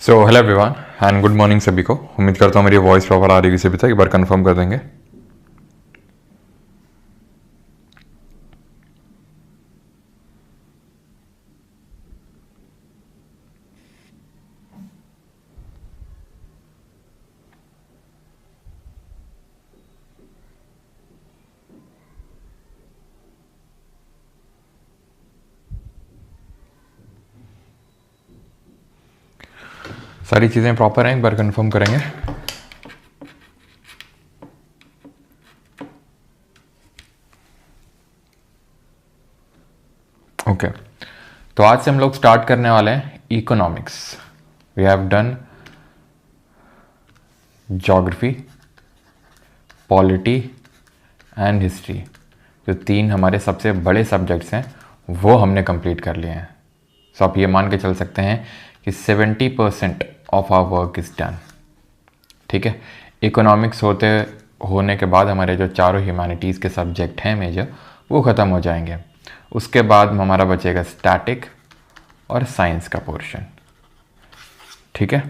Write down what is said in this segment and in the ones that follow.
So hello everyone and good morning सभी को। उम्मीद करता हूँ मेरी वॉइस प्रॉपर आ रही है सभी तक। एक बार कंफर्म कर देंगे। सारी चीज़ें प्रॉपर हैं, एक बार कंफर्म करेंगे। ओके तो आज से हम लोग स्टार्ट करने वाले हैं economics. We have done geography, polity and history. जो तीन हमारे सबसे बड़े सब्जेक्ट्स हैं वो हमने कंप्लीट कर लिए हैं। सो आप ये मान के चल सकते हैं कि 70% of our work is done. ठीक है, इकोनॉमिक्स होने के बाद हमारे जो चारों ह्यूमैनिटीज़ के सब्जेक्ट हैं मेजर वो ख़त्म हो जाएंगे। उसके बाद हमारा बचेगा स्टैटिक और साइंस का पोर्शन। ठीक है,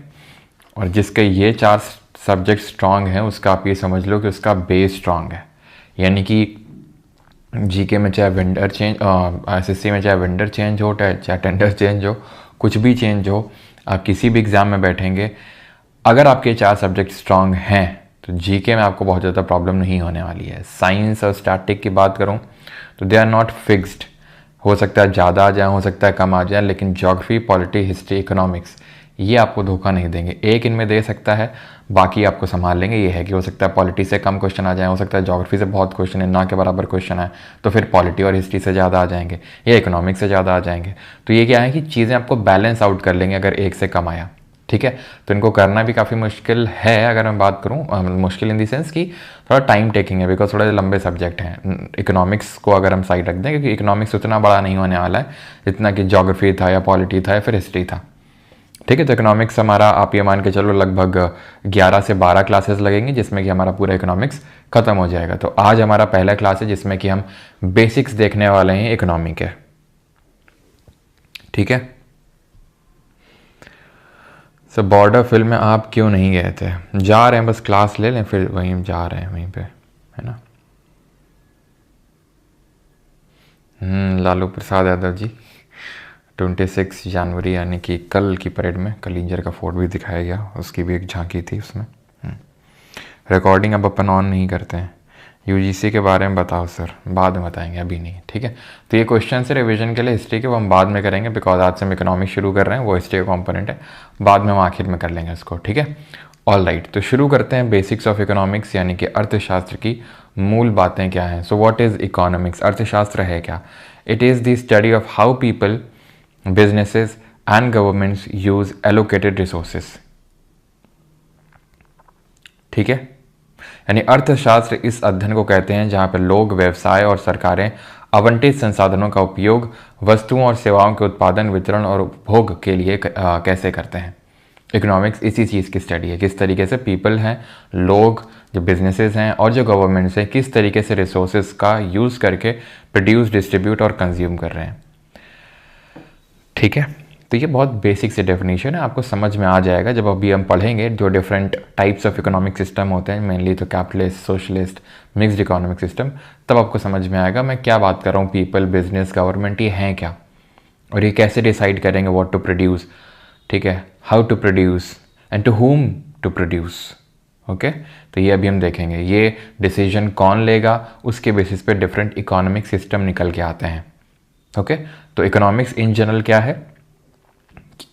और जिसके ये चार सब्जेक्ट स्ट्रांग हैं उसका आप ये समझ लो कि उसका बेस स्ट्रांग है। यानी कि जीके में चाहे वेंडर चेंज, एसएससी में चाहे वेंडर चेंज हो, चाहे टेंडर चेंज हो, कुछ भी चेंज हो, आप किसी भी एग्ज़ाम में बैठेंगे, अगर आपके चार सब्जेक्ट स्ट्रांग हैं तो जीके में आपको बहुत ज़्यादा प्रॉब्लम नहीं होने वाली है। साइंस और स्टैटिक की बात करूं तो दे आर नॉट फिक्स्ड। हो सकता है ज़्यादा आ जाए, हो सकता है कम आ जाए, लेकिन ज्योग्राफी, पॉलिटी, हिस्ट्री, इकोनॉमिक्स ये आपको धोखा नहीं देंगे। एक इनमें दे सकता है, बाकी आपको संभाल लेंगे। ये है कि हो सकता है पॉलिटी से कम क्वेश्चन आ जाए, हो सकता है ज्योग्राफी से बहुत क्वेश्चन है, ना के बराबर क्वेश्चन है, तो फिर पॉलिटी और हिस्ट्री से ज़्यादा आ जाएंगे या इकोनॉमिक्स से ज़्यादा आ जाएंगे। तो ये क्या है कि चीज़ें आपको बैलेंस आउट कर लेंगे अगर एक से कम आया। ठीक है, तो इनको करना भी काफ़ी मुश्किल है। अगर मैं बात करूँ मुश्किल इन दी सेंस कि थोड़ा टाइम टेकिंग है, बिकॉज थोड़े लंबे सब्जेक्ट हैं। इकोनॉमिक्स को अगर हम साइड रख दें, क्योंकि इकोनॉमिक्स उतना बड़ा नहीं होने वाला है जितना कि ज्योग्राफी था या पॉलिटी था या फिर हिस्ट्री था। ठीक है, तो इकोनॉमिक्स हमारा आप ये मान के चलो लगभग 11 से 12 क्लासेस लगेंगी, जिसमें कि हमारा पूरा इकोनॉमिक्स खत्म हो जाएगा। तो आज हमारा पहला क्लास है जिसमें कि हम बेसिक्स देखने वाले हैं इकोनॉमी के। ठीक है, सर बॉर्डर फिल्म में आप क्यों नहीं गए थे? जा रहे हैं, बस क्लास ले लें फिर वहीं जा रहे हैं वहीं पे, है ना। लालू प्रसाद यादव जी 26 जनवरी यानी कि कल की परेड में कलिंजर का फोर्ट भी दिखाया गया, उसकी भी एक झांकी थी उसमें। रिकॉर्डिंग अब अपन ऑन नहीं करते हैं। यूजीसी के बारे में बताओ सर। बाद में बताएंगे, अभी नहीं। ठीक है, तो ये क्वेश्चन से रिवीजन के लिए हिस्ट्री के वो हम बाद में करेंगे, बिकॉज आज से हम इकोनॉमिक्स शुरू कर रहे हैं, वो हिस्ट्री का कॉम्पोनेंट है। बाद में हम आखिर में कर लेंगे इसको। ठीक है, ऑल राइट, तो शुरू करते हैं बेसिक्स ऑफ इकोनॉमिक्स यानी कि अर्थशास्त्र की मूल बातें क्या हैं। So what is economics? अर्थशास्त्र है क्या? It is the study of how people, businesses and governments use allocated resources. ठीक है, यानी अर्थशास्त्र इस अध्ययन को कहते हैं जहां पर लोग, व्यवसाय और सरकारें आवंटित संसाधनों का उपयोग वस्तुओं और सेवाओं के उत्पादन, वितरण और उपभोग के लिए कैसे करते हैं। इकोनॉमिक्स इसी चीज़ की स्टडी है, किस तरीके से पीपल हैं, लोग, जो बिजनेसेस हैं और जो गवर्नमेंट्स हैं, किस तरीके से रिसोर्सेज का यूज़ करके प्रोड्यूस, डिस्ट्रीब्यूट और कंज्यूम कर रहे हैं। ठीक है, तो ये बहुत बेसिक से डेफिनेशन है, आपको समझ में आ जाएगा जब अभी हम पढ़ेंगे जो different types of economic system होते हैं, मेनली तो capitalist, socialist, mixed economic system, तब आपको समझ में आएगा मैं क्या बात कर रहा हूँ। पीपल, बिजनेस, गवर्नमेंट ये हैं क्या, और ये कैसे डिसाइड करेंगे व्हाट टू प्रोड्यूस। ठीक है, how to produce and to whom to produce. Okay, तो ये अभी हम देखेंगे। ये डिसीजन कौन लेगा, उसके बेसिस पे डिफरेंट इकोनॉमिक सिस्टम निकल के आते हैं। ओके, तो इकोनॉमिक्स इन जनरल क्या है,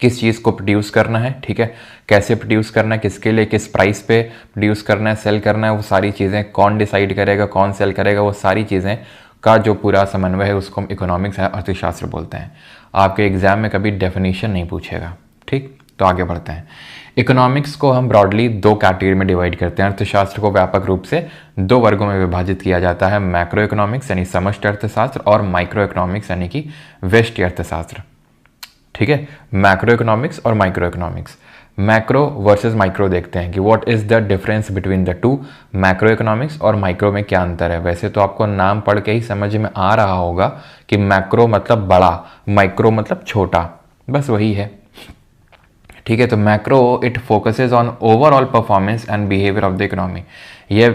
किस चीज़ को प्रोड्यूस करना है, ठीक है, कैसे प्रोड्यूस करना है, किसके लिए, किस प्राइस पे प्रोड्यूस करना है, सेल करना है, वो सारी चीज़ें कौन डिसाइड करेगा, कौन सेल करेगा, वो सारी चीज़ें का जो पूरा समन्वय है उसको हम इकोनॉमिक्स या अर्थशास्त्र बोलते हैं। आपके एग्जाम में कभी डेफिनेशन नहीं पूछेगा। ठीक, तो आगे बढ़ते हैं। इकोनॉमिक्स को हम ब्रॉडली दो कैटेगरी में डिवाइड करते हैं। अर्थशास्त्र को व्यापक रूप से दो वर्गों में विभाजित किया जाता है, मैक्रो इकोनॉमिक्स यानी समष्टि अर्थशास्त्र और माइक्रो इकोनॉमिक्स यानी कि व्यष्टि अर्थशास्त्र। ठीक है, मैक्रो इकोनॉमिक्स और micro economics. Macro versus micro देखते हैं कि what is the difference between the two. Macro economics और माइक्रो में क्या अंतर है। वैसे तो आपको नाम पढ़ के ही समझ में आ रहा होगा कि मैक्रो मतलब बड़ा, माइक्रो मतलब छोटा, बस वही है। ठीक है। तो macro it focuses on overall performance and behaviour of the economy. ये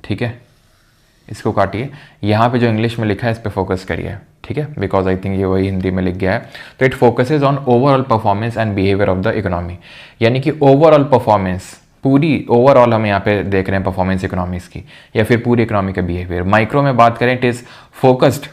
ठीक है, इसको काटिए, यहाँ पे जो इंग्लिश में लिखा है इस पे फोकस करिए, ठीक है, बिकॉज आई थिंक ये वही हिंदी में लिख गया है। तो it focuses on overall performance and behaviour of the economy, यानी कि ओवरऑल परफॉर्मेंस, पूरी ओवरऑल हम यहाँ पे देख रहे हैं परफॉर्मेंस इकोनॉमीज की, या फिर पूरी इकोनॉमी का बिहेवियर। माइक्रो में बात करें, इट इज़ फोकस्ड,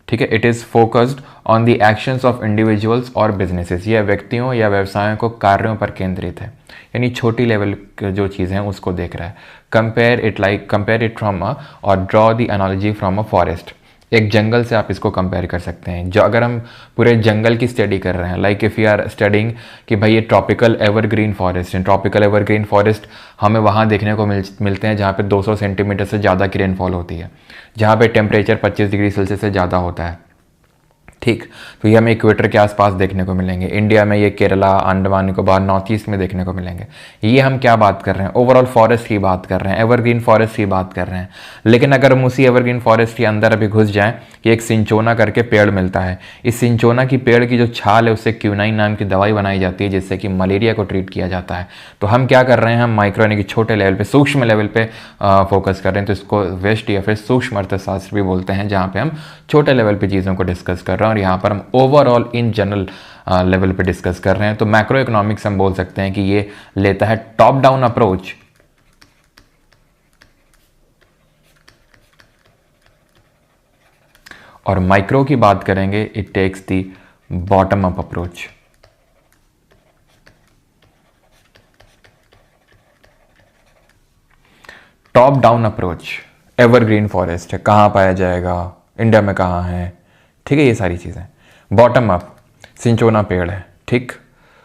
ठीक है, it is focused on the actions of individuals और बिजनेसेस। यह व्यक्तियों या व्यवसायों को कार्यों पर केंद्रित है, यानी छोटी लेवल जो चीज़ें हैं उसको देख रहा है। कंपेयर इट फ्रॉम और draw the analogy from a forest. एक जंगल से आप इसको कंपेयर कर सकते हैं। जो अगर हम पूरे जंगल की स्टडी कर रहे हैं, like if you are studying कि भाई ये ट्रॉपिकल एवरग्रीन फॉरेस्ट है, ट्रॉपिकल एवरग्रीन फॉरेस्ट हमें वहाँ देखने को मिलते हैं जहाँ पे 200 सेंटीमीटर से ज़्यादा की रेनफॉल होती है, जहाँ पे टेम्परेचर 25 डिग्री सेल्सियस से ज़्यादा होता है, ठीक। तो ये हमें इक्वेटर के आसपास देखने को मिलेंगे। इंडिया में ये केरला, अंडमान निकोबार, नॉर्थ ईस्ट में देखने को मिलेंगे। ये हम क्या बात कर रहे हैं, ओवरऑल फॉरेस्ट की बात कर रहे हैं, एवरग्रीन फॉरेस्ट की बात कर रहे हैं। लेकिन अगर हम उसी एवरग्रीन फॉरेस्ट के अंदर अभी घुस जाएं कि एक सिंचोना करके पेड़ मिलता है, इस सिंचोना की पेड़ की जो छाल है उससे क्यूनाइन नाम की दवाई बनाई जाती है जिससे कि मलेरिया को ट्रीट किया जाता है। तो हम क्या कर रहे हैं, हम माइक्रो यानी कि छोटे लेवल पे, सूक्ष्म लेवल पे फोकस कर रहे हैं। तो इसको वेस्ट या फिर सूक्ष्म अर्थशास्त्र भी बोलते हैं, जहाँ पे हम छोटे लेवल पे चीज़ों को डिस्कस कर रहे हैं और यहाँ पर हम ओवरऑल इन जनरल लेवल पे डिस्कस कर रहे हैं। तो मैक्रो इकोनॉमिक्स हम बोल सकते हैं कि ये लेता है टॉप डाउन अप्रोच, और माइक्रो की बात करेंगे, it takes the bottom up approach. Top down approach, evergreen forest है, कहाँ पाया जाएगा, इंडिया में कहाँ है, ठीक है, ये सारी चीज़ें। बॉटम अप, सिंचोना पेड़ है, ठीक,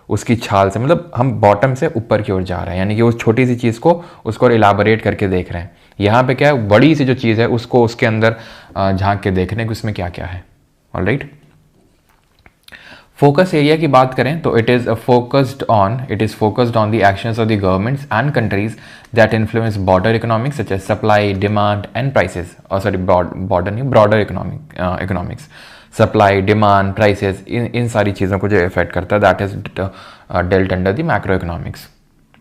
उसकी छाल से, मतलब हम बॉटम से ऊपर की ओर जा रहे हैं, यानी कि उस छोटी सी चीज़ को उसको इलाबोरेट करके देख रहे हैं। यहाँ पे क्या है, बड़ी सी जो चीज़ है उसको उसके अंदर झांक के देख रहे हैं कि उसमें क्या क्या है। ऑलराइट, फोकस एरिया की बात करें तो it is focused on the actions of the governments and countries that influence border economics such as supply, demand and prices, और सॉरी बॉर्डर नहीं, broader economics, supply, demand, prices, इन सारी चीज़ों को जो इफेक्ट करता है, that is dealt under the macro economics.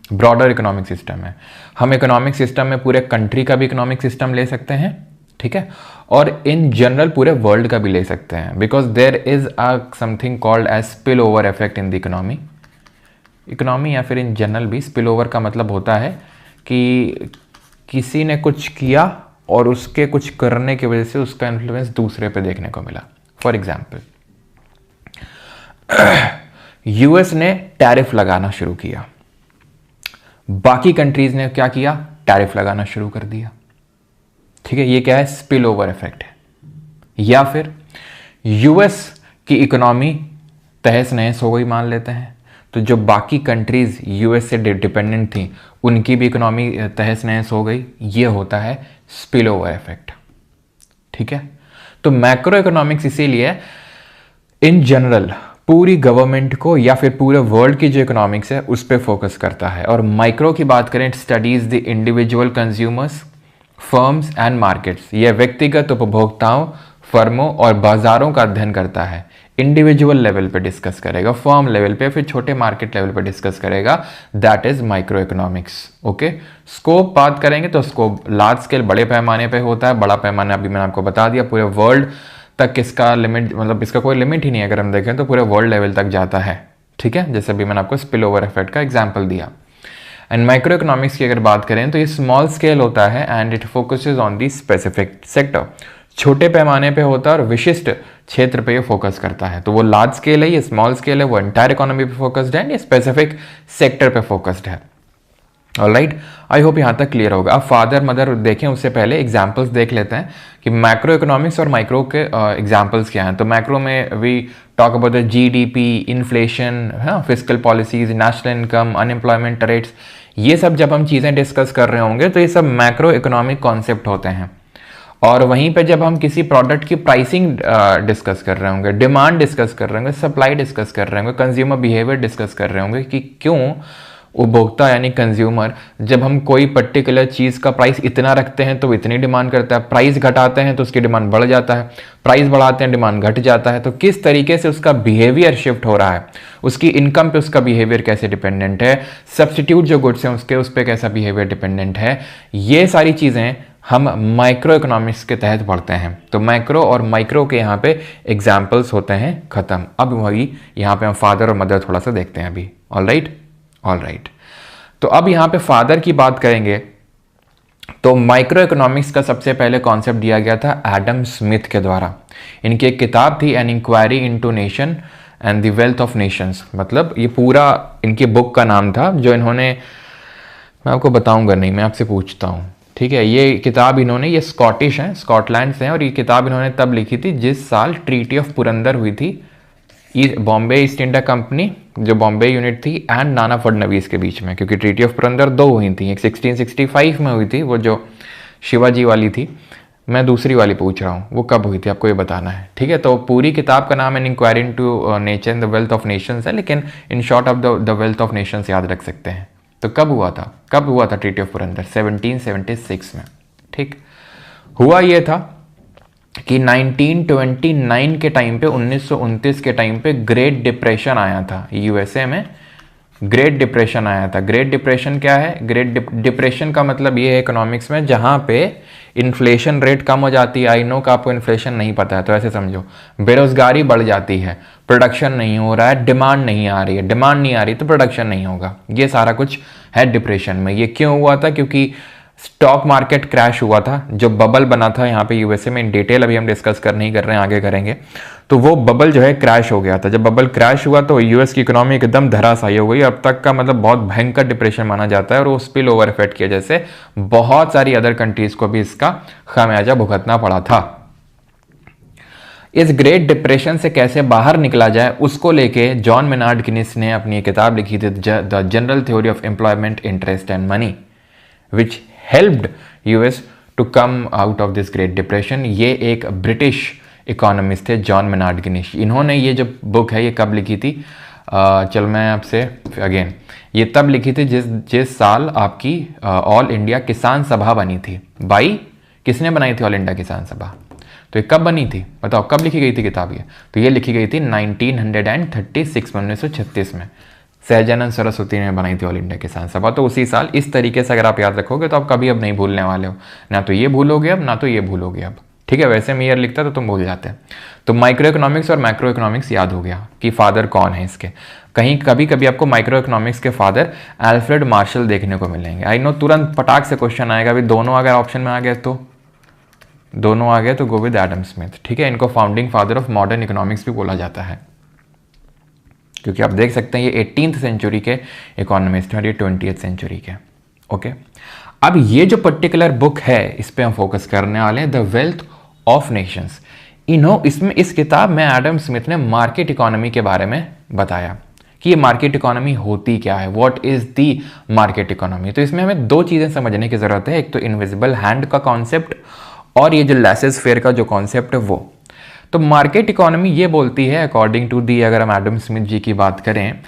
Broader economic system है। हम इकोनॉमिक सिस्टम में पूरे कंट्री का भी इकोनॉमिक सिस्टम ले सकते हैं, ठीक है, और इन जनरल पूरे वर्ल्ड का भी ले सकते हैं, because there is a something called as spill over effect in the economy या फिर इन जनरल भी। स्पिल ओवर का मतलब होता है कि किसी ने कुछ किया और उसके कुछ करने की वजह से उसका इन्फ्लुएंस दूसरे पे देखने को मिला। फॉर एग्जाम्पल, यूएस ने टैरिफ लगाना शुरू किया, बाकी कंट्रीज ने क्या किया, टैरिफ लगाना शुरू कर दिया, ठीक है, ये क्या है, स्पिल ओवर इफेक्ट है। या फिर यूएस की इकोनॉमी तहस नहस हो गई मान लेते हैं, तो जो बाकी कंट्रीज यूएस से डिपेंडेंट थी उनकी भी इकोनॉमी तहस नहस हो गई, ये होता है स्पिल ओवर इफेक्ट, ठीक है। तो मैक्रो इकोनॉमिक्स इसीलिए इन जनरल पूरी गवर्नमेंट को या फिर पूरे वर्ल्ड की जो इकोनॉमिक्स है उस पर फोकस करता है, और माइक्रो की बात करें, it studies the individual consumers, firms and markets. यह व्यक्तिगत उपभोक्ताओं, फर्मों और बाजारों का अध्ययन करता है। इंडिविजुअल लेवल पे डिस्कस करेगा, फर्म लेवल पे, फिर छोटे मार्केट लेवल पे डिस्कस करेगा, that is micro economics. Okay, scope बात करेंगे तो स्कोप लार्ज स्केल, बड़े पैमाने पे होता है। बड़ा पैमाना अभी मैंने आपको बता दिया, पूरे वर्ल्ड तक इसका लिमिट, मतलब इसका कोई लिमिट ही नहीं है, अगर हम देखें तो पूरे वर्ल्ड लेवल तक जाता है, ठीक है, जैसे अभी मैंने आपको स्पिल ओवर इफेक्ट का एग्जाम्पल दिया। एंड माइक्रो इकोनॉमिक्स की अगर बात करें तो ये स्मॉल स्केल होता है and it focuses on the specific sector. छोटे पैमाने पे होता है और विशिष्ट क्षेत्र पे ये फोकस करता है। तो वो लार्ज स्केल है, ये स्मॉल स्केल है, वो एंटायर इकोनॉमी पे फोकस्ड है, ये स्पेसिफिक सेक्टर पे फोकस्ड है। ऑलराइट, आई होप यहाँ तक क्लियर होगा। अब फादर मदर देखें उससे पहले एग्जाम्पल्स देख लेते हैं कि मैक्रो इकोनॉमिक्स और माइक्रो के एग्जाम्पल्स क्या हैं। तो मैक्रो में we talk about the GDP, inflation, fiscal policies, national income, unemployment rates, ये सब जब हम चीज़ें डिस्कस कर रहे होंगे तो ये सब मैक्रो इकोनॉमिक कॉन्सेप्ट होते हैं। और वहीं पे जब हम किसी प्रोडक्ट की प्राइसिंग डिस्कस कर रहे होंगे, डिमांड डिस्कस कर रहे होंगे, सप्लाई डिस्कस कर रहे होंगे, कंज्यूमर बिहेवियर डिस्कस कर रहे होंगे कि क्यों उपभोक्ता यानी कंज्यूमर, जब हम कोई पर्टिकुलर चीज़ का प्राइस इतना रखते हैं तो इतनी डिमांड करता है, प्राइस घटाते हैं तो उसकी डिमांड बढ़ जाता है, प्राइस बढ़ाते हैं डिमांड घट जाता है। तो किस तरीके से उसका बिहेवियर शिफ्ट हो रहा है, उसकी इनकम पे उसका बिहेवियर कैसे डिपेंडेंट है, सब्सटीट्यूट जो गुड्स हैं उसके उस पर कैसा बिहेवियर डिपेंडेंट है, ये सारी चीज़ें हम माइक्रो इकोनॉमिक्स के तहत पढ़ते हैं। तो मैक्रो और माइक्रो के यहाँ पे एग्जाम्पल्स होते हैं खत्म। अब वही यहाँ पे हम फादर और मदर थोड़ा सा देखते हैं अभी। All right. तो अब यहाँ पे फादर की बात करेंगे तो माइक्रो इकोनॉमिक्स का सबसे पहले कॉन्सेप्ट दिया गया था एडम स्मिथ के द्वारा। इनकी एक किताब थी an inquiry into nation and the wealth of nations, मतलब ये पूरा इनकी बुक का नाम था, जो इन्होंने, मैं आपको बताऊंगा नहीं, मैं आपसे पूछता हूँ, ठीक है। ये किताब इन्होंने, ये स्कॉटिश हैं, स्कॉटलैंड से हैं, और ये किताब इन्होंने तब लिखी थी जिस साल ट्रीटी ऑफ पुरंदर हुई थी बॉम्बे ईस्ट इंडिया कंपनी जो बॉम्बे यूनिट थी एंड नाना फडणवीस के बीच में, क्योंकि ट्रीटी ऑफ पुरंदर दो हुई थी, एक 1665 में हुई थी वो जो शिवाजी वाली थी, मैं दूसरी वाली पूछ रहा हूँ वो कब हुई थी, आपको ये बताना है, ठीक है। तो पूरी किताब का नाम an inquiry into nature and the wealth of nations है, लेकिन in short of the wealth of nations याद रख सकते हैं। तो कब हुआ था ट्रीटी ऑफ पुरंदर? 1776 में, ठीक। हुआ ये था कि 1929 के टाइम पे, 1929 के टाइम पे ग्रेट डिप्रेशन आया था यूएसए में। ग्रेट डिप्रेशन आया था। ग्रेट डिप्रेशन क्या है? ग्रेट डिप्रेशन का मतलब ये है इकोनॉमिक्स में जहां पे इन्फ्लेशन रेट कम हो जाती है। आई नो कि आपको इन्फ्लेशन नहीं पता है, तो ऐसे समझो, बेरोजगारी बढ़ जाती है, प्रोडक्शन नहीं हो रहा है, डिमांड नहीं आ रही है, डिमांड नहीं आ रही तो प्रोडक्शन नहीं होगा, ये सारा कुछ है डिप्रेशन में। ये क्यों हुआ था? क्योंकि स्टॉक मार्केट क्रैश हुआ था, जो बबल बना था यहाँ पे यूएसए में, इन डिटेल अभी हम डिस्कस नहीं कर रहे हैं, आगे करेंगे। तो वो बबल जो है क्रैश हो गया था। जब बबल क्रैश हुआ तो यूएस की इकोनॉमी एकदम धराशायी हो गई। अब तक का मतलब बहुत भयंकर डिप्रेशन माना जाता है, और वो स्पिल ओवर इफेक्ट की वजह से बहुत सारी अदर कंट्रीज को भी इसका खामियाजा भुगतना पड़ा था। इस ग्रेट डिप्रेशन से कैसे बाहर निकला जाए उसको लेके जॉन मेनार्ड गिनीज ने अपनी एक किताब लिखी थी, the general theory of employment, interest and money, which helped US to come out of this great depression. ये एक ब्रिटिश इकोनॉमिस्ट थे, जॉन मेनार्ड गिनीज। इन्होंने ये जो बुक है ये कब लिखी थी? चल मैं आपसे अगेन, ये तब लिखी थी जिस साल आपकी ऑल इंडिया किसान सभा बनी थी। बाई किसने बनाई थी ऑल इंडिया किसान सभा? तो ये कब बनी थी बताओ, कब लिखी गई थी किताब ये? तो ये लिखी गई थी 1936 में, 1936 में सहजानंद सरस्वती ने बनाई थी ऑल इंडिया किसान सभा। तो उसी साल, इस तरीके से अगर आप याद रखोगे तो आप कभी अब नहीं भूलने वाले हो, ना तो ये भूलोगे अब, ना तो ये भूलोगे अब, ठीक है। वैसे में ईयर लिखता तो तुम भूल जाते। तो माइक्रो इकोनॉमिक्स और मैक्रो इकोनॉमिक्स याद हो गया कि फादर कौन है इसके। कहीं कभी कभी आपको माइक्रो इकोनॉमिक्स के फादर अल्फ्रेड मार्शल देखने को मिलेंगे। आई नो तुरंत पटाख से क्वेश्चन आएगा, अभी दोनों अगर ऑप्शन में आ गए तो, दोनों आ गए तो गो विद एडम स्मिथ, ठीक है। इनको founding father of modern economics भी बोला जाता है, क्योंकि आप देख सकते हैं ये 18th सेंचुरी के इकोनॉमिस्ट हैं और ये 20th सेंचुरी के। ओके, अब ये जो पर्टिकुलर बुक है इस पे हम फोकस करने वाले हैं, द वेल्थ ऑफ नेशंस। इसमें इस किताब में एडम स्मिथ ने मार्केट इकोनॉमी के बारे में बताया कि ये मार्केट इकोनॉमी होती क्या है, what is the market economy. तो इसमें हमें दो चीजें समझने की जरूरत है, एक तो इनविजिबल हैंड का कॉन्सेप्ट और ये जो लेसेस फेयर का जो कॉन्सेप्ट है वो। तो मार्केट इकोनॉमी ये बोलती है, अकॉर्डिंग टू दी, अगर हम एडम स्मिथ जी की बात करें,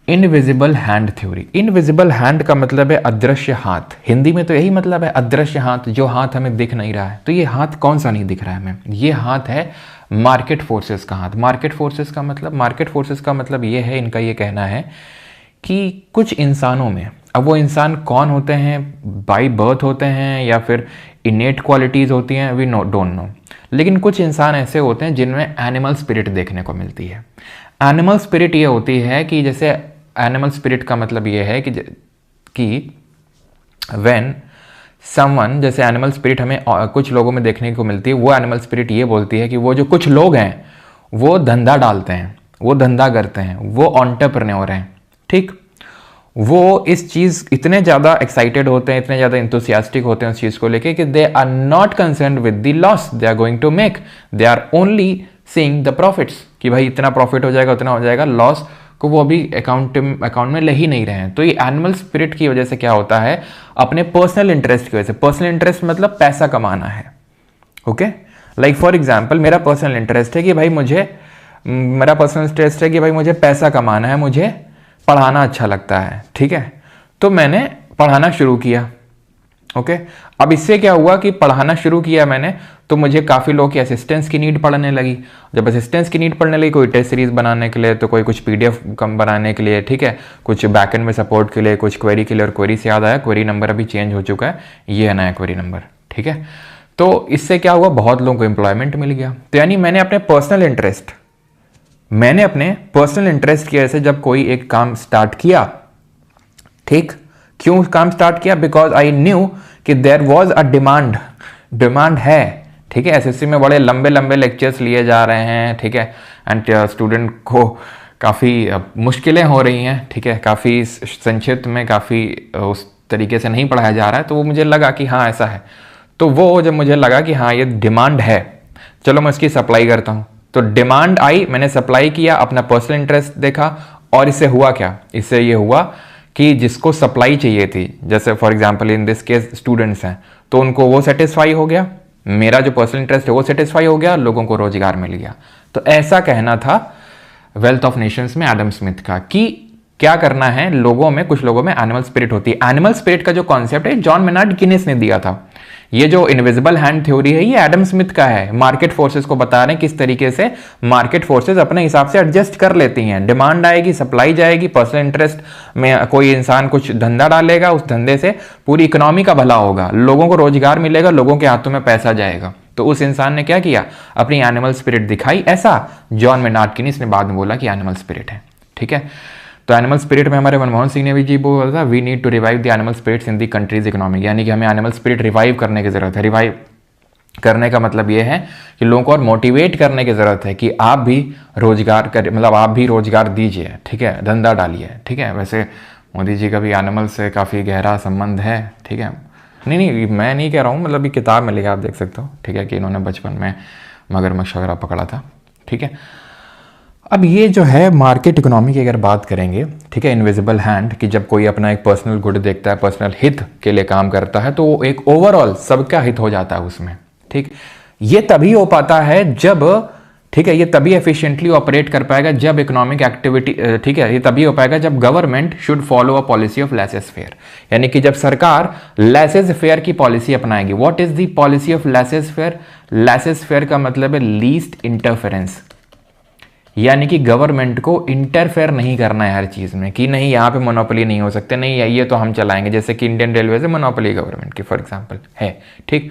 invisible hand theory. Invisible hand का मतलब है अदृश्य हाथ, हिंदी में तो यही मतलब है, अदृश्य हाथ, जो हाथ हमें दिख नहीं रहा है। तो ये हाथ कौन सा नहीं दिख रहा है हमें? ये हाथ है मार्केट फोर्सेस का हाथ। मार्केट फोर्सेस का मतलब ये है, इनका ये कहना है कि कुछ इंसानों में, अब वो इंसान कौन होते हैं, बाई बर्थ होते हैं या फिर इनेट क्वालिटीज होती हैं, वी डोंट नो, लेकिन कुछ इंसान ऐसे होते हैं जिनमें एनिमल स्पिरिट देखने को मिलती है। एनिमल स्पिरिट ये होती है कि जैसे, एनिमल स्पिरिट का मतलब ये है कि व्हेन समवन, जैसे एनिमल स्पिरिट हमें कुछ लोगों में देखने को मिलती है, वो एनिमल स्पिरिट ये बोलती है कि वो जो कुछ लोग हैं वो धंधा डालते हैं, वो धंधा करते हैं, वो एंटरप्रेन्योर हैं, ठीक। वो इस चीज इतने ज्यादा एक्साइटेड होते हैं, इतने ज्यादा इंथुसियास्टिक होते हैं उस चीज को लेके कि they are not concerned with the loss they are going to make, they are only seeing the profits, कि भाई इतना प्रॉफिट हो जाएगा, उतना हो जाएगा, लॉस को वो अभी अकाउंट में ले ही नहीं रहे हैं। तो ये एनिमल स्पिरिट की वजह से क्या होता है, अपने पर्सनल इंटरेस्ट की वजह से, पर्सनल इंटरेस्ट मतलब पैसा कमाना है। ओके, लाइक फॉर एग्जाम्पल मेरा पर्सनल इंटरेस्ट है कि भाई मुझे पैसा कमाना है, मुझे पढ़ाना अच्छा लगता है, ठीक है, तो मैंने पढ़ाना शुरू किया। ओके, अब इससे क्या हुआ कि पढ़ाना शुरू किया मैंने, तो मुझे काफ़ी लोगों की असिस्टेंस की नीड पड़ने लगी। जब असिस्टेंस की नीड पड़ने लगी, कोई टेस्ट सीरीज बनाने के लिए, तो कोई कुछ पीडीएफ कम बनाने के लिए, ठीक है, कुछ बैकएंड में सपोर्ट के लिए, कुछ क्वेरी के लिए। और क्वेरी से याद आया, क्वेरी नंबर अभी चेंज हो चुका है, ये है नया क्वेरी नंबर, ठीक है। तो इससे क्या हुआ, बहुत लोगों को एम्प्लॉयमेंट मिल गया। तो यानी मैंने अपने पर्सनल इंटरेस्ट की वजह से जब कोई एक काम स्टार्ट किया, ठीक, क्यों काम स्टार्ट किया, बिकॉज आई न्यू कि देयर वॉज अ डिमांड है, ठीक है। एसएससी में बड़े लंबे लंबे लेक्चर्स लिए जा रहे हैं, ठीक है, एंड स्टूडेंट को काफ़ी मुश्किलें हो रही हैं, ठीक है, काफ़ी संक्षिप्त में, काफ़ी उस तरीके से नहीं पढ़ाया जा रहा है। तो वो मुझे लगा कि हाँ ऐसा है, तो वो जब मुझे लगा कि हाँ ये डिमांड है, चलो मैं इसकी सप्लाई करता हूँ, तो डिमांड आई, मैंने सप्लाई किया, अपना पर्सनल इंटरेस्ट देखा, और इससे हुआ क्या, इससे ये हुआ कि जिसको सप्लाई चाहिए थी, जैसे for example in this case students हैं, तो उनको वो सेटिस्फाई हो गया, मेरा जो पर्सनल इंटरेस्ट है वो सेटिस्फाई हो गया, लोगों को रोजगार मिल गया। तो ऐसा कहना था वेल्थ ऑफ नेशंस में एडम स्मिथ का, कि क्या करना है, लोगों में, कुछ लोगों में एनिमल स्पिरिट होती है। एनिमल स्पिरिट का जो कॉन्सेप्ट है जॉन मेनार्ड गिनेस ने दिया था। ये जो इनविजिबल हैंड थ्योरी है ये एडम स्मिथ का है। मार्केट फोर्सेस को बता रहे हैं किस तरीके से मार्केट फोर्सेस अपने हिसाब से एडजस्ट कर लेती हैं। डिमांड आएगी, सप्लाई जाएगी, पर्सनल इंटरेस्ट में कोई इंसान कुछ धंधा डालेगा, उस धंधे से पूरी इकोनॉमी का भला होगा, लोगों को रोजगार मिलेगा, लोगों के हाथों में पैसा जाएगा। तो उस इंसान ने क्या किया, अपनी एनिमल स्पिरिट दिखाई। ऐसा जॉन मेनार्ड गिनीस ने बाद में बोला कि एनिमल स्पिरिट है, ठीक है। तो एनिमल स्पिरिट में हमारे मनमोहन सिंह ने भी जी बोला था, we need to revive the animal spirits in the country's economy, यानी कि हमें एनिमल स्पिरिट रिवाइव करने की जरूरत है। रिवाइव करने का मतलब ये है कि लोगों को और मोटिवेट करने की जरूरत है कि आप भी रोजगार कर, मतलब आप भी रोजगार दीजिए, ठीक है, धंधा डालिए, ठीक है। वैसे मोदी जी का भी एनिमल से काफ़ी गहरा संबंध है, ठीक है। नहीं, मैं नहीं कह रहा हूँ, मतलब ये किताब में लिखा, आप देख सकते हो, ठीक है, कि इन्होंने बचपन में मगरमच्छ वगैरह पकड़ा था, ठीक है। अब ये जो है मार्केट इकोनॉमी की अगर बात करेंगे, ठीक है, इनविजिबल हैंड, कि जब कोई अपना एक पर्सनल गुड देखता है, पर्सनल हित के लिए काम करता है, तो वो एक ओवरऑल सबका हित हो जाता है उसमें, ठीक। ये तभी हो पाता है जब, ठीक है, ये तभी एफिशिएंटली ऑपरेट कर पाएगा जब इकोनॉमिक एक्टिविटी, ठीक है, ये तभी हो पाएगा जब government should follow a policy of laissez faire, यानी कि जब सरकार लेसेस फेयर की पॉलिसी अपनाएगी। What is the policy of laissez faire? Laissez faire का मतलब है लीस्ट इंटरफेरेंस, यानी कि गवर्नमेंट को इंटरफेयर नहीं करना है हर चीज़ में, कि नहीं यहाँ पे मोनोपोली नहीं हो सकते, नहीं ये तो हम चलाएंगे, जैसे कि इंडियन रेलवे से मोनोपोली गवर्नमेंट की फॉर एग्जांपल है, ठीक,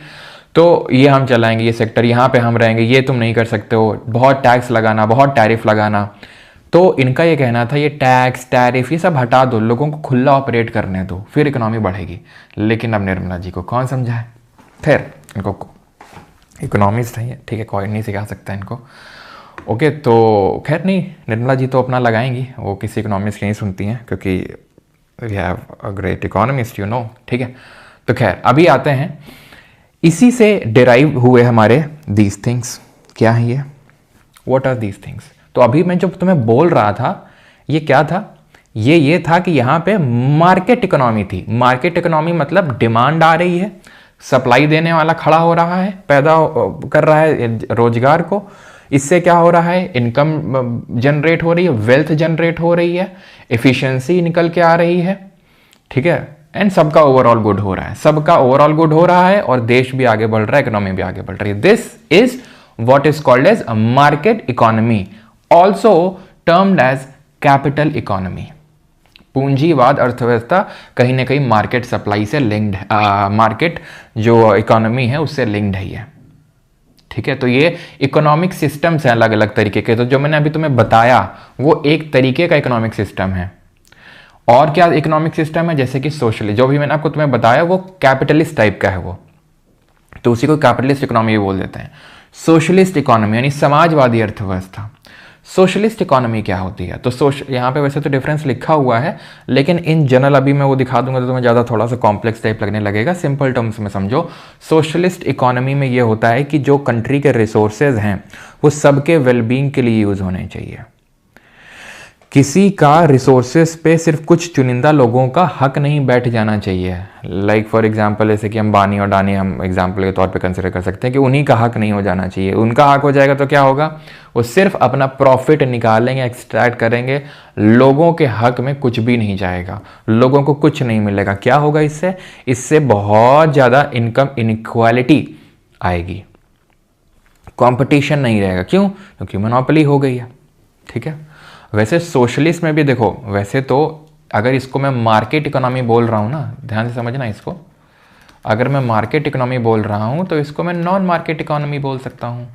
तो ये हम चलाएंगे, ये सेक्टर यहाँ पे हम रहेंगे, ये तुम नहीं कर सकते हो, बहुत टैक्स लगाना, बहुत टैरिफ लगाना। तो इनका ये कहना था ये टैक्स टैरिफ ये सब हटा दो, लोगों को खुला ऑपरेट करने दो, फिर इकोनॉमी बढ़ेगी। लेकिन अब निर्मला जी को कौन समझाए, फिर इनको इकोनॉमिस्ट है, ठीक है, कोई नहीं सिखा सकता इनको। ओके, तो खैर नहीं, निर्मला जी तो अपना लगाएंगी, वो किसी इकोनॉमिस्ट की नहीं सुनती हैं, क्योंकि we have a great economist, you know, ठीक है। तो खैर अभी आते हैं, इसी से डिराइव हुए हमारे दीज थिंग्स। क्या है ये, व्हाट आर दीज थिंग्स? तो अभी मैं जब तुम्हें बोल रहा था, ये क्या था, ये था कि यहाँ पे मार्केट इकोनॉमी थी। मार्केट इकोनॉमी मतलब डिमांड आ रही है, सप्लाई देने वाला खड़ा हो रहा है, पैदा कर रहा है रोजगार को, इससे क्या हो रहा है, इनकम जनरेट हो रही है, वेल्थ जनरेट हो रही है, एफिशिएंसी निकल के आ रही है, ठीक है, एंड सबका ओवरऑल गुड हो रहा है, सबका ओवरऑल गुड हो रहा है, और देश भी आगे बढ़ रहा है, इकोनॉमी भी आगे बढ़ रही है। This is what is called as market economy, also termed as capital economy. पूंजीवाद अर्थव्यवस्था कहीं ना कहीं मार्केट सप्लाई से लिंक्ड, मार्केट जो इकोनॉमी है उससे लिंक्ड है ये, ठीक है। तो ये इकोनॉमिक सिस्टम्स हैं अलग अलग तरीके के, तो जो मैंने अभी तुम्हें बताया वो एक तरीके का इकोनॉमिक सिस्टम है। और क्या इकोनॉमिक सिस्टम है, जैसे कि सोशलिस्ट, जो भी मैंने आपको तुम्हें बताया वो कैपिटलिस्ट टाइप का है वो, तो उसी को कैपिटलिस्ट इकोनॉमी भी बोल देते हैं। सोशलिस्ट इकोनॉमी यानी समाजवादी अर्थव्यवस्था। सोशलिस्ट इकोनॉमी क्या होती है, तो यहाँ पे वैसे तो डिफरेंस लिखा हुआ है, लेकिन इन जनरल अभी मैं वो दिखा दूंगा तो तुम्हें ज़्यादा थोड़ा सा कॉम्प्लेक्स टाइप लगने लगेगा। सिंपल टर्म्स में समझो, सोशलिस्ट इकोनॉमी में ये होता है कि जो कंट्री के रिसोर्सेज हैं वो सबके वेलबींग के लिए यूज़ होने चाहिए। किसी का रिसोर्सेस पे सिर्फ कुछ चुनिंदा लोगों का हक नहीं बैठ जाना चाहिए। लाइक फॉर एग्जांपल जैसे कि अंबानी और अडानी हम एग्जांपल के तौर पे कंसिडर कर सकते हैं कि उन्हीं का हक नहीं हो जाना चाहिए। उनका हक हो जाएगा तो क्या होगा, वो सिर्फ अपना प्रॉफिट निकालेंगे, एक्सट्रैक्ट करेंगे, लोगों के हक में कुछ भी नहीं जाएगा, लोगों को कुछ नहीं मिलेगा। क्या होगा इससे, इससे बहुत ज़्यादा इनकम इनइक्वालिटी आएगी, कंपटीशन नहीं रहेगा। क्यों? क्योंकि मोनोपोली हो गई है। ठीक है, वैसे सोशलिस्ट में भी देखो, वैसे तो अगर इसको मैं मार्केट इकोनॉमी बोल रहा हूँ ना, ध्यान से समझना इसको, अगर मैं मार्केट इकोनॉमी बोल रहा हूँ तो इसको मैं नॉन मार्केट इकोनॉमी बोल सकता हूँ,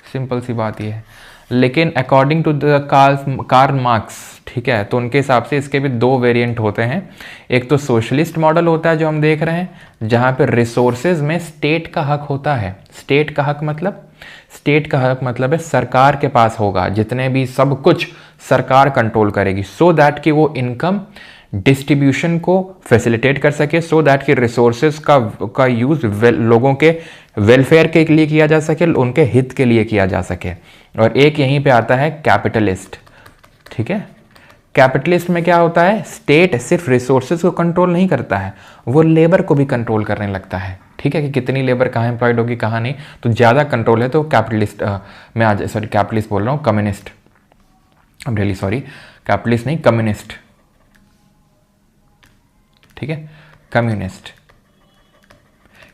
सिंपल सी बात ये है। लेकिन according to the Karl Marx, ठीक है, तो उनके हिसाब से इसके भी दो वेरिएंट होते हैं। एक तो सोशलिस्ट मॉडल होता है जो हम देख रहे हैं, जहाँ पे रिसोर्सेज में स्टेट का हक होता है। स्टेट का हक मतलब, स्टेट का हक मतलब है सरकार के पास होगा, जितने भी सब कुछ सरकार कंट्रोल करेगी, सो दैट कि वो इनकम डिस्ट्रीब्यूशन को फैसिलिटेट कर सके, सो दैट कि रिसोर्सेज का यूज लोगों के वेलफेयर के लिए किया जा सके, उनके हित के लिए किया जा सके। और एक यहीं पे आता है कैपिटलिस्ट। ठीक है, कैपिटलिस्ट में क्या होता है, स्टेट सिर्फ रिसोर्सेज को कंट्रोल नहीं करता है, वो लेबर को भी कंट्रोल करने लगता है। ठीक है, कि कितनी लेबर कहाँ एम्प्लॉयड होगी कहाँ नहीं, तो ज़्यादा कंट्रोल है। तो कैपिटलिस्ट, मैं आज सॉरी कैपिटलिस्ट बोल रहा हूँ, communist, I am really sorry, capitalist नहीं कम्युनिस्ट। ठीक है, कम्युनिस्ट।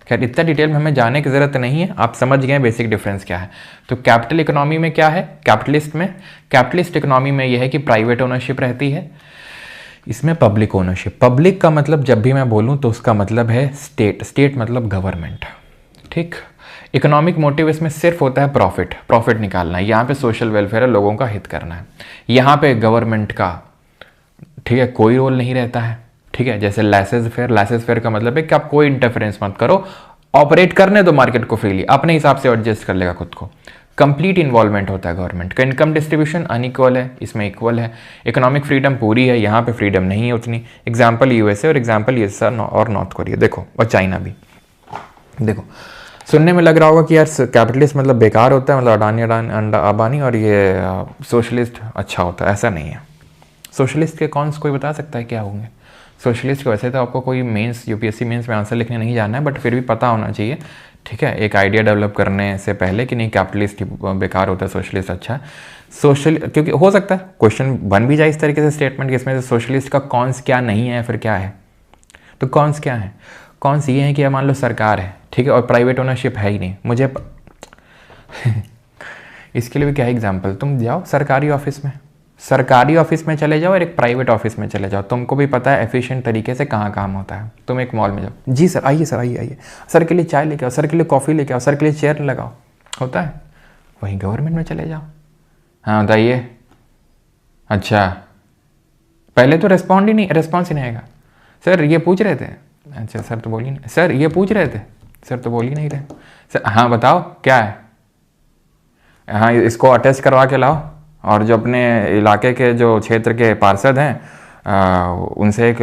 खैर इतना डिटेल में हमें जाने की ज़रूरत नहीं है, आप समझ गए बेसिक डिफरेंस क्या है। तो कैपिटल इकोनॉमी में क्या है, कैपिटलिस्ट में, कैपिटलिस्ट इकोनॉमी में यह है कि प्राइवेट ओनरशिप रहती है, इसमें पब्लिक ओनरशिप। पब्लिक का मतलब जब भी मैं बोलूं तो उसका मतलब है स्टेट, स्टेट मतलब गवर्नमेंट। ठीक, इकोनॉमिक मोटिव इसमें सिर्फ होता है प्रॉफिट, प्रॉफिट निकालना है। यहाँ पे सोशल वेलफेयर है, लोगों का हित करना है। यहाँ पे गवर्नमेंट का, ठीक है, कोई रोल नहीं रहता है। ठीक है, जैसे लाइसेंस फेयर, लाइसेंस फेयर का मतलब है कि आप कोई इंटरफेरेंस मत करो, ऑपरेट करने दो मार्केट को फ्रीली, अपने हिसाब से एडजस्ट कर लेगा खुद को। कंप्लीट इन्वॉल्वमेंट होता है गवर्नमेंट का। इनकम डिस्ट्रीब्यूशन अनइक्वल है, इसमें इक्वल है। इकोनॉमिक फ्रीडम पूरी है, यहाँ पे फ्रीडम नहीं है उतनी। एग्जाम्पल यूएसए और एग्जाम्पल यूएसए और नॉर्थ कोरिया देखो, और चाइना भी देखो। सुनने में लग रहा होगा कि यार कैपिटलिस्ट मतलब बेकार होता है, मतलब अडानी अंबानी, और ये सोशलिस्ट अच्छा होता है। ऐसा नहीं है। सोशलिस्ट के कॉन्स कोई बता सकता है क्या होंगे? सोशलिस्ट को वैसे तो आपको कोई मेंस यूपीएससी मेंस में आंसर लिखने नहीं जाना है, बट फिर भी पता होना चाहिए। ठीक है, एक आइडिया डेवलप करने से पहले कि नहीं कैपिटलिस्ट बेकार होता है, सोशलिस्ट अच्छा है। सोशल, क्योंकि हो सकता है क्वेश्चन बन भी जाए इस तरीके से स्टेटमेंट कि इसमें से सोशलिस्ट का कॉन्स क्या नहीं है, फिर क्या है। तो कॉन्स क्या है? कॉन्स ये है कि मान लो सरकार है, ठीक है, और प्राइवेट ओनरशिप है ही नहीं। मुझे इसके लिए भी क्या एग्जाम्पल, तुम जाओ सरकारी ऑफिस में, सरकारी ऑफिस में चले जाओ और एक प्राइवेट ऑफिस में चले जाओ, तुमको भी पता है एफिशिएंट तरीके से कहाँ काम होता है। तुम एक मॉल में जाओ, जी सर आइए, सर आइए आइए, सर के लिए चाय लेके आओ, सर के लिए कॉफ़ी लेके आओ, सर के लिए चेयर लगाओ, होता है। वहीं गवर्नमेंट में चले जाओ, हाँ बताइए, अच्छा पहले तो रेस्पॉन्स ही नहीं आएगा। सर ये पूछ रहे थे, अच्छा सर तो बोल ही नहीं, सर ये पूछ रहे थे, सर तो बोल ही नहीं रहे, सर हाँ बताओ क्या है, हाँ इसको अटैच करवा के लाओ, और जो अपने इलाके के जो क्षेत्र के पार्षद हैं उनसे एक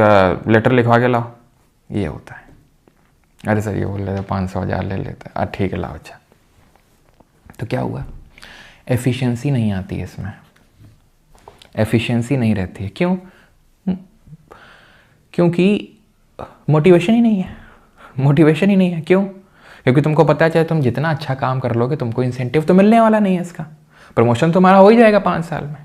लेटर लिखवा के लाओ। ये होता है। अरे सर ये बोल रहे थे 500,000 ले लेते हैं, ठीक है लाओ। अच्छा तो क्या हुआ, एफिशिएंसी नहीं आती है इसमें, एफिशिएंसी नहीं रहती है। क्यों? क्योंकि मोटिवेशन ही नहीं है, मोटिवेशन ही नहीं है। क्यों? क्योंकि तुमको पता है चाहे तुम जितना अच्छा काम कर लोगे तुमको इंसेंटिव तो मिलने वाला नहीं है, इसका प्रमोशन तुम्हारा हो ही जाएगा 5 साल में।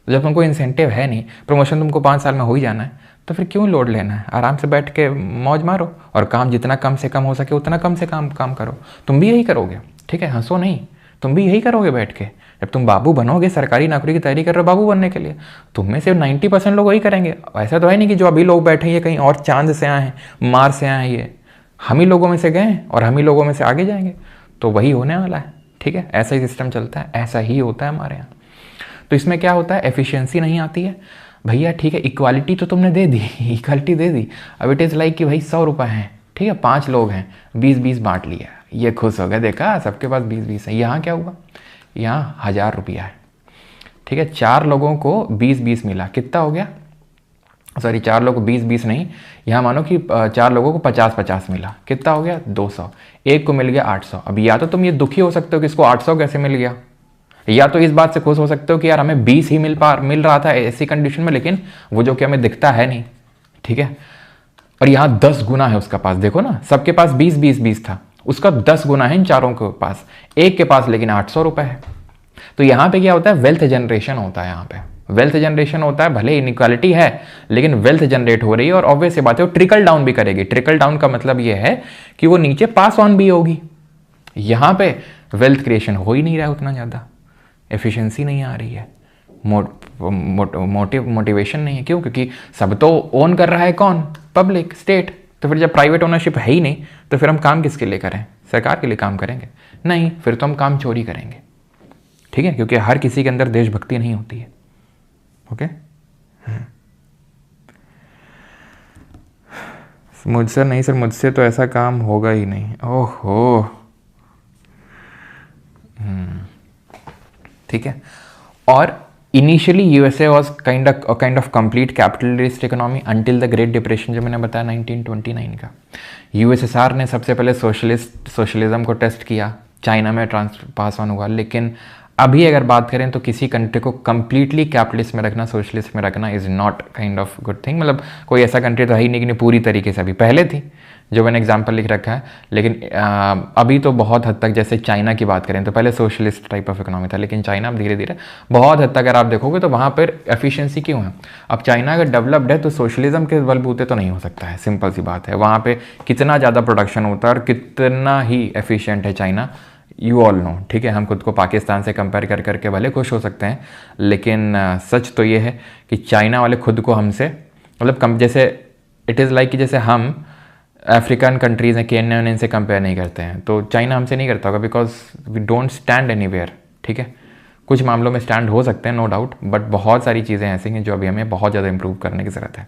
तो जब तुमको इंसेंटिव है नहीं, प्रमोशन तुमको 5 साल में हो ही जाना है, तो फिर क्यों लोड लेना है? आराम से बैठ के मौज मारो और काम जितना कम से कम हो सके उतना कम से काम करो। तुम भी यही करोगे, ठीक है, हंसो नहीं, तुम भी यही करोगे बैठ के। जब तुम बाबू बनोगे, सरकारी नौकरी की तैयारी कर रहे हो बाबू बनने के लिए, तुम में से 90% लोग वही करेंगे। ऐसा तो है नहीं कि जो अभी लोग बैठे हैं ये कहीं और चांद से आए हैं, मार से आए हैं, ये हम ही लोगों में से गए हैं और हम ही लोगों में से आगे जाएंगे, तो वही होने वाला है। ठीक है, ऐसा ही सिस्टम चलता है, ऐसा ही होता है हमारे यहाँ। तो इसमें क्या होता है, एफिशिएंसी नहीं आती है भैया। ठीक है, इक्वालिटी तो तुमने दे दी, इक्वालिटी दे दी। अब इट इज़ लाइक कि भाई 100 रुपये हैं, ठीक है, 5 लोग हैं, 20-20 बांट लिया, ये खुश हो गया, देखा सबके पास 20-20 है। यहाँ क्या हुआ, यहाँ 1000 रुपया है, ठीक है, 4 लोगों को 20-20 मिला, कितना हो गया, सॉरी 4 लोगों को 20-20 नहीं, यहाँ मानो कि 4 लोगों को 50-50 मिला, कितना हो गया 200, एक को मिल गया 800। अब या तो तुम ये दुखी हो सकते हो कि इसको 800 कैसे मिल गया, या तो इस बात से खुश हो सकते हो कि यार हमें 20 ही मिल रहा था ऐसी कंडीशन में, लेकिन वो जो कि हमें दिखता है नहीं, ठीक है, और यहाँ 10 गुना है उसका पास। देखो ना, सबके पास 20 था, उसका 10 गुना है इन चारों के पास, एक के पास लेकिन 800 रुपए है। तो यहाँ पे क्या होता है, वेल्थ जनरेशन होता है। यहाँ पे वेल्थ जनरेशन होता है, भले इनइक्वालिटी है लेकिन वेल्थ जनरेट हो रही है, और ऑब्वियस बात है वो ट्रिकल डाउन भी करेगी। ट्रिकल डाउन का मतलब ये है कि वो नीचे पास ऑन भी होगी। यहाँ पे वेल्थ क्रिएशन हो ही नहीं रहा है उतना ज़्यादा, एफिशिएंसी नहीं आ रही है, मोटिवेशन नहीं है। क्यों? क्योंकि सब तो ओन कर रहा है कौन? Public, state. तो फिर जब प्राइवेट ओनरशिप है ही नहीं तो फिर हम काम किसके लिए करें? सरकार के लिए काम करेंगे? नहीं, फिर तो हम काम चोरी करेंगे, ठीक है, क्योंकि हर किसी के अंदर देशभक्ति नहीं होती है। ओके, मुझसे नहीं सर, मुझसे तो ऐसा काम होगा ही नहीं। ओहो, ठीक है। और initially USA was kind of complete capitalist economy until the great depression, जो मैंने बताया 1929 का। यूएसएसआर ने सबसे पहले सोशलिज्म को टेस्ट किया, चाइना में पास ऑन हुआ, लेकिन अभी अगर बात करें तो किसी कंट्री को कंप्लीटली कैपिटलिस्ट में रखना, सोशलिस्ट में रखना is not kind of good thing. मतलब कोई ऐसा कंट्री तो है ही नहीं कि पूरी तरीके से, अभी पहले थी जो मैंने एग्जाम्पल लिख रखा है, लेकिन अभी तो बहुत हद तक, जैसे चाइना की बात करें तो पहले सोशलिस्ट टाइप ऑफ इकोनॉमी था, लेकिन चाइना अब धीरे धीरे बहुत हद तक अगर आप देखोगे तो वहाँ पर एफिशिएंसी क्यों है। अब चाइना अगर डेवलप्ड है तो सोशलिज्म के बलबूते तो नहीं हो सकता है, सिंपल सी बात है। वहाँ पे कितना ज़्यादा प्रोडक्शन होता है और कितना ही एफिशिएंट है चाइना, यू ऑल नो, ठीक है। हम खुद को पाकिस्तान से कंपेयर कर करके भले खुश हो सकते हैं, लेकिन सच तो ये है कि चाइना वाले खुद को हमसे, मतलब कम, जैसे इट इज़ लाइक कि जैसे हम अफ्रीकन कंट्रीज़ हैं, केन्या ने इनसे कंपेयर नहीं करते हैं, तो चाइना हमसे नहीं करता होगा, because we don't stand anywhere, ठीक है। कुछ मामलों में स्टैंड हो सकते हैं, नो डाउट, बट बहुत सारी चीज़ें ऐसी हैं जो अभी हमें बहुत ज़्यादा इंप्रूव करने की ज़रूरत है,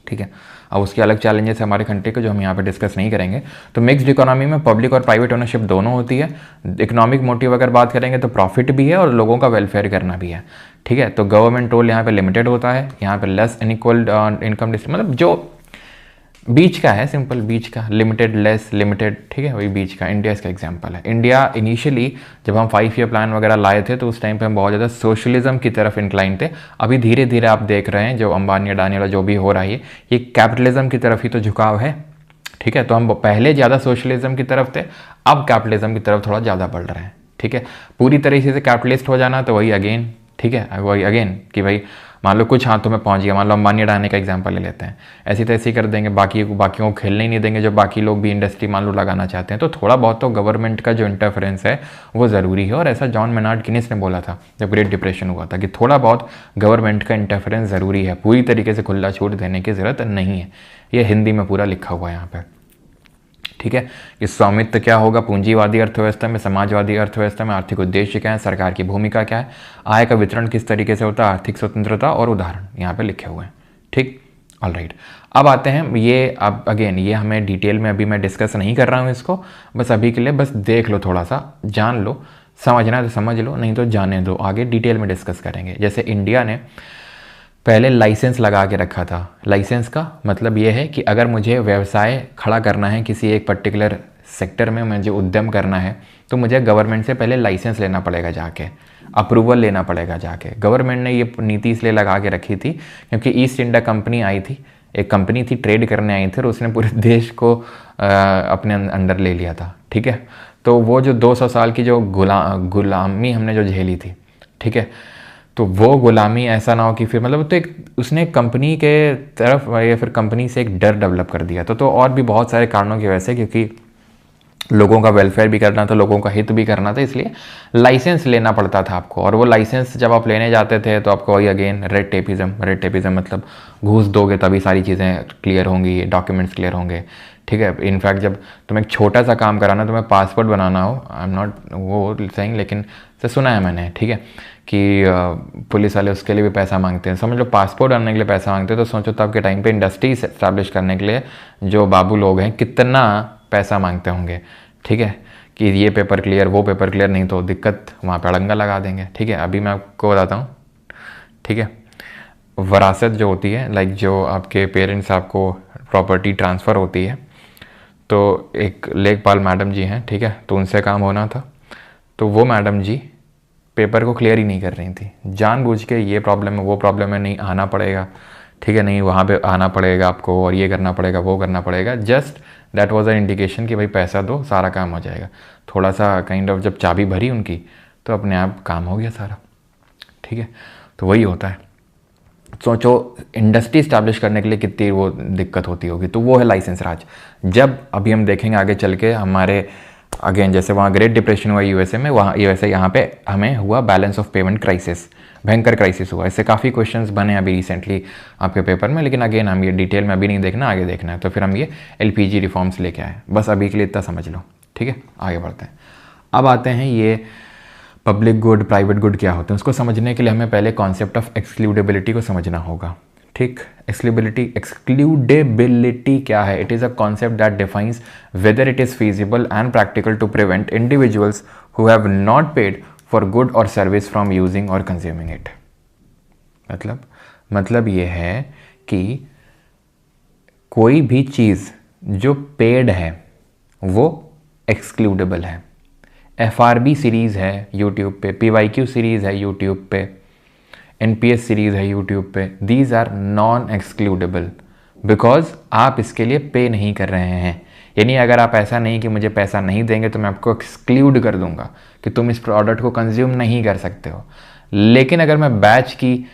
ठीक है। अब उसके अलग चैलेंजेस है हमारे कंट्री को, जो हम यहाँ पे डिस्कस नहीं करेंगे। तो मिक्स्ड इकोनॉमी में पब्लिक और प्राइवेट ओनरशिप दोनों होती है। इकोनॉमिक मोटिव अगर बात करेंगे तो प्रॉफिट भी है और लोगों का वेलफेयर करना भी है, ठीक है। तो गवर्नमेंट रोल यहाँ पे लिमिटेड होता है, यहाँ पे लेस अनइक्वल इनकम डिस्ट्रीब्यूशन, मतलब जो बीच का है, सिंपल बीच का, लिमिटेड लेस लिमिटेड, ठीक है, वही बीच का। इंडिया इसका एग्जांपल है। इंडिया इनिशियली जब हम 5 ईयर प्लान वगैरह लाए थे तो उस टाइम पे हम बहुत ज़्यादा सोशलिज्म की तरफ इंक्लाइन थे। अभी धीरे धीरे आप देख रहे हैं जो अंबानी अडानी वाला जो भी हो रहा है, ये कैपिटलिज्म की तरफ ही तो झुकाव है, ठीक है। तो हम पहले ज़्यादा सोशलिज्म की तरफ थे, अब कैपिटलिज्म की तरफ थोड़ा ज़्यादा बढ़ रहे हैं, ठीक है। पूरी तरीके से कैपिटलिस्ट हो जाना तो वही अगेन, ठीक है, वही अगेन कि भाई मान लो कुछ हाथों में पहुंच गया, मान लो अंबानी अडानी का एग्जांपल ले लेते हैं, ऐसी तैसी कर देंगे, बाकियों को खेलने ही नहीं देंगे, जो बाकी लोग भी इंडस्ट्री मान लो लगाना चाहते हैं। तो थोड़ा बहुत तो गवर्नमेंट का जो इंटरफेरेंस है वो ज़रूरी है, और ऐसा जॉन मेनार्ड किनिस ने बोला था जब ग्रेट डिप्रेशन हुआ था कि थोड़ा बहुत गवर्नमेंट का इंटरफेरेंस ज़रूरी है, पूरी तरीके से खुला छूट देने की ज़रूरत नहीं है। ये हिंदी में पूरा लिखा हुआ है यहाँ पर, ठीक है। कि स्वामित्व क्या होगा पूंजीवादी अर्थव्यवस्था में, समाजवादी अर्थव्यवस्था में, आर्थिक उद्देश्य क्या है, सरकार की भूमिका क्या है, आय का वितरण किस तरीके से होता है, आर्थिक स्वतंत्रता और उदाहरण यहाँ पे लिखे हुए हैं, ठीक। ऑल राइट, अब आते हैं ये, अब अगेन ये हमें डिटेल में अभी मैं डिस्कस नहीं कर रहा हूँ इसको, बस अभी के लिए बस देख लो, थोड़ा सा जान लो, समझना है तो समझ लो, नहीं तो जाने दो, आगे डिटेल में डिस्कस करेंगे। जैसे इंडिया ने पहले लाइसेंस लगा के रखा था। लाइसेंस का मतलब ये है कि अगर मुझे व्यवसाय खड़ा करना है किसी एक पर्टिकुलर सेक्टर में, मुझे उद्यम करना है, तो मुझे गवर्नमेंट से पहले लाइसेंस लेना पड़ेगा, जाके अप्रूवल लेना पड़ेगा जाके। गवर्नमेंट ने ये नीति इसलिए लगा के रखी थी क्योंकि ईस्ट इंडिया कंपनी आई थी, एक कंपनी थी, ट्रेड करने आई थी, और उसने पूरे देश को अपने अंडर ले लिया था, ठीक है। तो वो जो 200 साल की जो गुलामी हमने जो झेली थी, ठीक है, तो वो गुलामी ऐसा ना हो कि फिर मतलब, तो एक उसने कंपनी के तरफ या फिर कंपनी से एक डर डेवलप कर दिया था। तो और भी बहुत सारे कारणों की वजह से, क्योंकि लोगों का वेलफेयर भी करना था, लोगों का हित भी करना था, इसलिए लाइसेंस लेना पड़ता था आपको। और वो लाइसेंस जब आप लेने जाते थे तो आपको वही अगेन रेड टेपिज्म मतलब घूस दोगे तभी सारी चीज़ें क्लियर होंगी, डॉक्यूमेंट्स क्लियर होंगे, ठीक है। इनफैक्ट जब तुम्हें एक छोटा सा काम कराना, तुम्हें पासपोर्ट बनाना हो, आई एम नॉट वो सेइंग, लेकिन से सुना है मैंने, ठीक है, कि पुलिस वाले उसके लिए भी पैसा मांगते हैं। समझ लो पासपोर्ट बनाने के लिए पैसा मांगते हैं, तो सोचो तब के टाइम पे इंडस्ट्री इस्टेब्लिश करने के लिए जो बाबू लोग हैं कितना पैसा मांगते होंगे, ठीक है, कि ये पेपर क्लियर, वो पेपर क्लियर, नहीं तो दिक्कत, वहाँ पे अड़ंगा लगा देंगे, ठीक है। अभी मैं आपको बताता हूँ, ठीक है, वरासत जो होती है, लाइक जो आपके पेरेंट्स आपको प्रॉपर्टी ट्रांसफ़र होती है, तो एक लेखपाल मैडम जी हैं, ठीक है, तो उनसे काम होना था। तो वो मैडम जी पेपर को क्लियर ही नहीं कर रही थी, जानबूझ के ये प्रॉब्लम है वो प्रॉब्लम है, नहीं आना पड़ेगा, ठीक है, नहीं वहाँ पे आना पड़ेगा आपको और ये करना पड़ेगा वो करना पड़ेगा। Just that was a indication कि भाई पैसा दो सारा काम हो जाएगा। थोड़ा सा काइंड ऑफ जब चाबी भरी उनकी तो अपने आप काम हो गया सारा, ठीक है। तो वही होता है। सोचो इंडस्ट्री इस्टेब्लिश करने के लिए कितनी वो दिक्कत होती होगी। तो वो है लाइसेंस राज। जब अभी हम देखेंगे आगे चल के हमारे अगेन जैसे वहाँ ग्रेट डिप्रेशन हुआ यूएसए में, वहाँ यूएसए यहाँ पे हमें हुआ बैलेंस ऑफ पेमेंट क्राइसिस, भयंकर क्राइसिस हुआ। इससे काफ़ी क्वेश्चंस बने अभी रिसेंटली आपके पेपर में, लेकिन अगेन हम ये डिटेल में अभी नहीं देखना, आगे देखना है। तो फिर हम ये एलपीजी रिफॉर्म्स लेके आए, बस अभी के लिए इतना समझ लो, ठीक है। आगे बढ़ते हैं। अब आते हैं ये पब्लिक गुड प्राइवेट गुड क्या होते हैं, उसको समझने के लिए हमें पहले कॉन्सेप्ट ऑफ एक्सक्लूडेबिलिटी को समझना होगा, ठीक। एक्सक्लूडेबिलिटी क्या है? It is a concept that defines whether it is feasible and practical to prevent individuals who have not paid for good और सर्विस फ्रॉम यूजिंग और कंज्यूमिंग इट। मतलब ये है कि कोई भी चीज़ जो पेड है वो एक्सक्लूडेबल है। FRB सीरीज़ है यूट्यूब पे, PYQ सीरीज़ है यूट्यूब पे, NPS सीरीज़ है यूट्यूब पे, these are non excludable because आप इसके लिए पे नहीं कर रहे हैं। यानी अगर आप ऐसा नहीं कि मुझे पैसा नहीं देंगे तो मैं आपको एक्सक्लूड कर दूंगा कि तुम इस प्रोडक्ट को कंज्यूम नहीं कर सकते हो। लेकिन अगर मैं बैच की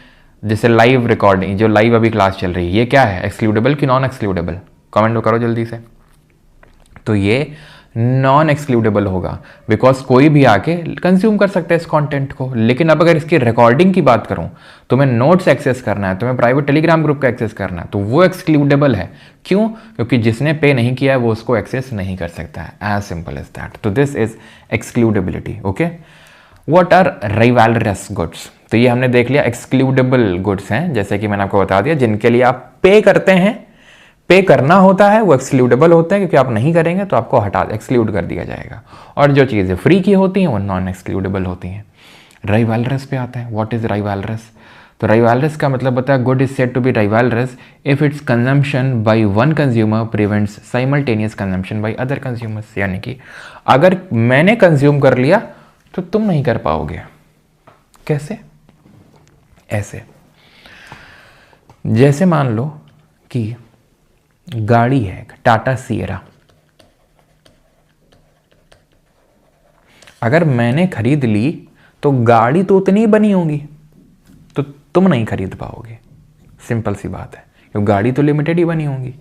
जैसे लाइव रिकॉर्डिंग, जो लाइव अभी क्लास चल रही है, ये क्या है, एक्सक्लूडेबल कि नॉन एक्सक्लूडेबल? कमेंट करो जल्दी से। तो ये नॉन एक्सक्लूडेबल होगा बिकॉज कोई भी आके कंज्यूम कर सकता है इस कंटेंट को। लेकिन अब अगर इसकी रिकॉर्डिंग की बात करूं, तुम्हें नोट्स एक्सेस करना है, तुम्हें प्राइवेट टेलीग्राम ग्रुप का एक्सेस करना है, तो वो एक्सक्लूडेबल है। क्यों? क्योंकि जिसने पे नहीं किया है वो उसको एक्सेस नहीं कर सकता है, एज सिंपल एज दैट। तो this is excludability, okay. What are rivalrous goods? तो ये हमने देख लिया एक्सक्लूडेबल गुड्स हैं, जैसे कि मैंने आपको बता दिया, जिनके लिए आप पे करते हैं, पे करना होता है, वो एक्सक्लूडेबल होते हैं, क्योंकि आप नहीं करेंगे तो आपको एक्सक्लूड कर दिया जाएगा। और जो चीज़ें फ्री की होती हैं वो नॉन एक्सक्लूडेबल होती हैं। राइवलरस पे आते हैं। What is rivalrous? तो राइवलरस का मतलब होता है good is said to be rivalrous if its consumption by one consumer prevents simultaneous consumption by other consumers. यानी कि अगर मैंने कंज्यूम कर लिया तो तुम नहीं कर पाओगे। कैसे? ऐसे, जैसे मान लो कि गाड़ी है टाटा सिएरा, अगर मैंने खरीद ली तो गाड़ी तो उतनी बनी होगी, तो तुम नहीं खरीद पाओगे। सिंपल सी बात है, क्योंकि गाड़ी तो लिमिटेड ही बनी होगी,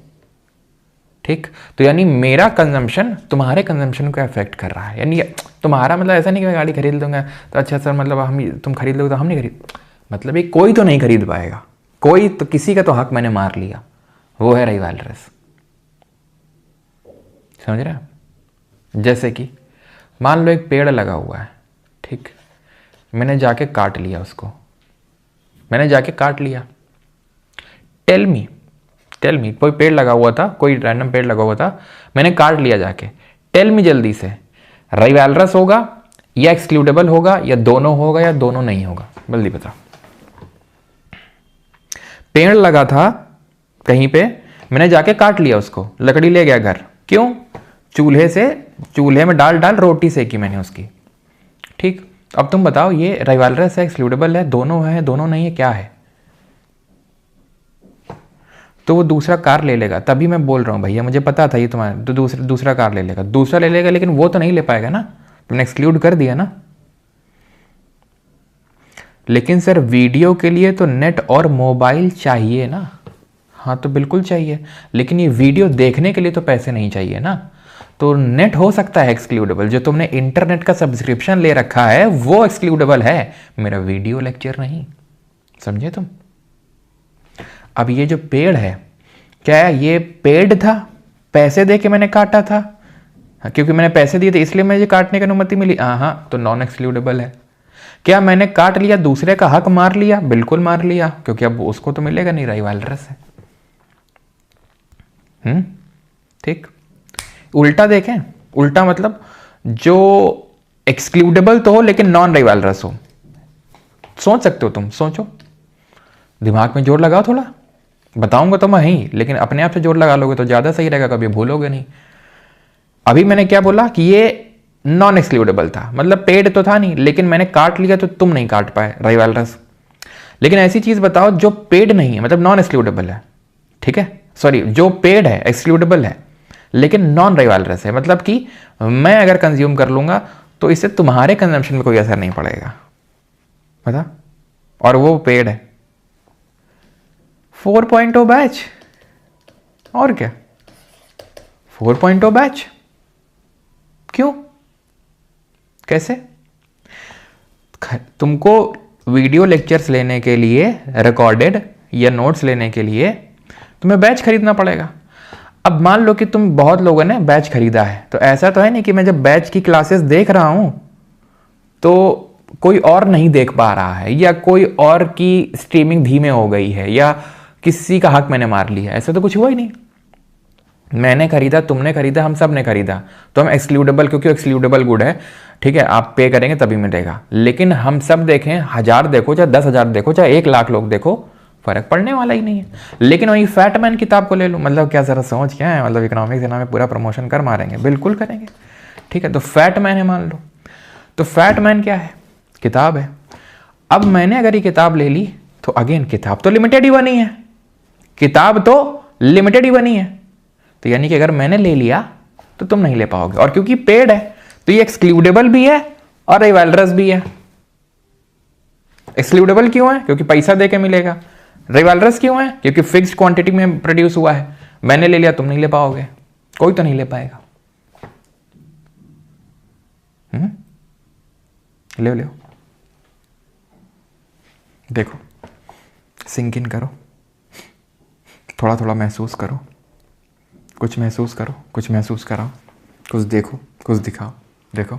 ठीक। तो यानी मेरा कंजम्पशन तुम्हारे कंजम्पशन को अफेक्ट कर रहा है। यानी तुम्हारा मतलब ऐसा नहीं कि मैं गाड़ी खरीद लूंगा तो अच्छा सर, मतलब तुम खरीद लोगे तो हम नहीं खरीद, मतलब ये कोई तो नहीं खरीद पाएगा, कोई तो, किसी का तो हक मैंने मार लिया, वो है राइवलरस। समझ रहे हैं? जैसे कि मान लो एक पेड़ लगा हुआ है, ठीक, मैंने जाके काट लिया उसको, मैंने जाके काट लिया। टेल मी कोई पेड़ लगा हुआ था, कोई रैंडम पेड़ लगा हुआ था, मैंने काट लिया जाके। टेल मी जल्दी से, राइवलरस होगा या एक्सक्लूडेबल होगा या दोनों होगा या दोनों नहीं होगा? जल्दी बता। पेड़ लगा था कहीं पे, मैंने जाके काट लिया उसको, लकड़ी ले गया घर, क्यों? चूल्हे में डाल रोटी सेकी मैंने उसकी, ठीक। अब तुम बताओ ये राइवलरस है, एक्सक्लूडेबल है, दोनों है, दोनों नहीं है, क्या है? तो वो दूसरा कार ले लेगा। तभी मैं बोल रहा हूं भैया, मुझे पता था ये तुम्हारा, तो दूसरा कार ले लेगा, लेकिन वो तो नहीं ले पाएगा ना, तुमने एक्सक्लूड कर दिया ना। लेकिन सर वीडियो के लिए तो नेट और मोबाइल चाहिए ना। हाँ तो बिल्कुल चाहिए, लेकिन ये वीडियो देखने के लिए तो पैसे नहीं चाहिए ना। तो नेट हो सकता है एक्सक्लूडेबल, जो तुमने इंटरनेट का सब्सक्रिप्शन ले रखा है वो एक्सक्लूडेबल है, मेरा वीडियो लेक्चर नहीं। समझे तुम? अब ये जो पेड़ है, क्या ये पेड़ था? पैसे दे के मैंने काटा था, क्योंकि मैंने पैसे दिए थे इसलिए मुझे काटने की अनुमति मिली। हाँ, तो नॉन एक्सक्लूडेबल है। क्या मैंने काट लिया, दूसरे का हक मार लिया? बिल्कुल मार लिया, क्योंकि अब उसको तो मिलेगा नहीं, राइवलरस है। ठीक। उल्टा देखें, उल्टा मतलब जो एक्सक्लूडेबल तो हो लेकिन नॉन राइवलरस हो। सोच सकते हो तुम, सोचो, दिमाग में जोर लगाओ थोड़ा। बताऊंगा तो मैं ही, लेकिन अपने आप से जोर लगा लोगे तो ज्यादा सही रहेगा, कभी भूलोगे नहीं। अभी मैंने क्या बोला कि ये नॉन एक्सक्लूडेबल था, मतलब पेड तो था नहीं, लेकिन मैंने काट लिया तो तुम नहीं काट पाए राइवालरस। लेकिन ऐसी चीज बताओ जो पेड नहीं है, मतलब नॉन एक्सक्लूडेबल है, ठीक है, सॉरी जो पेड है एक्सक्लूडेबल है लेकिन नॉन राइवालरस है, मतलब कि मैं अगर कंज्यूम कर लूंगा तो इससे तुम्हारे कंजम्पशन में कोई असर नहीं पड़ेगा, बता, और वो पेड है। 4.0 बैच, और क्या 4.0 बैच, क्यों, कैसे? तुमको वीडियो लेक्चर्स लेने के लिए रिकॉर्डेड या नोट्स लेने के लिए तुम्हें बैच खरीदना पड़ेगा। अब मान लो कि तुम बहुत लोगों ने बैच खरीदा है, तो ऐसा तो है नहीं कि मैं जब बैच की क्लासेस देख रहा हूं तो कोई और नहीं देख पा रहा है, या कोई और की स्ट्रीमिंग धीमे हो गई है, या किसी का हक मैंने मार लिया, ऐसा तो कुछ हुआ ही नहीं। मैंने खरीदा, तुमने खरीदा, हम सब ने खरीदा, तो हम एक्सक्लूडेबल, क्योंकि एक्सक्लूडेबल गुड है, ठीक है, आप पे करेंगे तभी मिलेगा। लेकिन हम सब देखें, 1000 देखो चाहे 10,000 देखो चाहे 1,00,000 लोग देखो, फर्क पड़ने वाला ही नहीं है। लेकिन वही फैटमैन किताब को ले लो, मतलब क्या जरा समझ क्या है, मतलब इकोनॉमिक्स के नाम में पूरा प्रमोशन कर मारेंगे, बिल्कुल करेंगे, ठीक है। तो फैटमैन है मान लो, तो फैटमैन क्या है, किताब है। अब मैंने अगर ये किताब ले ली तो अगेन किताब तो लिमिटेड ही बनी है, किताब तो लिमिटेड ही बनी है, तो यानी कि अगर मैंने ले लिया तो तुम नहीं ले पाओगे। और क्योंकि पेड है तो ये एक्सक्लूडेबल भी है और रिवाइलरस भी है। एक्सक्लूडेबल क्यों है? क्योंकि पैसा देके मिलेगा। रिवाइलरस क्यों है? क्योंकि फिक्स्ड क्वांटिटी में प्रोड्यूस हुआ है, मैंने ले लिया तुम नहीं ले पाओगे, कोई तो नहीं ले पाएगा। ले लो, देखो, सिंक इन करो, थोड़ा थोड़ा महसूस करो, कुछ महसूस करो, कुछ महसूस कराओ, कुछ देखो, कुछ दिखाओ, देखो।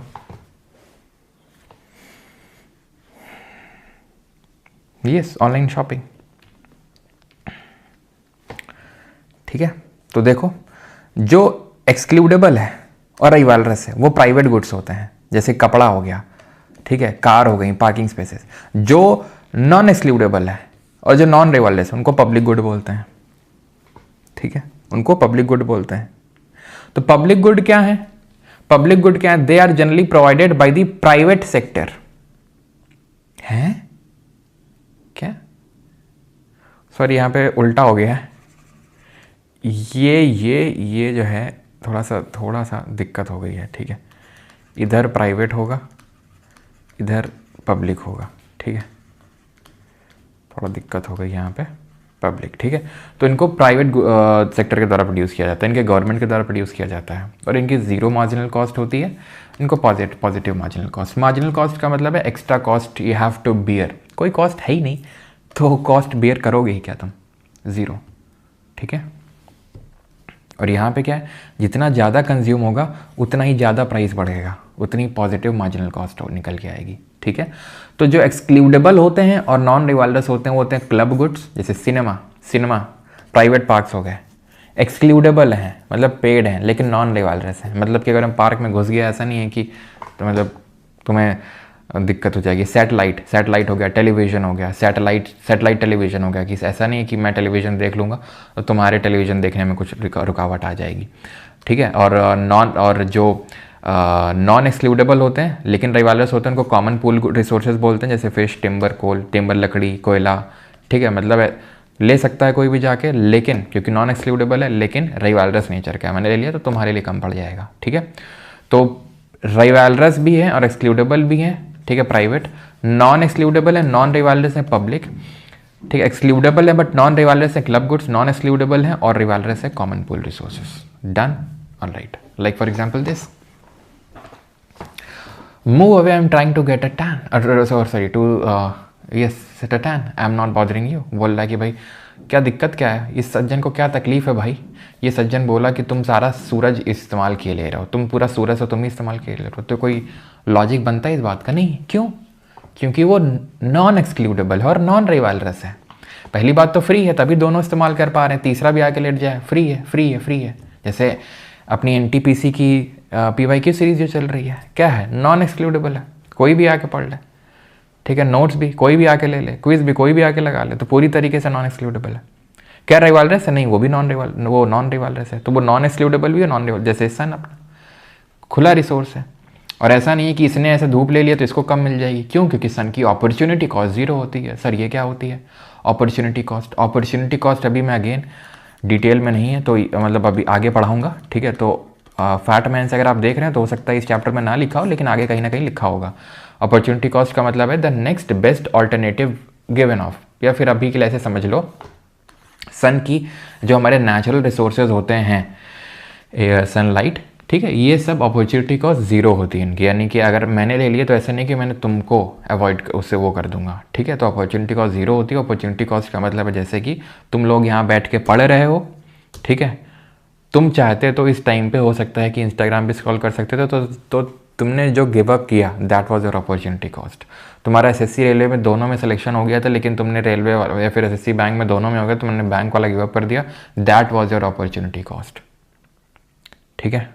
यस, ऑनलाइन शॉपिंग, ठीक है। तो देखो, जो एक्सक्लूडेबल है और रिवाइलरस है वो प्राइवेट गुड्स होते हैं, जैसे कपड़ा हो गया, ठीक है, कार हो गई, पार्किंग स्पेसेस। जो नॉन एक्सक्लूडेबल है और जो नॉन रिवाइलरस उनको पब्लिक गुड बोलते हैं, ठीक है, उनको पब्लिक गुड बोलते हैं। तो पब्लिक गुड क्या है? पब्लिक गुड क्या है? They are generally provided by the private sector. है क्या? सॉरी, यहां पे उल्टा हो गया है, ये जो है थोड़ा सा दिक्कत हो गई है, ठीक है। इधर प्राइवेट होगा, इधर पब्लिक होगा, ठीक है, थोड़ा दिक्कत हो गई यहाँ पे, पब्लिक, ठीक है। तो इनको प्राइवेट सेक्टर के द्वारा प्रोड्यूस किया जाता है, इनके गवर्नमेंट के द्वारा प्रोड्यूस किया जाता है, और इनकी जीरो मार्जिनल कॉस्ट होती है, इनको positive marginal cost. Marginal cost का मतलब है extra cost you have to bear, कोई कॉस्ट है ही नहीं तो कॉस्ट बियर करोगे ही क्या तुम, ज़ीरो, ठीक है। और यहाँ पे क्या है, जितना ज़्यादा कंज्यूम होगा उतना ही ज़्यादा प्राइस बढ़ेगा, उतनी पॉजिटिव मार्जिनल कॉस्ट निकल के आएगी, ठीक है। तो जो एक्सक्लूडेबल होते हैं और नॉन रिवाइलरस होते हैं वो होते हैं क्लब गुड्स, जैसे सिनेमा, प्राइवेट पार्क्स हो गए, एक्सक्लूडेबल हैं मतलब पेड हैं लेकिन नॉन रिवाइलरस हैं, मतलब कि अगर हम पार्क में घुस गया, ऐसा नहीं है कि तो मतलब तुम्हें दिक्कत हो जाएगी। सैटेलाइट हो गया, टेलीविज़न हो गया, सैटेलाइट टेलीविज़न हो गया, कि ऐसा नहीं है कि मैं टेलीविज़न देख लूँगा तो तुम्हारे टेलीविज़न देखने में कुछ रुकावट आ जाएगी, ठीक है। और जो नॉन एक्सक्लूडेबल होते हैं लेकिन रिवाइलरस होते हैं उनको कॉमन पूल रिसोर्सेज बोलते हैं, जैसे फिश, टिम्बर, लकड़ी, कोयला, ठीक है, मतलब ले सकता है कोई भी जाके, लेकिन क्योंकि नॉन एक्सक्लूडेबल है लेकिन रिवाइलरस नेचर का है, मैंने ले लिया तो तुम्हारे लिए कम पड़ जाएगा, ठीक है। तो रिवाइलरस भी है और एक्सक्लूडेबल भी है, ठीक है, प्राइवेट। नॉन एक्सक्लूडेबल है, नॉन रिवाइलरस है पब्लिक, ठीक है। एक्सक्लूडेबल है बट नॉन रिवाइलरस है क्लब गुड्स, नॉन एक्सक्लूडेबल है और रिवाइलरस है common pool resources. Done, alright. Like for example this, move away, I'm trying to get a tan, yes, set a tan, I'm not bothering you। बोल रहा है कि भाई क्या दिक्कत क्या है, इस सज्जन को क्या तकलीफ है भाई। ये सज्जन बोला कि तुम सारा सूरज इस्तेमाल किए ले रहे हो, तुम पूरा सूरज हो तुम ही इस्तेमाल किए ले रहे हो, तो कोई लॉजिक बनता है इस बात का? नहीं। क्यों? क्योंकि वो नॉन एक्सक्लूडेबल है और नॉन रिवाइलरस है। पहली बात तो फ्री है तभी दोनों इस्तेमाल कर पा रहे हैं, तीसरा भी आके लेट जाए, फ्री है। जैसे अपनी NTPC की PYQ सीरीज जो चल रही है, क्या है, नॉन एक्सक्लूडेबल है, कोई भी आके पढ़ ले, ठीक है। नोट्स भी कोई भी आके ले ले, क्विज भी कोई भी आके लगा ले, तो पूरी तरीके से नॉन एक्सक्लूडेबल है। क्या रिवाइलरस है? नहीं, वो भी नॉन रिवाइलरस है, तो वो नॉन एक्सक्लूडेबल भी है, नॉन रिवाइलरस, जैसे सन अपना खुला रिसोर्स है। और ऐसा नहीं है कि इसने ऐसे धूप ले लिया तो इसको कम मिल जाएगी, क्यों? क्योंकि सन की अपॉर्चुनिटी कॉस्ट ज़ीरो होती है। सर ये क्या होती है अपॉर्चुनिटी कॉस्ट? अपॉर्चुनिटी कॉस्ट अभी मैं अगेन डिटेल में नहीं है तो मतलब अभी आगे पढ़ाऊँगा, ठीक है। तो फैटमैन से अगर आप देख रहे हैं तो हो सकता है इस चैप्टर में ना लिखा हो, लेकिन आगे कहीं ना कहीं लिखा होगा। अपॉर्चुनिटी कॉस्ट का मतलब है the next best alternative given of, या फिर अभी के लिए ऐसे समझ लो, सन की जो हमारे नेचुरल रिसोर्सेज होते हैं, सनलाइट, ठीक है, ये सब अपॉर्चुनिटी कॉस्ट ज़ीरो होती है इनकी। यानी कि अगर मैंने ले लिए तो ऐसा नहीं कि मैंने तुमको अवॉइड उससे वो कर दूंगा, ठीक है। तो अपॉर्चुनिटी कॉस्ट ज़ीरो होती है। अपॉर्चुनिटी कॉस्ट का मतलब है जैसे कि तुम लोग यहाँ बैठ के पढ़ रहे हो, ठीक है, तुम चाहते तो इस टाइम पे हो सकता है कि इंस्टाग्राम भी स्क्रॉल कर सकते थे, तो तुमने जो गिव अप किया that was your opportunity cost. तुम्हारा एसएससी रेलवे में दोनों में सिलेक्शन हो गया था, लेकिन तुमने रेलवे या फिर एसएससी बैंक में दोनों में हो गया, तुमने बैंक वाला गिव अप कर दिया, that was your opportunity cost, ठीक है।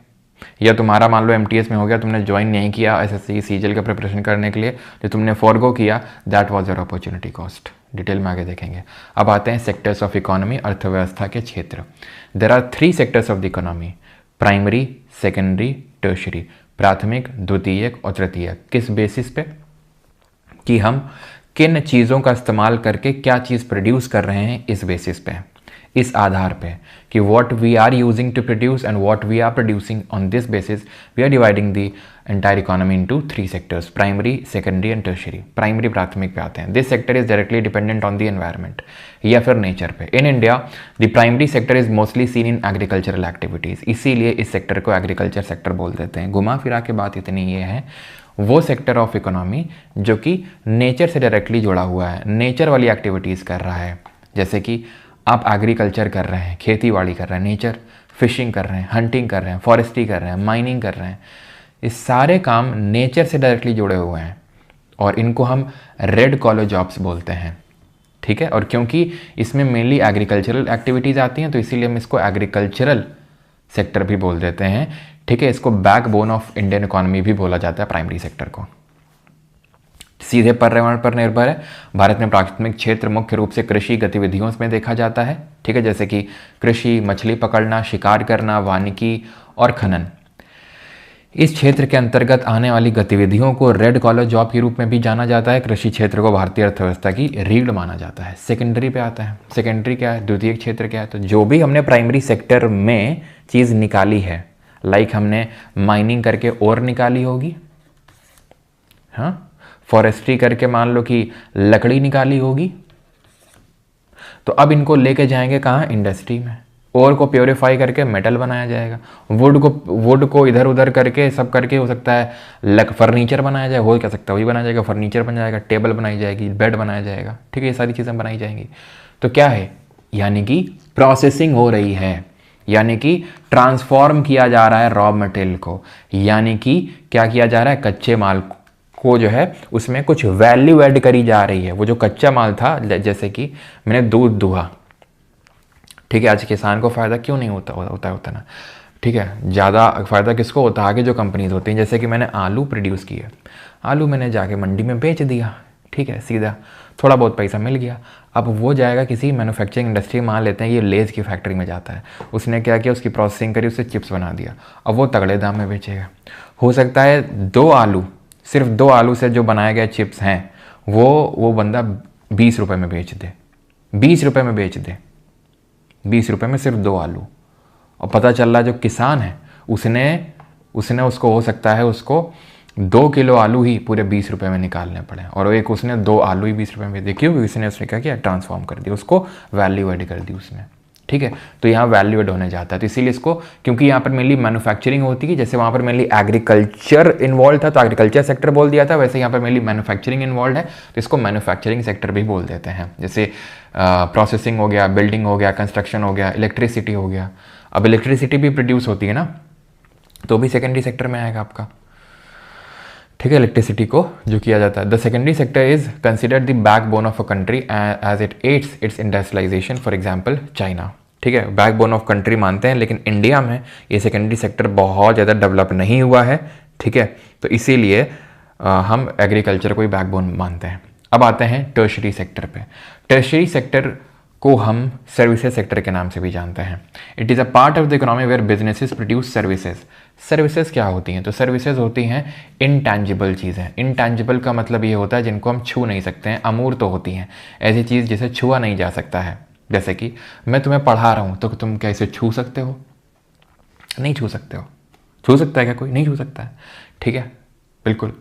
या तुम्हारा मान लो एमटीएस में हो गया, तुमने ज्वाइन नहीं किया एसएससी सीजीएल का प्रिपरेशन करने के लिए, जो तुमने फॉरगो किया, that was your opportunity cost. Detail में आगे देखेंगे। अब आते हैं सेक्टर्स ऑफ इकोनॉमी, अर्थव्यवस्था के क्षेत्र। There are 3 sectors of the economy, primary, secondary, tertiary, प्राथमिक, द्वितीयक और तृतीयक। किस बेसिस पे? कि हम किन चीज़ों का इस्तेमाल करके क्या चीज़ प्रोड्यूस कर रहे हैं, इस बेसिस पे, इस आधार पे कि what we are using to produce and what we are producing, on this basis we are dividing the entire economy into 3 sectors, primary, secondary and tertiary. Primary प्राथमिक पे आते हैं। This sector is directly dependent on the environment या फिर nature पे। In India the primary sector is mostly seen in agricultural activities, इसीलिए इस sector को एग्रीकल्चर सेक्टर बोल देते हैं। घुमा फिरा के बात इतनी ये है, वो सेक्टर ऑफ इकोनॉमी जो कि नेचर से डायरेक्टली जुड़ा हुआ है, नेचर वाली एक्टिविटीज़ कर रहा है। जैसे कि आप एग्रीकल्चर कर रहे हैं, खेती बाड़ी कर रहे हैं, नेचर, फिशिंग कर रहे हैं, हंटिंग कर रहे हैं, फॉरेस्ट्री कर रहे हैं, माइनिंग कर रहे हैं, ये सारे काम नेचर से डायरेक्टली जुड़े हुए हैं और इनको हम रेड कॉलर जॉब्स बोलते हैं, ठीक है। और क्योंकि इसमें मेनली एग्रीकल्चरल एक्टिविटीज़ आती हैं तो इसीलिए हम इसको एग्रीकल्चरल सेक्टर भी बोल देते हैं, ठीक है। इसको बैकबोन ऑफ इंडियन इकोनॉमी भी बोला जाता है प्राइमरी सेक्टर को। सीधे पर्यावरण पर निर्भर है। भारत में प्राथमिक क्षेत्र मुख्य रूप से कृषि गतिविधियों में देखा जाता है, ठीक है, जैसे कि कृषि, मछली पकड़ना, शिकार करना, वानिकी और खनन। इस क्षेत्र के अंतर्गत आने वाली गतिविधियों को रेड कॉलर जॉब के रूप में भी जाना जाता है। कृषि क्षेत्र को भारतीय अर्थव्यवस्था की रीढ़ माना जाता है। सेकेंडरी पे आता है। सेकेंडरी क्या है? द्वितीयक क्षेत्र क्या है? तो जो भी हमने प्राइमरी सेक्टर में चीज़ निकाली है, लाइक हमने माइनिंग करके और निकाली होगी, हाँ, फॉरेस्ट्री करके मान लो कि लकड़ी निकाली होगी, तो अब इनको लेके जाएंगे कहाँ? इंडस्ट्री में। और को प्योरीफाई करके मेटल बनाया जाएगा। वुड को इधर उधर करके सब करके हो सकता है फर्नीचर बनाया जाए, हो क्या सकता है, वही बनाया जाएगा, फर्नीचर बन जाएगा, टेबल बनाई जाएगी, बेड बनाया जाएगा, ठीक है, ये सारी चीज़ें बनाई जाएंगी। तो क्या है? यानी कि प्रोसेसिंग हो रही है, यानी कि ट्रांसफॉर्म किया जा रहा है रॉ मटेरियल को, यानी कि क्या किया जा रहा है? कच्चे माल को जो है उसमें कुछ वैल्यू ऐड करी जा रही है। वो जो कच्चा माल था, जैसे कि मैंने दूध दुहा, ठीक है, आज किसान को फ़ायदा क्यों नहीं होता ना, ठीक है, ज़्यादा फ़ायदा किसको होता है? आगे जो कंपनीज होती हैं। जैसे कि मैंने आलू प्रोड्यूस किए, आलू मैंने जाके मंडी में बेच दिया, ठीक है, सीधा थोड़ा बहुत पैसा मिल गया। अब वो जाएगा किसी मैन्युफैक्चरिंग इंडस्ट्री, मान लेते हैं ये लेज़ की फैक्ट्री में जाता है, उसने क्या किया? उसकी प्रोसेसिंग करी, उससे चिप्स बना दिया, अब वो तगड़े दाम में बेचेगा। हो सकता है सिर्फ दो आलू से जो बनाए गए चिप्स हैं वो बंदा 20 रुपये में बेच दे, 20 रुपये में बेच दे, 20 रुपये में सिर्फ 2 आलू। और पता चल रहा जो किसान है उसने उसको हो सकता है उसको 2 किलो आलू ही पूरे 20 रुपये में निकालने पड़े, और एक उसने 2 आलू ही 20 रुपये में देखी होगी, उसने क्या किया? ट्रांसफॉर्म कर दिया, उसको वैल्यू एड कर दी उसमें, ठीक है। तो यहाँ वैल्यू एड होने जाता है। तो इसीलिए इसको, क्योंकि यहाँ पर मेनली मैन्युफैक्चरिंग होती है, जैसे वहाँ पर मेनली एग्रीकल्चर इन्वॉल्व था तो एग्रीकल्चर सेक्टर बोल दिया था, वैसे यहाँ पर मेनली मैन्युफैक्चरिंग इन्वॉल्व है तो इसको मैन्युफैक्चरिंग सेक्टर भी बोल देते हैं। जैसे प्रोसेसिंग हो गया, बिल्डिंग हो गया, कंस्ट्रक्शन हो गया, इलेक्ट्रिसिटी हो गया। अब इलेक्ट्रिसिटी भी प्रोड्यूस होती है ना, तो भी सेकेंडरी सेक्टर में आएगा आपका, ठीक है, इलेक्ट्रिसिटी को जो किया जाता है। The secondary sector is considered the backbone of a country as it aids its industrialisation, for example China, ठीक है, बैकबोन ऑफ कंट्री मानते हैं, लेकिन इंडिया में ये सेकेंडरी सेक्टर बहुत ज़्यादा डेवलप नहीं हुआ है, ठीक है, तो इसीलिए हम एग्रीकल्चर को ही बैकबोन मानते हैं। अब आते हैं टर्शरी सेक्टर पे। टर्शरी सेक्टर को हम सर्विसेज सेक्टर के नाम से भी जानते हैं। It is a part of the economy where businesses produce services. Services क्या होती हैं? तो सर्विसेज होती हैं इनटैंजिबल चीज़ें। इनटैंजिबल का मतलब ये होता है जिनको हम छू नहीं सकते हैं, अमूर्त होती हैं, ऐसी चीज़ जिसे छुआ नहीं जा सकता है। जैसे कि मैं तुम्हें पढ़ा रहा हूँ तो तुम क्या इसे छू सकते हो? नहीं छू सकते हो। छू सकता है क्या कोई? नहीं छू सकता है, ठीक है, बिल्कुल,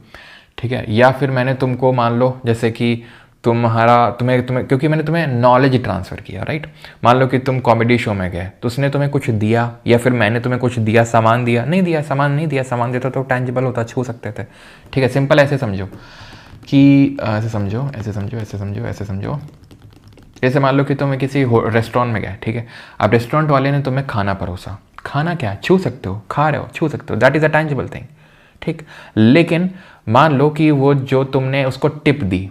ठीक है। या फिर मैंने तुमको मान लो जैसे कि तुम्हें क्योंकि मैंने तुम्हें नॉलेज ट्रांसफ़र किया, राइट। मान लो कि तुम कॉमेडी शो में गए तो उसने तुम्हें कुछ दिया, या फिर मैंने तुम्हें कुछ दिया, सामान दिया, नहीं दिया, सामान नहीं दिया, सामान देता तो टैंजिबल होता, छू सकते थे, ठीक है। सिंपल ऐसे समझो कि ऐसे समझो, ऐसे समझो, ऐसे समझो, ऐसे समझो। जैसे मान लो कि तुम किसी रेस्टोरेंट में गए, ठीक है। अब रेस्टोरेंट वाले ने तुम्हें खाना परोसा, खाना क्या छू सकते हो, खा रहे हो, छू सकते हो, that is a tangible thing, ठीक। लेकिन मान लो कि वो जो तुमने उसको टिप दी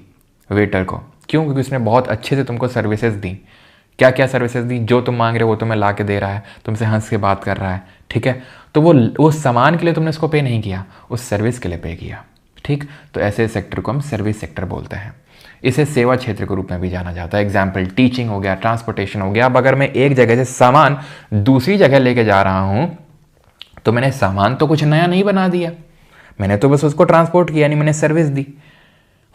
वेटर को, क्यों? क्योंकि उसने बहुत अच्छे से तुमको सर्विसेज दी। क्या क्या सर्विसेज दी? जो तुम मांग रहे हो वो तुम्हें ला के दे रहा है, तुमसे हंस के बात कर रहा है, ठीक है। तो वो सामान के लिए तुमने उसको पे नहीं किया, उस सर्विस के लिए पे किया, ठीक। तो ऐसे सेक्टर को हम सर्विस सेक्टर बोलते हैं। इसे सेवा क्षेत्र के रूप में भी जाना जाता है। एग्जाम्पल टीचिंग हो गया, ट्रांसपोर्टेशन हो गया। अब अगर मैं एक जगह से सामान दूसरी जगह लेके जा रहा हूँ तो मैंने सामान तो कुछ नया नहीं बना दिया, मैंने तो बस उसको ट्रांसपोर्ट किया, यानी मैंने सर्विस दी।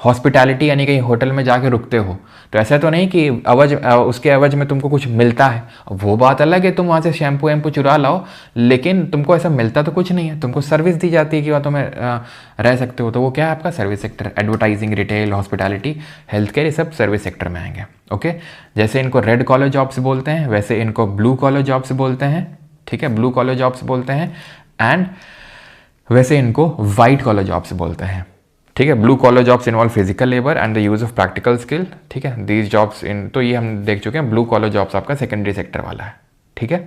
हॉस्पिटैलिटी यानी कहीं होटल में जाके रुकते हो तो ऐसा तो नहीं कि उसके एवज में तुमको कुछ मिलता है। वो बात अलग है, तुम वहाँ से शैम्पू वैम्पू चुरा लाओ, लेकिन तुमको ऐसा मिलता तो कुछ नहीं है, तुमको सर्विस दी जाती है कि वहाँ तुम्हें रह सकते हो। तो वो क्या है? आपका service sector. Advertising, retail, hospitality, health care, ये सब सर्विस सेक्टर में आएंगे, ओके। जैसे इनको रेड कॉलर जॉब्स बोलते हैं, वैसे इनको ब्लू कॉलर जॉब्स बोलते हैं, ठीक है, ब्लू कॉलर जॉब्स बोलते हैं। एंड वैसे इनको वाइट कॉलर जॉब्स बोलते हैं, ठीक है। Blue collar jobs involve physical labour and the use of practical skill, ठीक है। दीज जॉब्स इन, तो ये हम देख चुके हैं। ब्लू कॉलर जॉब्स आपका सेकेंडरी सेक्टर वाला है, ठीक है।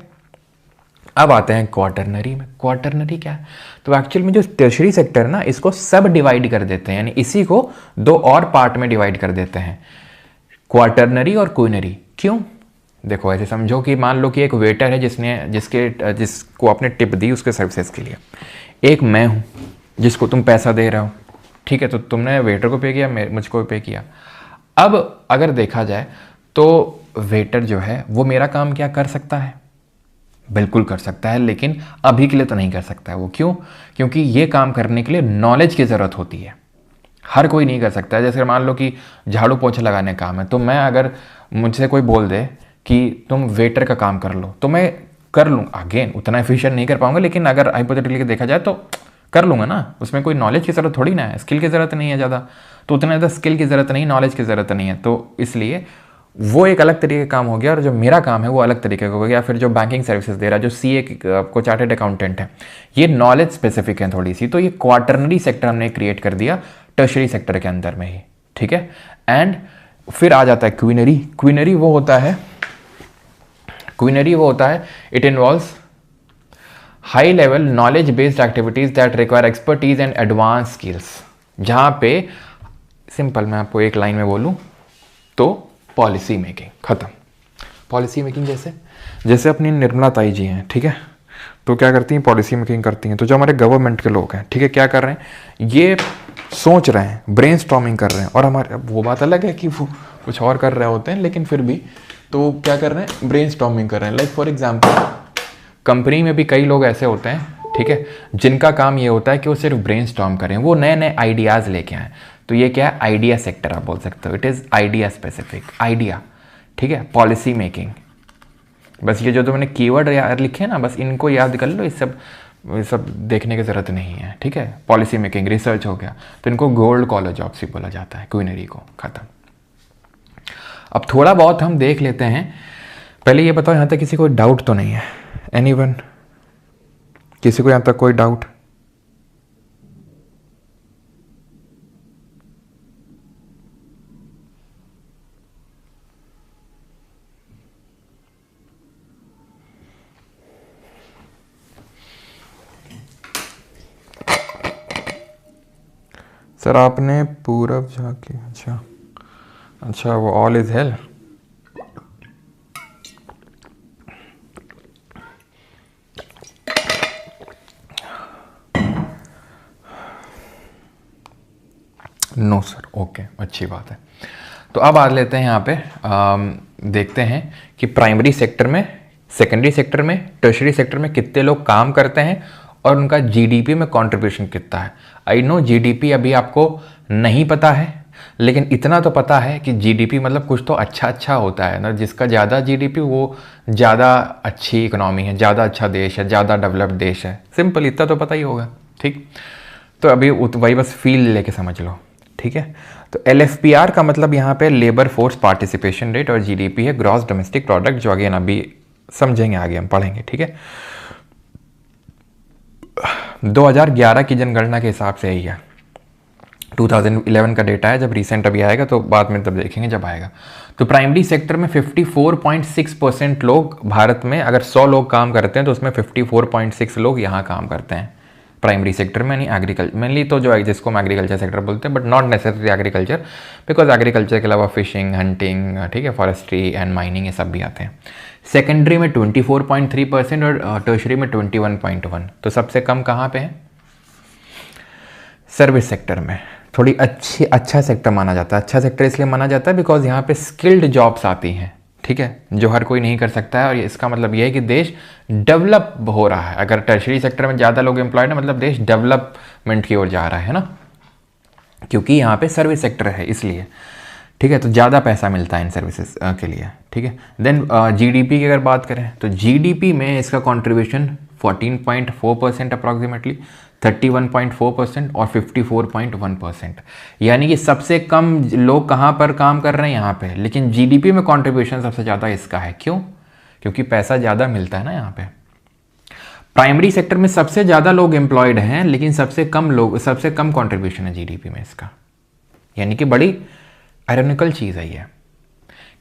अब आते हैं क्वार्टरनरी में। क्वार्टरनरी क्या है? तो एक्चुअल में जो टर्शरी सेक्टर है ना, इसको सब डिवाइड कर देते हैं, यानी इसी को दो और पार्ट में डिवाइड कर देते हैं, क्वार्टरनरी और क्वीनरी। क्यों? देखो ऐसे समझो कि मान लो कि एक वेटर है जिसको आपने टिप दी उसके सर्विसेज के लिए। एक मैं हूँ जिसको तुम पैसा दे रहे हो, ठीक है। तो तुमने वेटर को पे किया, मुझको पे किया। अब अगर देखा जाए तो वेटर जो है वो मेरा काम क्या कर सकता है? बिल्कुल कर सकता है, लेकिन अभी के लिए तो नहीं कर सकता है। वो क्यों? क्योंकि ये काम करने के लिए नॉलेज की ज़रूरत होती है, हर कोई नहीं कर सकता है। जैसे मान लो कि झाड़ू पोछा लगाने का काम है, तो मैं अगर मुझसे कोई बोल दे कि तुम वेटर का काम कर लो तो मैं कर लूँ, अगेन उतना एफिशिएंट नहीं कर पाऊंगा, लेकिन अगर हाइपोथेटिकली देखा जाए तो कर लूँगा ना। उसमें कोई नॉलेज की ज़रूरत थोड़ी ना है, स्किल की ज़रूरत नहीं है ज़्यादा, तो उतना ज़्यादा स्किल की ज़रूरत नहीं, नॉलेज की ज़रूरत नहीं है। तो इसलिए वो एक अलग तरीके का काम हो गया, और जो मेरा काम है वो अलग तरीके का हो गया। फिर जो बैंकिंग सर्विसेज दे रहा है, जो सीए को चार्टर्ड अकाउंटेंट है, ये नॉलेज स्पेसिफिक है थोड़ी सी। तो ये क्वार्टरनरी सेक्टर हमने क्रिएट कर दिया टर्शरी सेक्टर के अंदर में ही, ठीक है। एंड फिर आ जाता है क्वीनरी। क्वीनरी वो होता है it involves high level knowledge based activities that require expertise and advance skills. जहां पे सिंपल मैं आपको एक लाइन में बोलूं तो पॉलिसी मेकिंग खत्म। पॉलिसी मेकिंग जैसे अपनी निर्मला ताई जी हैं, ठीक है, तो क्या करती हैं? पॉलिसी मेकिंग करती हैं। तो जो हमारे गवर्नमेंट के लोग हैं, ठीक है, क्या कर रहे हैं? ये सोच रहे हैं, ब्रेनस्टॉर्मिंग कर रहे हैं। और हमारे, वो बात अलग है कि वो कुछ और कर रहे होते हैं, लेकिन फिर भी तो क्या कर रहे हैं? ब्रेनस्टॉर्मिंग कर रहे हैं। लाइक फॉर एग्जाम्पल कंपनी में भी कई लोग ऐसे होते हैं, ठीक है, जिनका काम ये होता है कि वो सिर्फ ब्रेनस्टॉर्म करें, वो नए नए आइडियाज़ लेके आएँ। तो ये क्या है? आइडिया सेक्टर आप बोल सकते हो। It is idea specific, idea, ठीक है। पॉलिसी मेकिंग, बस ये जो मैंने कीवर्ड लिखे हैं ना, बस इनको याद कर लो, ये सब देखने की ज़रूरत नहीं है, ठीक है। पॉलिसी मेकिंग, रिसर्च हो गया, तो इनको गोल्ड कॉलर जॉब्स भी बोला जाता है, क्वीनरी को। खत्म। अब थोड़ा बहुत हम देख लेते हैं। पहले ये बताओ, यहाँ तक किसी को डाउट तो नहीं है? एनीवन? किसी को यहाँ तक कोई डाउट? सर आपने पूरब झांकी, अच्छा वो all is well. No sir, okay, अच्छी बात है। तो अब आ लेते हैं यहाँ पे देखते हैं कि प्राइमरी सेक्टर में, सेकेंडरी सेक्टर में, टर्शरी सेक्टर में कितने लोग काम करते हैं और उनका जीडीपी में कंट्रीब्यूशन कितना है। आई नो जीडीपी अभी आपको नहीं पता है, लेकिन इतना तो पता है कि जीडीपी मतलब कुछ तो अच्छा अच्छा होता है ना, जिसका ज़्यादा जीडीपी वो ज़्यादा अच्छी इकोनॉमी है, ज़्यादा अच्छा देश है, ज़्यादा डेवलप्ड देश है। सिंपल, इतना तो पता ही होगा। ठीक, तो अभी वही बस फील लेके समझ लो। ठीक है, तो LFPR का मतलब यहाँ पे लेबर फोर्स पार्टिसिपेशन रेट, और जीडीपी है ग्रॉस डोमेस्टिक प्रोडक्ट, जो अगेन अभी समझेंगे, आगे हम पढ़ेंगे। ठीक है, 2011 की जनगणना के हिसाब से यही है। 2011 का डेटा है, जब रिसेंट अभी आएगा तो बाद में तब देखेंगे जब आएगा। तो प्राइमरी सेक्टर में 54.6% लोग भारत में, अगर 100 लोग काम करते हैं तो उसमें 54.6 लोग यहाँ काम करते हैं प्राइमरी सेक्टर में, यानी एग्रीकल्चर मेनली, तो जो जिसको हम एग्रीकल्चर सेक्टर बोलते हैं, but not necessary agriculture, because agriculture के अलावा फिशिंग, हंटिंग, ठीक है, फॉरेस्ट्री एंड माइनिंग, ये सब भी आते हैं। सेकेंडरी में 24.3% और टर्शरी में 21.1। तो सबसे कम कहाँ पे है? सर्विस सेक्टर में। थोड़ी अच्छा सेक्टर माना जाता है। अच्छा सेक्टर इसलिए माना जाता है बिकॉज यहाँ पे स्किल्ड जॉब्स आती हैं, ठीक है, जो हर कोई नहीं कर सकता है, और इसका मतलब ये है कि देश डेवलप हो रहा है। अगर टर्शरी सेक्टर में ज़्यादा लोग एम्प्लॉयड है, मतलब देश डेवलपमेंट की ओर जा रहा है ना, क्योंकि यहाँ पे सर्विस सेक्टर है इसलिए। ठीक है, तो ज़्यादा पैसा मिलता है इन सर्विसेज के लिए। ठीक है, देन जीडीपी की अगर बात करें तो जीडीपी में इसका कंट्रीब्यूशन 14.4% अप्रॉक्सीमेटली, 31.4% और 54.1%। यानी कि सबसे कम लोग कहाँ पर काम कर रहे हैं? यहाँ पे। लेकिन जीडीपी में कंट्रीब्यूशन सबसे ज़्यादा इसका है। क्यों? क्योंकि पैसा ज़्यादा मिलता है ना यहाँ पे। प्राइमरी सेक्टर में सबसे ज़्यादा लोग एम्प्लॉयड हैं, लेकिन सबसे कम कंट्रीब्यूशन है जीडीपी में इसका। यानी कि बड़ी आयरनिकल चीज़ है ये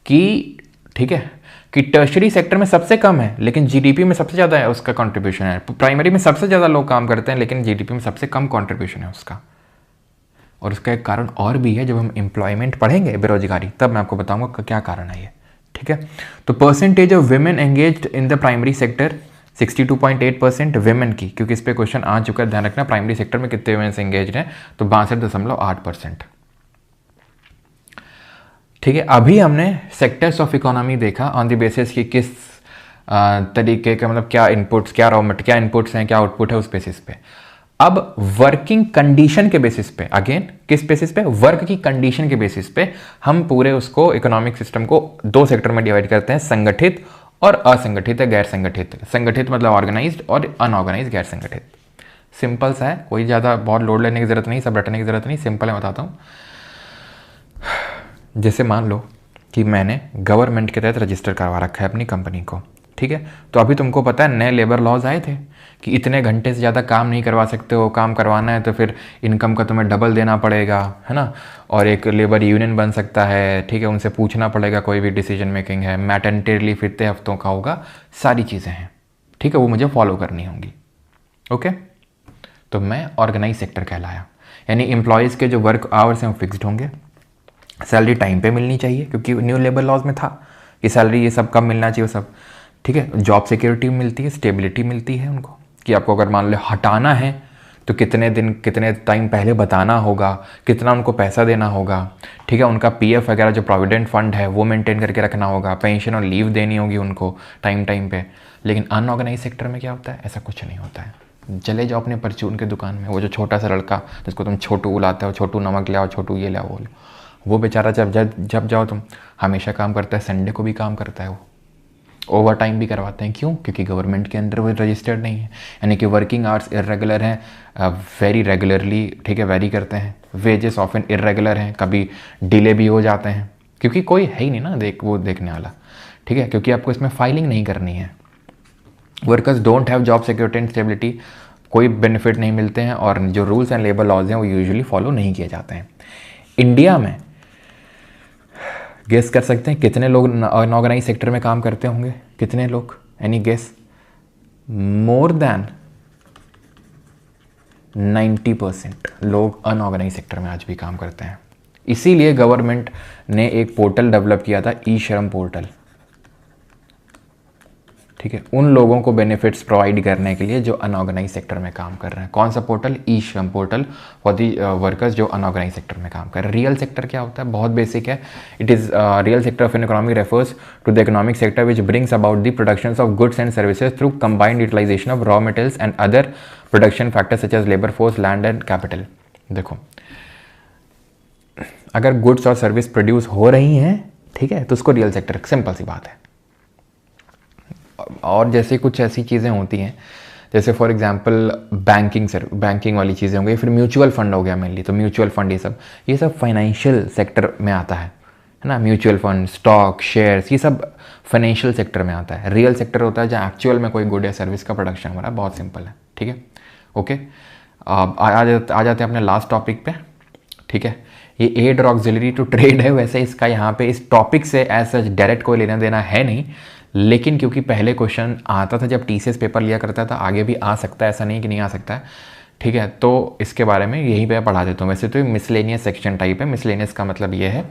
कि, ठीक है, कि टर्शरी सेक्टर में सबसे कम है लेकिन जीडीपी में सबसे ज़्यादा है उसका कंट्रीब्यूशन है। प्राइमरी में सबसे ज़्यादा लोग काम करते हैं लेकिन जीडीपी में सबसे कम कंट्रीब्यूशन है उसका। और उसका एक कारण और भी है, जब हम एम्प्लॉयमेंट पढ़ेंगे, बेरोजगारी, तब मैं आपको बताऊंगा क्या कारण है ये। ठीक है, तो percentage of women engaged in the primary sector 62.8% women की, क्योंकि इस पर क्वेश्चन आ चुका है, ध्यान रखना। प्राइमरी सेक्टर में कितने वुमेन्स एंगेज्ड हैं? तो 62.8%। ठीक है, अभी हमने सेक्टर्स ऑफ इकोनॉमी देखा ऑन द बेसिस कि किस तरीके का, मतलब क्या इनपुट्स, क्या रॉ मटेरियल, क्या इनपुट्स हैं, क्या आउटपुट है, उस बेसिस पे। अब वर्किंग कंडीशन के बेसिस पे, अगेन किस बेसिस पे? वर्क की कंडीशन के बेसिस पे हम पूरे उसको इकोनॉमिक सिस्टम को दो सेक्टर में डिवाइड करते हैं, संगठित और असंगठित है, गैर संगठित। संगठित मतलब ऑर्गेनाइज्ड और अनऑर्गेनाइज्ड, गैर संगठित। सिंपल सा है, कोई ज़्यादा बहुत लोड लेने की जरूरत नहीं, सब रटने की जरूरत नहीं, सिंपल है, बताता हूँ। जैसे मान लो कि मैंने गवर्नमेंट के तहत रजिस्टर करवा रखा है अपनी कंपनी को, ठीक है, तो अभी तुमको पता है नए लेबर लॉज आए थे कि इतने घंटे से ज़्यादा काम नहीं करवा सकते हो, काम करवाना है तो फिर इनकम का तुम्हें डबल देना पड़ेगा, है ना। और एक लेबर यूनियन बन सकता है, ठीक है, उनसे पूछना पड़ेगा, कोई भी डिसीजन मेकिंग है, मैटरनिटी लीव इतने हफ्तों का होगा, सारी चीज़ें हैं, ठीक है, वो मुझे फॉलो करनी होंगी। ओके, तो मैं ऑर्गेनाइज सेक्टर कहलाया, यानी एम्प्लॉयज़ के जो वर्क आवर्स हैं वो फिक्स्ड होंगे, सैलरी टाइम पे मिलनी चाहिए, क्योंकि न्यू लेबर लॉज में था कि सैलरी ये सब कम मिलना चाहिए, वो सब, ठीक है। जॉब सिक्योरिटी मिलती है, स्टेबिलिटी मिलती है उनको, कि आपको अगर मान लो हटाना है तो कितने दिन, कितने टाइम पहले बताना होगा, कितना उनको पैसा देना होगा, ठीक है। उनका पीएफ वगैरह जो प्रोविडेंट फंड है वो मेंटेन करके रखना होगा, पेंशन और लीव देनी होगी उनको टाइम टाइम पे। लेकिन अनऑर्गेनाइज सेक्टर में क्या होता है? ऐसा कुछ नहीं होता है। चले जाओ अपने परचून के दुकान में, वो जो छोटा सा लड़का जिसको तुम छोटू बुलाते हो, छोटू नमक ले आओ, छोटू ये ले आओ, वो बेचारा जब जाओ तुम, हमेशा काम करता है, संडे को भी काम करता है, वो ओवर टाइम भी करवाते हैं। क्यों? क्योंकि गवर्नमेंट के अंदर वो रजिस्टर्ड नहीं है, यानी कि वर्किंग आवर्स इरेगुलर हैं, वेरी रेगुलरली, ठीक है, वेरी करते हैं। वेजेस ऑफन इरेगुलर हैं, कभी डिले भी हो जाते हैं, क्योंकि कोई है ही नहीं ना वो देखने वाला, ठीक है, क्योंकि आपको इसमें फाइलिंग नहीं करनी है। Workers don't have job security and stability, कोई बेनिफिट नहीं मिलते हैं, और जो रूल्स एंड लेबर लॉज हैं वो यूजुअली फॉलो नहीं किए जाते हैं। इंडिया में गेस कर सकते हैं कितने लोग अनऑर्गेनाइज सेक्टर में काम करते होंगे? कितने लोग? Any guess? मोर देन 90% लोग अनऑर्गेनाइज सेक्टर में आज भी काम करते हैं। इसीलिए गवर्नमेंट ने एक पोर्टल डेवलप किया था, ई श्रम पोर्टल, ठीक है, उन लोगों को बेनिफिट्स प्रोवाइड करने के लिए जो अनऑर्गेनाइज सेक्टर में काम कर रहे हैं। कौन सा पोर्टल? ई श्रम पोर्टल फॉर दी वर्कर्स जो अनऑर्गेनाइज सेक्टर में काम कर रहे हैं। रियल सेक्टर क्या होता है? बहुत बेसिक है। It is real sector of an economy refers to the economic sector which brings about the production of goods and services through combined utilisation of raw materials and other production factors such as labour force, land and capital. देखो, अगर goods और service produce हो रही हैं, ठीक है, तो उसको रियल सेक्टर, सिंपल सी बात है। और जैसे कुछ ऐसी चीज़ें होती हैं, जैसे फॉर एग्जांपल बैंकिंग वाली चीज़ें हो गई, फिर म्यूचुअल फंड हो गया मेनली, तो म्यूचुअल फंड ये सब फाइनेंशियल सेक्टर में आता है ना। म्यूचुअल फंड, स्टॉक, शेयर्स, ये सब फाइनेंशियल सेक्टर में आता है। रियल सेक्टर होता है जहाँ एक्चुअल में कोई गुड या सर्विस का प्रोडक्शन हो रहा है। बहुत सिंपल है, ठीक है, ओके। अब आ जाते हैं अपने लास्ट टॉपिक पे, ठीक है। ये एड और ऑक्सिलरी टू ट्रेड है, वैसे इसका यहाँ पे इस टॉपिक से एज सच डायरेक्ट कोई लेना देना है नहीं, लेकिन क्योंकि पहले क्वेश्चन आता था जब टीसीएस पेपर लिया करता था, आगे भी आ सकता है, ऐसा नहीं कि नहीं आ सकता है, ठीक है। तो इसके बारे में यहीं पे पढ़ा देता हूँ। वैसे तो ये मिसलेनियस सेक्शन टाइप है। मिसलेनियस का मतलब ये है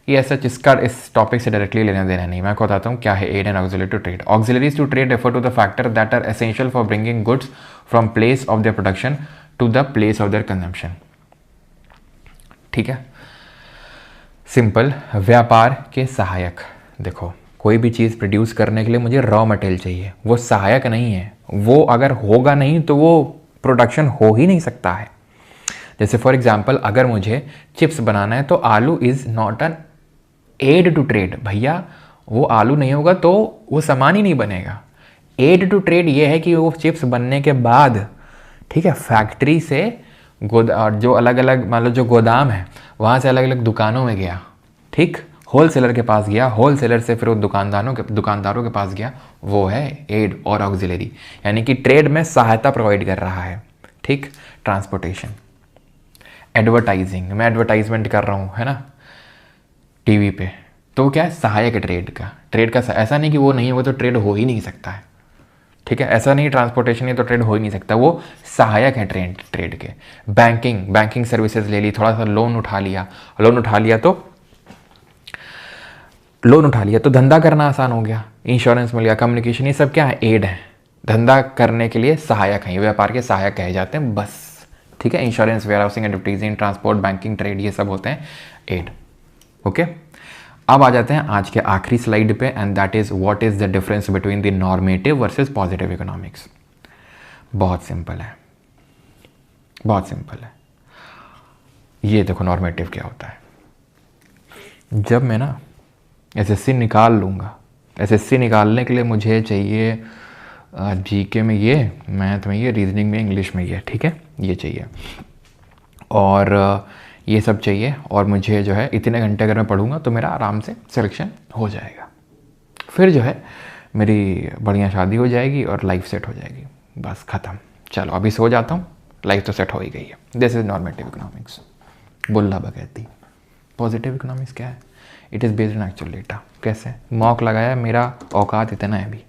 कि ऐसा इसका इस टॉपिक से डायरेक्टली लेना देना नहीं। मैं आपको बताता हूँ क्या है aid and auxiliary to trade. Auxiliaries to trade refer to the factor that are essential for bringing goods from place of their production to the place of their consumption, ठीक है। सिंपल, व्यापार के सहायक। देखो, कोई भी चीज़ प्रोड्यूस करने के लिए मुझे रॉ मटेरियल चाहिए, वो सहायक नहीं है। वो अगर होगा नहीं तो वो प्रोडक्शन हो ही नहीं सकता है। जैसे फॉर एग्जांपल, अगर मुझे चिप्स बनाना है तो आलू is not an aid to trade. भैया, वो आलू नहीं होगा तो वो सामान ही नहीं बनेगा। एड टू ट्रेड ये है कि वो चिप्स बनने के बाद, ठीक है, फैक्ट्री से जो अलग अलग, मान लो जो गोदाम है, वहाँ से अलग अलग दुकानों में गया, ठीक, होलसेलर के पास गया, होलसेलर से फिर वो दुकानदारों के पास गया, वो है एड और ऑक्सिलरी, यानी कि ट्रेड में सहायता प्रोवाइड कर रहा है, ठीक। ट्रांसपोर्टेशन, एडवर्टाइजिंग, मैं एडवर्टाइजमेंट कर रहा हूँ, है ना, टीवी पे, तो क्या है, सहायक है ट्रेड का ऐसा नहीं कि वो नहीं, वो तो ट्रेड हो ही नहीं सकता है, ठीक है। ऐसा नहीं ट्रांसपोर्टेशन, ये तो ट्रेड हो ही नहीं सकता, वो सहायक है ट्रेड के। बैंकिंग सर्विसेज ले ली, थोड़ा सा लोन उठा लिया तो धंधा करना आसान हो गया, इंश्योरेंस मिल गया, कम्युनिकेशन, ये सब क्या है, एड है। धंधा करने के लिए सहायक हैं, व्यापार के सहायक कहे जाते हैं, बस, ठीक है। Insurance, warehousing, advertising, transport, banking, trade, ये सब होते हैं एड, ओके। अब आ जाते हैं आज के आखिरी स्लाइड पे, and that is what is the difference between the normative versus positive economics. बहुत सिंपल है। ये देखो, नॉर्मेटिव क्या होता है। जब मैं ना एसएससी निकाल लूँगा, एसएससी निकालने के लिए मुझे चाहिए जीके में ये, मैथ में ये, रीजनिंग में, इंग्लिश में ये, ठीक है, ये चाहिए और ये सब चाहिए, और मुझे जो है इतने घंटे अगर मैं पढ़ूंगा तो मेरा आराम से सिलेक्शन हो जाएगा। फिर जो है मेरी बढ़िया शादी हो जाएगी और लाइफ सेट हो जाएगी, बस ख़त्म। चलो अभी सो जाता हूँ, लाइफ तो सेट हो ही गई है। दिस इज़ नॉर्मेटिव इकोनॉमिक्स, बुल्ला बगैती। पॉजिटिव इकोनॉमिक्स क्या है? It is based on actual data. कैसे? मॉक लगाया, मेरा औकात इतना है, अभी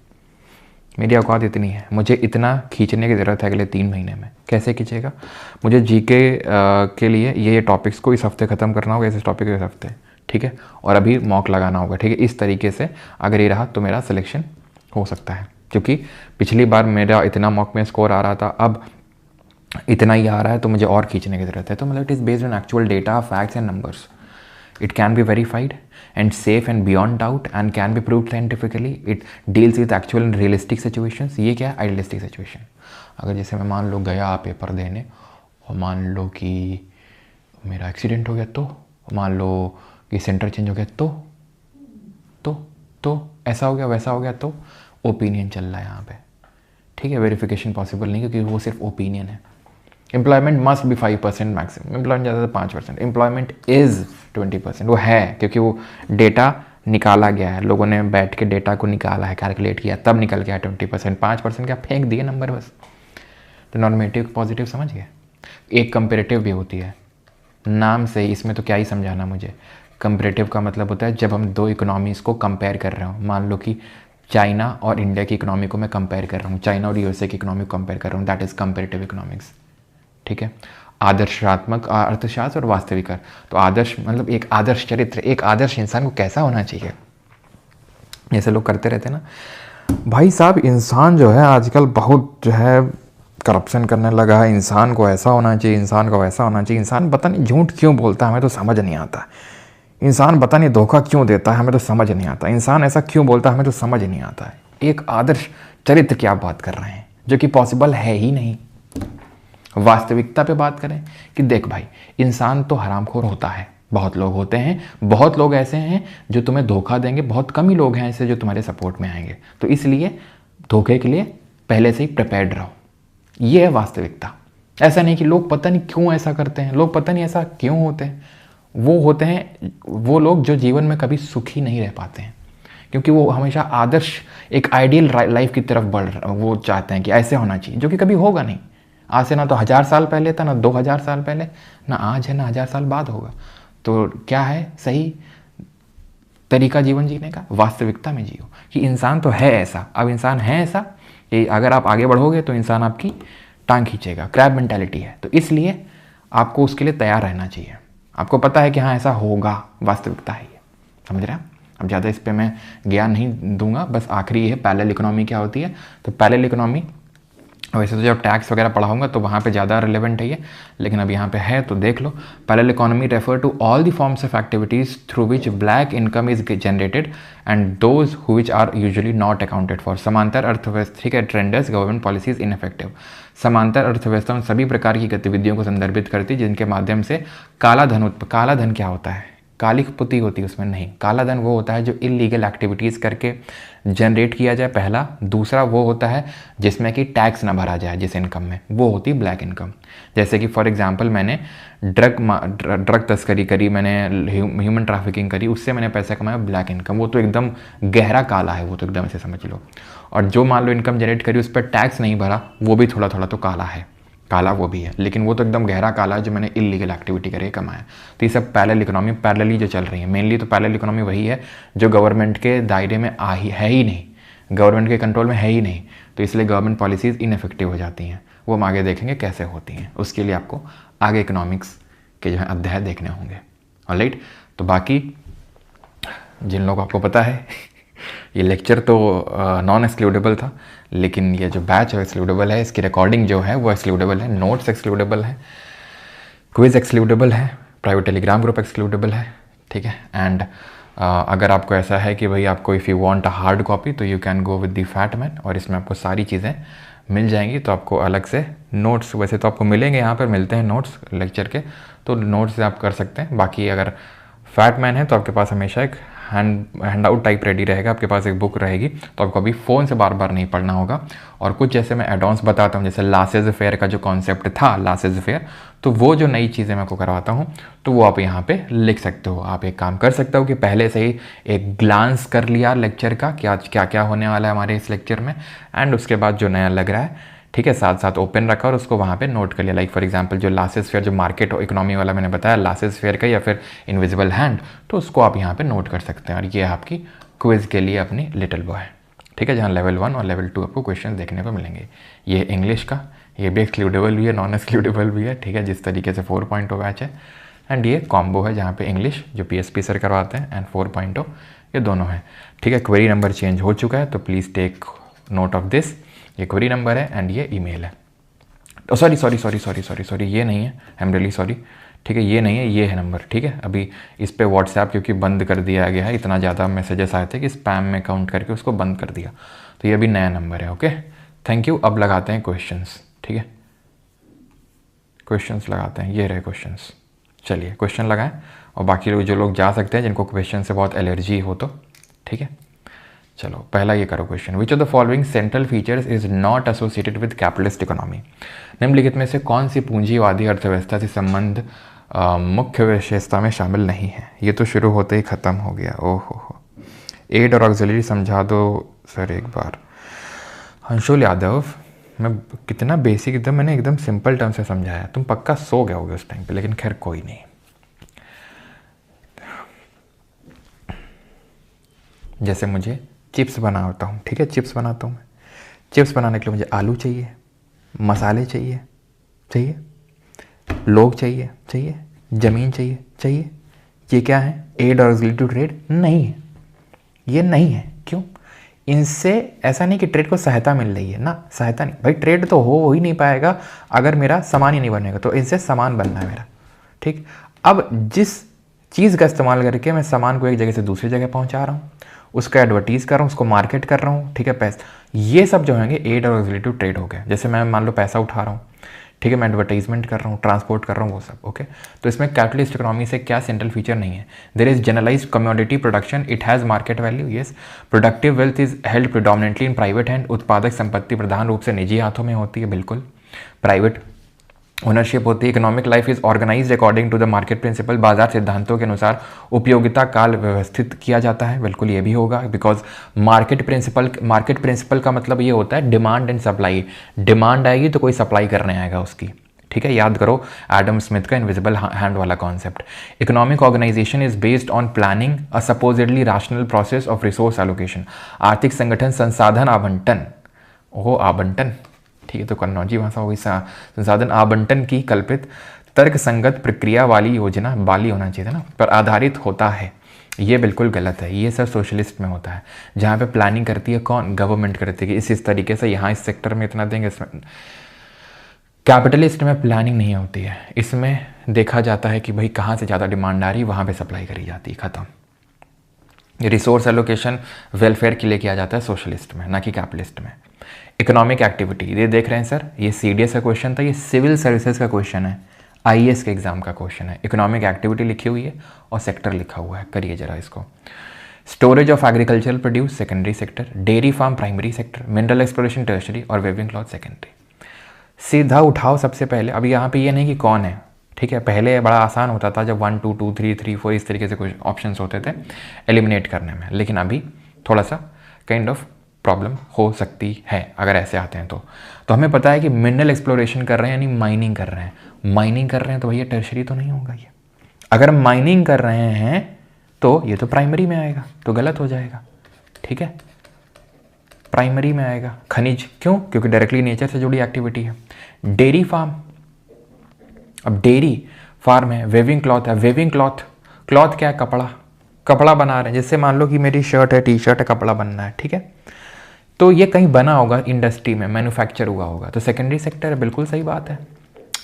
मेरी औकात इतनी है, मुझे इतना खींचने की ज़रूरत है अगले 3 महीने में। कैसे खींचेगा? मुझे जीके के लिए ये टॉपिक्स को इस हफ्ते ख़त्म करना होगा, इस टॉपिक को इस हफ्ते, ठीक है, और अभी मॉक लगाना होगा, ठीक है। इस तरीके से अगर ये रहा तो मेरा सिलेक्शन हो सकता है, क्योंकि पिछली बार मेरा इतना मॉक में स्कोर आ रहा था, अब इतना ही आ रहा है, तो मुझे और खींचने की ज़रूरत है। तो मतलब it is based on actual data, facts and numbers. It can be verified and safe and beyond doubt and can be proved scientifically. It deals with actual and realistic situations. ये क्या है? Idealistic situation. अगर जैसे मैं मान लो गया paper देने और मान लो कि मेरा एक्सीडेंट हो गया, तो मान लो कि सेंटर चेंज हो गया, तो ऐसा हो गया, वैसा हो गया, तो ओपिनियन चल रहा है यहाँ पे, ठीक है। वेरिफिकेशन पॉसिबल नहीं, क्योंकि वो सिर्फ ओपिनियन है। Employment must be 5% maximum, employment ज़्यादा तो 5%, एम्प्लॉयमेंट इज़ 20%। वो है क्योंकि वो डेटा निकाला गया है, लोगों ने बैठ के डेटा को निकाला है, कैलकुलेट किया, तब निकल गया 20%। 5% क्या फेंक दिए नंबर बस। तो नॉर्मेटिव पॉजिटिव समझ गए। एक कंपेरेटिव भी होती है, नाम से ही, इसमें तो क्या ही समझाना मुझे। कंपेरेटिव का मतलब होता है जब हम दो इकोनॉमीज़ को कंपेयर कर रहे हो। मान लो कि चाइना और इंडिया की इकोनॉमी को मैं कंपेयर कर रहा हूँ, चाइना और यूएसए की इकोनॉमी को कंपेयर कर रहा हूँ, दैट इज़ कंपेरेटिव इकोनॉमिक्स, ठीक है। आदर्शात्मक अर्थशास्त्र और वास्तविक। तो आदर्श मतलब एक आदर्श चरित्र, एक आदर्श इंसान को कैसा होना चाहिए। जैसे लोग करते रहते हैं ना, भाई साहब इंसान जो है आजकल बहुत जो है करप्शन करने लगा है। इंसान को ऐसा होना चाहिए, इंसान को वैसा होना चाहिए। इंसान पता नहीं झूठ क्यों बोलता है, हमें तो समझ नहीं आता। इंसान पता नहीं धोखा क्यों देता है, हमें तो समझ नहीं आता। इंसान ऐसा क्यों बोलता है, हमें तो समझ नहीं आता है। एक आदर्श चरित्र की आप बात कर रहे हैं जो कि पॉसिबल है ही नहीं। वास्तविकता पे बात करें कि देख भाई, इंसान तो हरामखोर होता है, बहुत लोग होते हैं, बहुत लोग ऐसे हैं जो तुम्हें धोखा देंगे, बहुत कम ही लोग हैं ऐसे जो तुम्हारे सपोर्ट में आएंगे। तो इसलिए धोखे के लिए पहले से ही प्रिपेयर्ड रहो। ये है वास्तविकता। ऐसा नहीं कि लोग पता नहीं क्यों ऐसा करते हैं, लोग पता नहीं ऐसा क्यों होते हैं। वो होते हैं वो लोग जो जीवन में कभी सुखी नहीं रह पाते हैं, क्योंकि वो हमेशा आदर्श एक आइडियल लाइफ की तरफ वो चाहते हैं कि ऐसे होना चाहिए, जो कि कभी होगा नहीं। आज से ना तो 1000 साल पहले था, ना 2000 साल पहले, ना आज है, ना 1000 साल बाद होगा। तो क्या है सही तरीका जीवन जीने का? वास्तविकता में जियो कि इंसान तो है ऐसा। अब इंसान है ऐसा कि अगर आप आगे बढ़ोगे तो इंसान आपकी टांग खींचेगा। क्रैब मेंटालिटी है, तो इसलिए आपको उसके लिए तैयार रहना चाहिए। आपको पता है कि हाँ ऐसा होगा, वास्तविकता है ये, समझ रहे हैं? अब ज़्यादा इस पर मैं ज्ञान नहीं दूंगा, बस आखिरी है पैरेलल इकोनॉमी क्या होती है। तो पैरेलल इकोनॉमी वैसे तो जब टैक्स वगैरह पढ़ाऊंगा तो वहाँ पे ज़्यादा रिलेवेंट है ये, लेकिन अब यहाँ पे है तो देख लो। Parallel economy refer to all the forms of activities through which black income is generated and those which are usually not accounted for. समांतर अर्थव्यवस्था के ट्रेंडर्स गवर्नमेंट पॉलिसीज इनफेक्टिव। समांतर अर्थव्यवस्था उन सभी प्रकार की गतिविधियों को संदर्भित करती है जिनके माध्यम से काला धन क्या होता है? काली पुती होती है उसमें नहीं। काला धन वो होता है जो इलीगल एक्टिविटीज़ करके जनरेट किया जाए, पहला। दूसरा वो होता है जिसमें कि टैक्स ना भरा जाए जिस इनकम में, वो होती है ब्लैक इनकम। जैसे कि फॉर एग्जांपल मैंने ड्रग तस्करी करी, मैंने ह्यूमन ट्रैफिकिंग करी, उससे मैंने पैसा कमाया, ब्लैक इनकम। वो तो एकदम गहरा काला है, वो तो एकदम ऐसे समझ लो। और जो मान लो इनकम जनरेट करी उस पर टैक्स नहीं भरा, वो भी थोड़ा थोड़ा तो काला है, काला वो भी है, लेकिन वो तो एकदम गहरा काला है जो मैंने इलीगल एक्टिविटी करके कमाया। तो ये सब पैरेलल इकोनॉमी पैरेलली जो चल रही है, मेनली तो पैरेलल इकोनॉमी वही है जो गवर्नमेंट के दायरे में है ही नहीं, गवर्नमेंट के कंट्रोल में है ही नहीं। तो इसलिए गवर्नमेंट पॉलिसीज़ इनफेक्टिव हो जाती हैं। वो हम आगे देखेंगे कैसे होती हैं, उसके लिए आपको आगे इकोनॉमिक्स के जो है अध्याय देखने होंगे। ऑलराइट, तो बाकी जिन लोगों को आपको पता है ये लेक्चर तो नॉन एक्सक्लूडेबल था, लेकिन ये जो बैच है एक्सक्लूडेबल है, इसकी रिकॉर्डिंग जो है वो एक्सक्लूडेबल है, नोट्स एक्सक्लूडेबल है, क्विज एक्सक्लूडेबल है, प्राइवेट टेलीग्राम ग्रुप एक्सक्लूडेबल है, ठीक है। एंड अगर आपको ऐसा है कि भाई आपको if you want a hard copy तो you can go with the fat man, और इसमें आपको सारी चीज़ें मिल जाएंगी। तो आपको अलग से नोट्स वैसे तो आपको मिलेंगे, यहाँ पर मिलते हैं नोट्स लेक्चर के, तो नोट्स से आप कर सकते हैं। बाकी अगर फैट मैन है तो आपके पास हमेशा एक हैंड आउट टाइप रेडी रहेगा, आपके पास एक बुक रहेगी, तो आपको अभी फ़ोन से बार बार नहीं पढ़ना होगा। और कुछ जैसे मैं एडवांस बताता हूँ, जैसे लासेज फेयर का जो कॉन्सेप्ट था, लासेज फेयर, तो वो जो नई चीज़ें मैं आपको करवाता हूँ तो वो आप यहाँ पे लिख सकते हो। आप एक काम कर सकते हो कि पहले से ही एक ग्लांस कर लिया लेक्चर का कि आज क्या क्या होने वाला है हमारे इस लेक्चर में, एंड उसके बाद जो नया लग रहा है, ठीक है, साथ साथ ओपन रखा और उसको वहाँ पे नोट कर लिया। लाइक फॉर एग्जांपल जो लासेस फेयर, जो मार्केट इकोनॉमी वाला मैंने बताया लासेस फेयर का, या फिर इनविजिबल हैंड, तो उसको आप यहाँ पे नोट कर सकते हैं। और ये आपकी क्विज के लिए अपनी लिटिल बॉय, ठीक है, जहाँ लेवल 1 और लेवल 2 आपको क्वेश्चन देखने को मिलेंगे। ये इंग्लिश का, ये भी एक्सक्लूडेबल भी है, नॉन एक्सक्लूडेबल भी है, ठीक है, जिस तरीके से 4.0 बैच है। एंड ये कॉम्बो है जहाँ पे इंग्लिश जो PSP सर करवाते हैं एंड 4.0 ये दोनों हैं, ठीक है। क्वेरी नंबर चेंज हो चुका है तो please take note of this. ये क्वेरी नंबर है एंड ये ईमेल है। तो सॉरी ये नहीं है, आई एम रियली सॉरी, ठीक है, ये नहीं है, ये है नंबर, ठीक है। अभी इस पे व्हाट्सएप क्योंकि बंद कर दिया गया है, इतना ज़्यादा मैसेजेस आए थे कि स्पैम में काउंट करके उसको बंद कर दिया, तो ये अभी नया नंबर है। Okay, thank you. अब लगाते हैं क्वेश्चंस, ठीक है, क्वेश्चंस लगाते हैं। ये रहे क्वेश्चंस, चलिए क्वेश्चन लगाएं। और बाकी लोग जो लोग जा सकते हैं जिनको क्वेश्चन से बहुत एलर्जी हो तो, ठीक है। चलो पहला ये करो question, which of the following central features is not associated with capitalist economy. निम्नलिखित में से कौन सी पूंजीवादी अर्थव्यवस्था से संबंध मुख्य विशेषता में शामिल नहीं है। ये तो शुरू होते ही ख़त्म हो गया, ओहो। एड और ऑक्सिलरी समझा दो सर एक बार। अंशुल यादव, मैं कितना बेसिक एकदम मैंने एकदम सिंपल टर्म से समझाया, तुम पक्का सो गए होगे उस टाइम पे, लेकिन खैर कोई नहीं। जैसे मुझे चिप्स बनाता हूँ, ठीक है, चिप्स बनाता हूँ मैं, चिप्स बनाने के लिए मुझे आलू चाहिए, मसाले चाहिए, लोग चाहिए, ज़मीन चाहिए। ये क्या है? एड और ऑक्सिलरी टू ट्रेड नहीं है, ये नहीं है। क्यों? इनसे ऐसा नहीं कि ट्रेड को सहायता मिल रही है ना, सहायता नहीं भाई, ट्रेड तो हो ही नहीं पाएगा अगर मेरा सामान ही नहीं बनेगा, तो इनसे सामान बनना है मेरा। ठीक, अब जिस चीज़ का इस्तेमाल करके मैं सामान को एक जगह से दूसरी जगह पहुंचा रहा हूँ, उसका एडवर्टीज़ कर रहा हूँ, उसको मार्केट कर रहा हूँ, ठीक है, पैसा, ये सब जो होंगे एड और ऑक्सिलेटिव ट्रेड हो गए। जैसे मैं मान लो पैसा उठा रहा हूँ, ठीक है, मैं एडवर्टाइजमेंट कर रहा हूँ, ट्रांसपोर्ट कर रहा हूँ, वो सब ओके। तो इसमें कैपिटलिस्ट इकोनॉमी से क्या सेंट्रल फीचर नहीं है, there is generalise commodity production, it has market value, yes, productive wealth is held predominantly in private hand, उत्पादक संपत्ति प्रधान रूप से निजी हाथों में होती है, बिल्कुल, प्राइवेट ओनरशिप होती है। Economic life is organised according to the market principle, बाजार सिद्धांतों के अनुसार उपयोगिता काल व्यवस्थित किया जाता है, बिल्कुल ये भी होगा, बिकॉज मार्केट प्रिंसिपल का मतलब ये होता है डिमांड एंड सप्लाई, डिमांड आएगी तो कोई सप्लाई करने आएगा उसकी, ठीक है, याद करो एडम स्मिथ का इनविजिबल हैंड वाला concept. Economic organisation is based on planning a supposedly rational process of resource allocation, आर्थिक संगठन संसाधन आवंटन, ओहो आवंटन, ठीक है, तो कन्नौजी भाषा हो गई, संसाधन आवंटन की कल्पित तर्क संगत प्रक्रिया वाली योजना वाली होना चाहिए था ना, पर आधारित होता है, ये बिल्कुल गलत है, ये सब सोशलिस्ट में होता है, जहाँ पे प्लानिंग करती है कौन, गवर्नमेंट करती है कि इस तरीके से यहाँ इस सेक्टर में इतना देंगे, इसमें। कैपिटलिस्ट में प्लानिंग नहीं होती है, इसमें देखा जाता है कि भाई कहाँ से ज़्यादा डिमांड आ रही है वहाँ पे सप्लाई करी जाती है, ख़त्म। रिसोर्स एलोकेशन वेलफेयर के लिए किया जाता है सोशलिस्ट में, ना कि कैपिटलिस्ट में। इकोनॉमिक एक्टिविटी, ये देख रहे हैं सर, ये CDS का क्वेश्चन था, ये सिविल सर्विसेज का क्वेश्चन है, IAS के एग्जाम का क्वेश्चन है। इकोनॉमिक एक्टिविटी लिखी हुई है और सेक्टर लिखा हुआ है, करिए जरा इसको। Storage of agricultural produce secondary sector, dairy farm primary sector, mineral exploration tertiary और वेविंग क्लॉथ सेकेंडरी। सीधा उठाओ सबसे पहले, अभी यहाँ पे ये नहीं कि कौन है, ठीक है, पहले बड़ा आसान होता था जब 1 2 2 3 3 4 इस तरीके से कुछ ऑप्शंस होते थे एलिमिनेट करने में, लेकिन अभी थोड़ा सा काइंड ऑफ प्रॉब्लम हो सकती है अगर ऐसे आते हैं तो हमें पता है कि मिनरल एक्सप्लोरेशन कर रहे हैं यानी माइनिंग कर रहे हैं, माइनिंग कर रहे हैं तो भैया टर्शरी तो नहीं होगा ये, अगर माइनिंग कर रहे हैं तो ये तो प्राइमरी में आएगा, तो गलत हो जाएगा, ठीक है, प्राइमरी में आएगा। खनिज क्यों, क्योंकि डायरेक्टली नेचर से जुड़ी एक्टिविटी है। डेयरी फार्म, अब डेयरी फार्म है, वेविंग क्लॉथ है, वेविंग क्लॉथ क्या है, कपड़ा बना रहे हैं, जैसे मान लो कि मेरी शर्ट है, टी शर्ट है, कपड़ा बनना है, ठीक है, तो ये कहीं बना होगा इंडस्ट्री में, मैन्युफैक्चर हुआ होगा, तो सेकेंडरी सेक्टर है, बिल्कुल सही बात है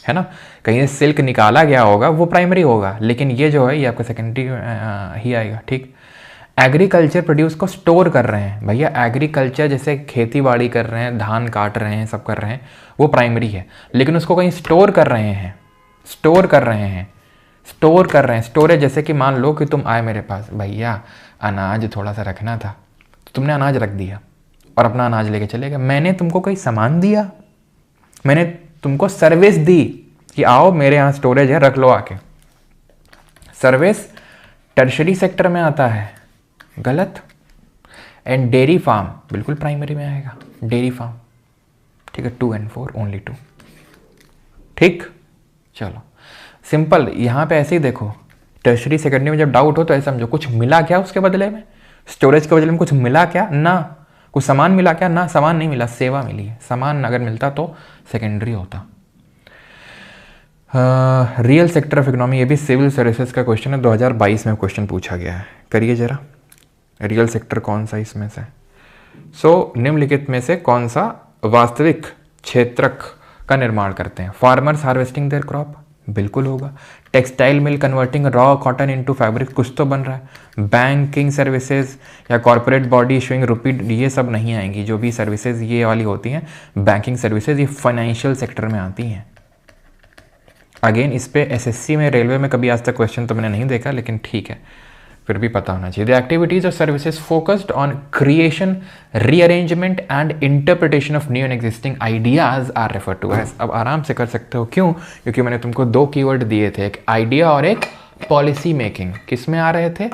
ना, कहीं से सिल्क निकाला गया होगा वो प्राइमरी होगा, लेकिन ये जो है ये आपका सेकेंडरी ही आएगा, ठीक। एग्रीकल्चर प्रोड्यूस को स्टोर कर रहे हैं, भैया एग्रीकल्चर जैसे खेती बाड़ी कर रहे हैं, धान काट रहे हैं, सब कर रहे हैं, वो प्राइमरी है, लेकिन उसको कहीं स्टोर कर रहे हैं, स्टोरेज, जैसे कि मान लो कि तुम आए मेरे पास, भैया अनाज थोड़ा सा रखना था, तो तुमने अनाज रख दिया और अपना अनाज लेके चले गए, मैंने तुमको कोई सामान दिया, मैंने तुमको सर्विस दी कि आओ मेरे यहाँ स्टोरेज है, रख लो आके, सर्विस टर्शरी सेक्टर में आता है, गलत। एंड डेयरी फार्म बिल्कुल प्राइमरी में आएगा, डेयरी फार्म, ठीक है, 2 and 4 ओनली 2, ठीक, चलो सिंपल, यहाँ पे ऐसे ही देखो, टर्शरी सेकेंडरी में जब डाउट हो तो ऐसा समझो कुछ मिला क्या उसके बदले में, स्टोरेज के बदले में कुछ मिला क्या, ना कुछ सामान मिला क्या, ना सामान नहीं मिला, सेवा मिली है, सामान अगर मिलता तो सेकेंडरी होता। रियल सेक्टर ऑफ इकोनॉमी, ये भी सिविल सर्विसेज का क्वेश्चन है, 2022 में क्वेश्चन पूछा गया है, करिए जरा, रियल सेक्टर कौन सा इसमें से, निम्नलिखित में से कौन सा वास्तविक क्षेत्रक का निर्माण करते हैं, फार्मर्स हार्वेस्टिंग देयर क्रॉप, बिल्कुल होगा, textile mill converting raw cotton into fabric, कुछ तो बन रहा है, बैंकिंग सर्विसेज या कॉर्पोरेट बॉडी इशूइंग रुपी, ये सब नहीं आएंगी, जो भी सर्विसेज ये वाली होती हैं बैंकिंग सर्विसेज, ये फाइनेंशियल सेक्टर में आती हैं। अगेन इस पे SSC में, रेलवे में कभी आज तक क्वेश्चन तो मैंने नहीं देखा, लेकिन ठीक है, फिर भी पता होना चाहिए। The activities of services focused on creation, rearrangement and interpretation of new and existing ideas are refer to as. अब आराम से कर सकते हो, क्यों, क्योंकि मैंने तुमको 2 कीवर्ड दिए थे, एक आइडिया और एक पॉलिसी मेकिंग, किस में आ रहे थे,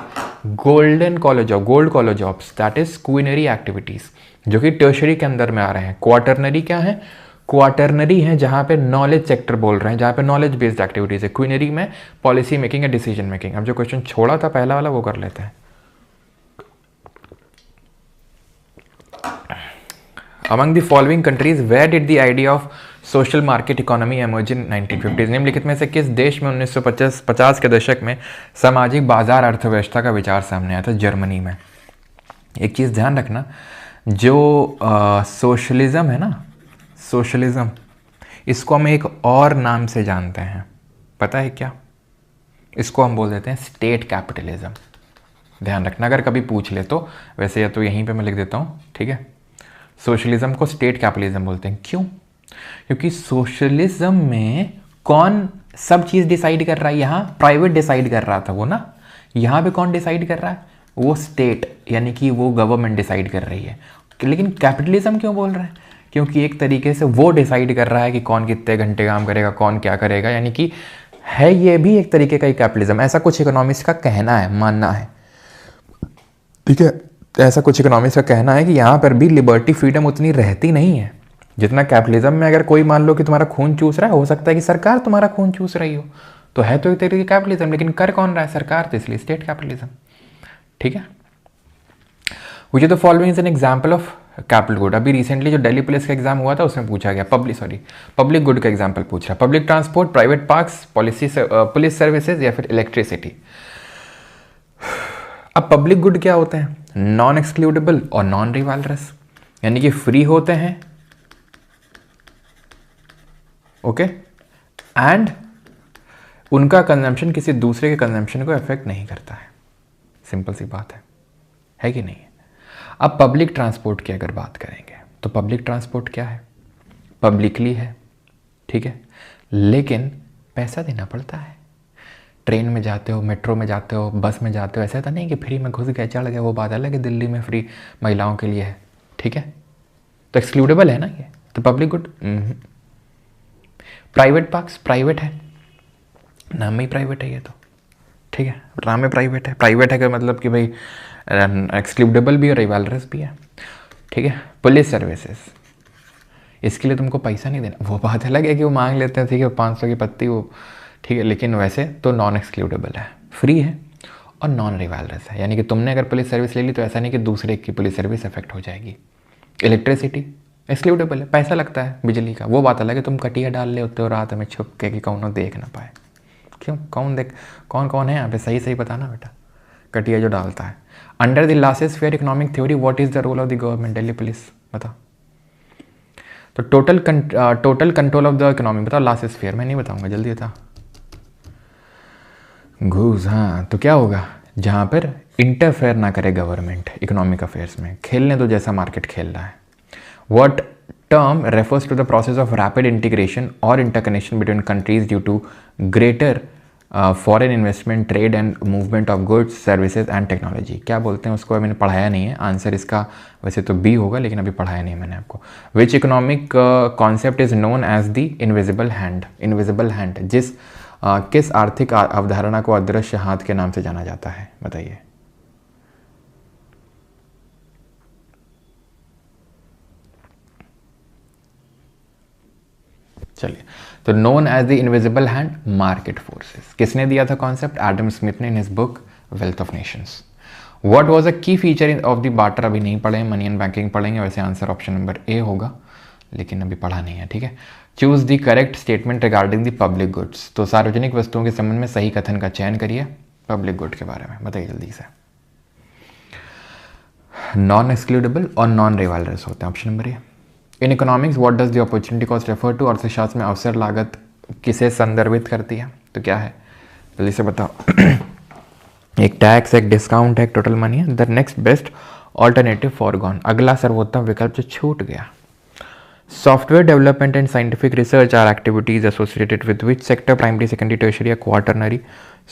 gold collar jobs, that is quinary activities, जो कि टर्शरी के अंदर में आ रहे हैं। क्वार्टरनरी क्या है, क्वार्टरनरी है जहाँ पे नॉलेज सेक्टर बोल रहे हैं, जहाँ पे नॉलेज बेस्ड एक्टिविटीज है, क्विनरी में पॉलिसी मेकिंग या डिसीजन मेकिंग। अब जो क्वेश्चन छोड़ा था पहला वाला वो कर लेते हैं। Among the following countries where did the idea of social market economy emerge in 1950? निम्नलिखित में से किस देश में 1950 के दशक में सामाजिक बाजार अर्थव्यवस्था का विचार सामने आया था? जर्मनी में। एक चीज़ ध्यान रखना, जो सोशलिज्म है ना, सोशलिज्म, इसको हम एक और नाम से जानते हैं, पता है क्या? इसको हम बोल देते हैं स्टेट कैपिटलिज्म। ध्यान रखना अगर कभी पूछ ले तो, वैसे या तो यहीं पे मैं लिख देता हूँ, ठीक है। सोशलिज्म को स्टेट कैपिटलिज्म बोलते हैं। क्यों? क्योंकि सोशलिज्म में कौन सब चीज़ डिसाइड कर रहा है? यहाँ प्राइवेट डिसाइड कर रहा था वो ना, यहाँ पे कौन डिसाइड कर रहा है? वो स्टेट, यानी कि वो गवर्नमेंट डिसाइड कर रही है। लेकिन कैपिटलिज्म क्यों बोल रहे हैं? क्योंकि एक तरीके से वो डिसाइड कर रहा है कि कौन कितने घंटे काम करेगा, कौन क्या करेगा, यानी कि है ये भी एक तरीके का ही कैपिटलिज्म। ऐसा कुछ इकोनॉमिस्ट का कहना है, मानना है, ठीक है। ऐसा कुछ इकोनॉमिस्ट का कहना है कि यहाँ पर भी लिबर्टी फ्रीडम उतनी रहती नहीं है जितना कैपिटलिज्म में। अगर कोई मान लो कि तुम्हारा खून चूस रहा है, हो सकता है कि सरकार तुम्हारा खून चूस रही हो, तो है तो एक तरीके कैपिटलिज्म, लेकिन कर कौन रहा है? सरकार, तो इसलिए स्टेट कैपिटलिज्म, ठीक है। विच of the following is an example of capital good? अभी रिसेंटली जो दिल्ली पुलिस का एग्जाम हुआ था उसमें पूछा गया, पब्लिक गुड का एग्जाम्पल पूछ रहा है। Public transport, private parks, police services या फिर इलेक्ट्रिसिटी। अब पब्लिक गुड क्या होते हैं? नॉन एक्सक्लूडेबल और नॉन रिवाल्वरस, यानी कि फ्री होते हैं, ओके, एंड उनका कंजम्पशन किसी दूसरे के कंजम्पशन को अफेक्ट नहीं करता है। सिंपल सी बात है कि नहीं? अब पब्लिक ट्रांसपोर्ट की अगर बात करेंगे तो पब्लिक ट्रांसपोर्ट क्या है? पब्लिकली है, ठीक है, लेकिन पैसा देना पड़ता है। ट्रेन में जाते हो, मेट्रो में जाते हो, बस में जाते हो, ऐसा था नहीं कि फ्री में घुस गए, चढ़ गए, वो बात अलग है। दिल्ली में फ्री महिलाओं के लिए है, ठीक है, तो एक्सक्लूडेबल है ना ये, तो public good. Private parks, private है, नाम में ही प्राइवेट है ये तो, ठीक है, नाम में प्राइवेट है। प्राइवेट है का मतलब कि भाई एक्सक्लूडेबल भी और रिवाल्वरस भी है, ठीक है। पुलिस सर्विसेज, इसके लिए तुमको पैसा नहीं देना, वो बात अलग है कि वो मांग लेते हैं, ठीक है, 500 की पत्ती वो, ठीक है, लेकिन वैसे तो नॉन एक्सक्लूडेबल है, फ्री है और नॉन रिवाल्वरस है। यानी कि तुमने अगर पुलिस सर्विस ले ली तो ऐसा नहीं कि दूसरे की पुलिस सर्विस अफेक्ट हो जाएगी। इलेक्ट्रिसिटी एक्सक्लूडेबल है, पैसा लगता है बिजली का, वो बात अलग है। तुम कटिया डाल ले होते हो रात में छुप के कि कौन देख ना पाए। क्यों? कौन है यहाँ पे? सही बताना बेटा, कटिया जो डालता है। Under the laissez faire economic theory what is the role of the government? Delhi police बता। तो total control of the economy बताओ। लासेस फेयर मैं नहीं बताऊंगा, जल्दी बता। घूस, हाँ, तो क्या होगा? जहाँ पर इंटरफेयर ना करे गवर्नमेंट इकोनॉमिक अफेयर्स में, खेलने दो जैसा मार्केट खेल रहा है। What term refers to the process of rapid integration or interconnection between countries due to greater foreign investment, trade and movement of goods, services and technology? क्या बोलते हैं उसको? मैंने पढ़ाया नहीं है, आंसर इसका वैसे तो बी होगा, लेकिन अभी पढ़ाया नहीं मैंने आपको। Which economic concept is known as the invisible hand? Invisible hand, किस आर्थिक अवधारणा को अदृश्य हाथ के नाम से जाना जाता है? बताइए। चलिए, तो known as the invisible hand, market forces. किसने दिया था कॉन्सेप्ट? एडम स्मिथ ने in his book wealth of nations. What was a key feature of the barter? अभी नहीं पढ़े, मनी एंड बैंकिंग पढ़ेंगे, वैसे आंसर ऑप्शन नंबर ए होगा, लेकिन अभी पढ़ा नहीं है, ठीक है। Choose the correct statement regarding the public goods. तो सार्वजनिक वस्तुओं के संबंध में सही कथन का चयन करिए पब्लिक गुड के बारे में, बताइए जल्दी से। नॉन एक्सक्लूडेबल और नॉन रिवाल्वरस होते हैं, option number A. In economics what does the opportunity cost refer to? अर्थशास्त्र में अवसर लागत किसे संदर्भित करती है? तो क्या है, जल्दी से बताओ। एक टैक्स, एक डिस्काउंट है, एक टोटल मनी है। The next best alternative forgone, अगला सर्वोत्तम विकल्प जो छूट गया। Software development and scientific research are activities associated with which sector? Primary, secondary, tertiary या क्वार्टरनरी?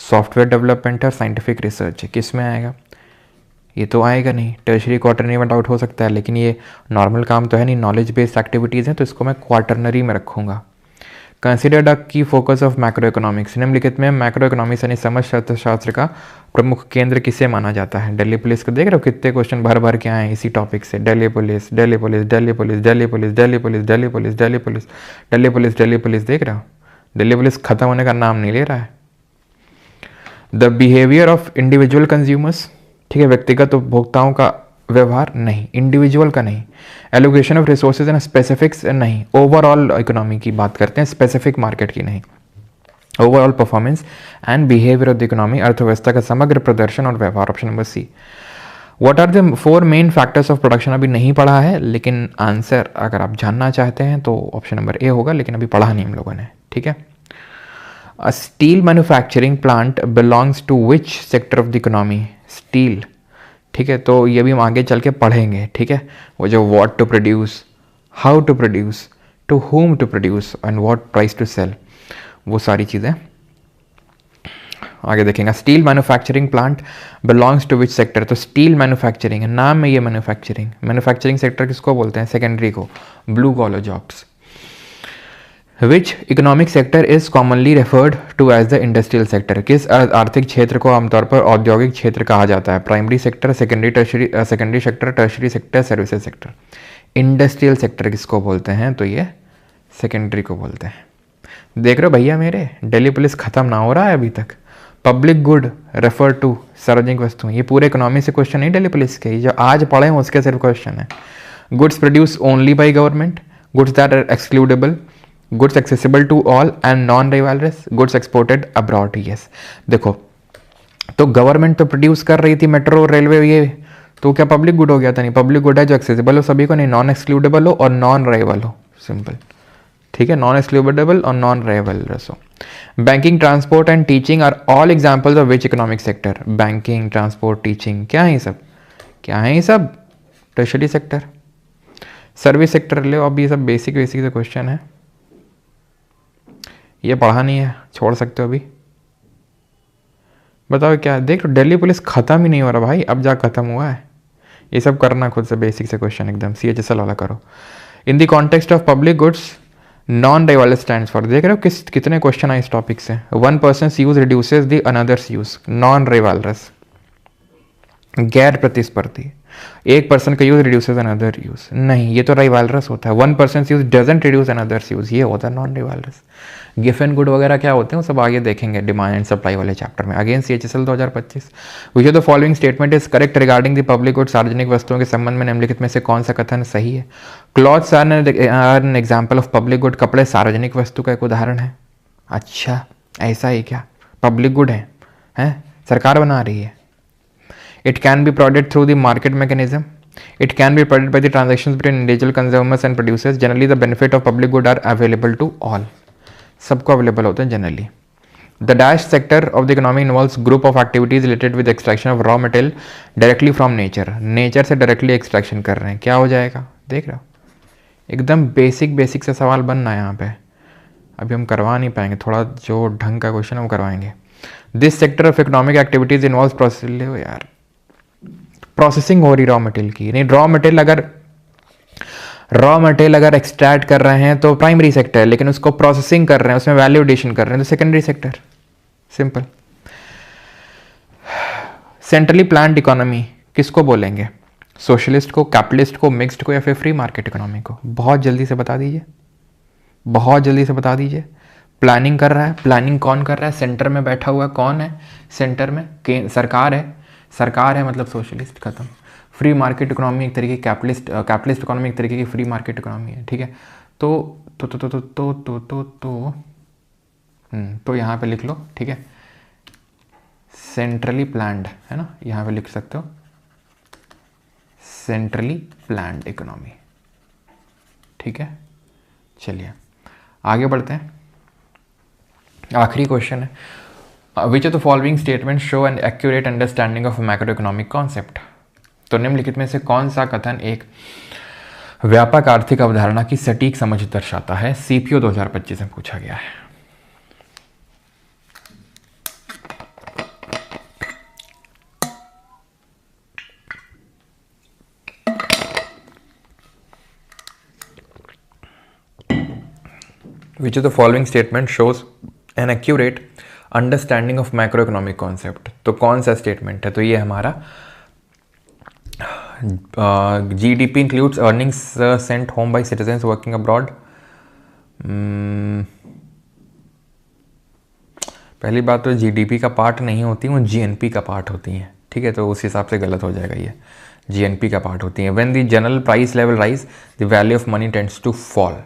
सॉफ्टवेयर डेवलपमेंट और साइंटिफिक रिसर्च किस में आएगा? ये तो आएगा नहीं, टर्शरी क्वार्टरनरी में डाउट हो सकता है, लेकिन ये नॉर्मल काम तो है नहीं, नॉलेज बेस्ड एक्टिविटीज़ हैं, तो इसको मैं क्वार्टरनरी में रखूँगा। कंसिडर्ड अ की फोकस ऑफ मैक्रो इकोनॉमिक्स, निम्नलिखित में मैक्रो इकोनॉमिक्स यानी समष्टि अर्थशास्त्र का प्रमुख केंद्र किसे माना जाता है? दिल्ली पुलिस को देख रहे हो कितने क्वेश्चन भर के आए हैं इसी टॉपिक से। Delhi police, Delhi police, Delhi police, Delhi police, Delhi police, Delhi police, Delhi police, Delhi police, Delhi police, देख रहे हो? दिल्ली पुलिस खत्म होने का नाम नहीं ले रहा है। The behaviour of individual consumers, ठीक है, व्यक्तिगत उपभोक्ताओं का व्यवहार नहीं, इंडिविजुअल का नहीं। Allocation of resources and specifics नहीं, ओवरऑल इकोनॉमी की बात करते हैं, स्पेसिफिक मार्केट की नहीं। Overall performance and behaviour of the economy, अर्थव्यवस्था का समग्र प्रदर्शन और व्यवहार, option number C. What are the 4 main factors of production, अभी नहीं पढ़ा है, लेकिन आंसर अगर आप जानना चाहते हैं तो ऑप्शन नंबर ए होगा, लेकिन अभी पढ़ा नहीं हम लोगों ने, ठीक है। A steel manufacturing plant belongs to which sector of the economy, steel, ठीक है, तो ये भी हम आगे चल के पढ़ेंगे, ठीक है। वो जो what to produce, how to produce, to whom to produce and what price to sell, वो सारी चीज़ें आगे देखेंगे। Steel manufacturing plant belongs to which sector, तो स्टील मैन्युफैक्चरिंग है, नाम में ये मैन्युफैक्चरिंग, मैन्युफैक्चरिंग सेक्टर किसको बोलते हैं, सेकेंडरी को, blue collar jobs. Which economic sector is commonly referred to as the industrial sector, किस आर्थिक क्षेत्र को आमतौर पर औद्योगिक क्षेत्र कहा जाता है, primary sector, secondary sector, tertiary sector, services sector. Industrial sector किसको बोलते हैं, तो ये सेकेंडरी को बोलते हैं। देख रहे हो भैया मेरे, दिल्ली पुलिस खत्म ना हो रहा है अभी तक। पब्लिक गुड रेफर टू, सार्वजनिक वस्तु, ये पूरे इकोनॉमी से क्वेश्चन नहीं दिल्ली पुलिस के, जो आज पढ़े हैं उसके सिर्फ क्वेश्चन है। Goods produce only by government, goods that are excludable, goods accessible to all and non rivalrous, goods exported abroad. Yes, देखो तो गवर्नमेंट तो प्रोड्यूस कर रही थी मेट्रो रेलवे, ये तो क्या पब्लिक गुड हो गया था, नहीं, पब्लिक गुड है जो एक्सेसिबल हो सभी को, नहीं नॉन एक्सक्लूडेबल हो और नॉन राइवल हो, सिंपल, ठीक है, नॉन एक्सक्लूडेबल और नॉन राइवलरस हो। Banking, transport and teaching are all examples of which economic sector, banking, transport, teaching, क्या है ये सब, क्या है ये सब, टर्शरी सेक्टर। सर्विस सेक्टर ले, अब ये सब बेसिक बेसिक से क्वेश्चन है, ये पढ़ा नहीं है, छोड़ सकते हो अभी। बताओ क्या, देख लो दिल्ली पुलिस खत्म ही नहीं हो रहा भाई, अब जा खत्म हुआ है, ये सब करना खुद से बेसिक से क्वेश्चन एकदम CHSL वाला करो। In the context of public goods, non rivalries stands for, देख रहे हो कितने क्वेश्चन आए इस टॉपिक से। One persons use reduces the another's use, non rivalries, गैर प्रतिस्पर्धी, एक पर्सन का यूज रिड्यूसेस अनदर यूज, नहीं ये तो राइवलरस होता है। One person use doesn't reduce another's use, ये होता है non rivalrous. Giffen good वगैरह क्या होते हैं वो सब आगे देखेंगे डिमांड एंड सप्लाई वाले चैप्टर में। Again CHSL 2025, which of the following statement is correct regarding the public good, सार्वजनिक वस्तुओं के संबंध में निम्नलिखित में से कौन सा कथन सही है। Clothes are an example of public good, कपड़े सार्वजनिक वस्तु का एक उदाहरण है। अच्छा ऐसा ही क्या, पब्लिक गुड है सरकार बना रही है। It can be provided through the market mechanism. It can be provided by the transactions between individual consumers and producers. Generally, the benefit of public good are available to all. सबको available होते हैं generally. The dash sector of the economy involves group of activities related with extraction of raw material directly from nature. Nature से directly extraction कर रहे हैं, क्या हो जाएगा देख रहे हो, एकदम बेसिक से सवाल बनना है यहाँ पे, अभी हम करवा नहीं पाएंगे, थोड़ा जो ढंग का क्वेश्चन है वो करवाएंगे। This sector of economic activities involves process, यार प्रोसेसिंग हो रही रॉ मटेरियल की, नहीं रॉ मटेरियल अगर एक्सट्रैक्ट कर रहे हैं तो प्राइमरी सेक्टर है, लेकिन उसको प्रोसेसिंग कर रहे हैं, उसमें वैल्यू एडिशन कर रहे हैं तो secondary sector, simple. Centrally planned economy किसको बोलेंगे, सोशलिस्ट को, कैपिटलिस्ट को, मिक्स्ड को, या फिर फ्री मार्केट इकोनॉमी को, बहुत जल्दी से बता दीजिए, बहुत जल्दी से बता दीजिए। प्लानिंग कर रहा है, प्लानिंग कौन कर रहा है, सेंटर में बैठा हुआ कौन है, सेंटर में सरकार है, सरकार है मतलब सोशलिस्ट, खत्म। फ्री मार्केट इकोनॉमी एक तरीके की कैपिटलिस्ट इकोनॉमी एक तरीके की फ्री मार्केट इकोनॉमी है, ठीक है। तो यहाँ पे लिख लो, ठीक है, सेंट्रली प्लान्ड है ना, यहाँ पे लिख सकते हो सेंट्रली प्लान्ड इकोनॉमी, ठीक है। चलिए आगे बढ़ते हैं, आखिरी क्वेश्चन है, विच of the following statement show an accurate understanding of macro economic concept, तो निम्नलिखित में से कौन सा कथन एक व्यापक आर्थिक अवधारणा की सटीक समझ दर्शाता है। CPO 2025 में पूछा गया है। Which of the following statement shows an accurate understanding of macro economic concept, तो कौन सा स्टेटमेंट है, तो ये हमारा GDP includes earnings sent home by citizens working abroad. पहली बात तो GDP का पार्ट नहीं होती, वो GNP का पार्ट होती हैं, ठीक है, तो उस हिसाब से गलत हो जाएगा, ये GNP का पार्ट होती है। When the general price level rise the value of money tends to fall,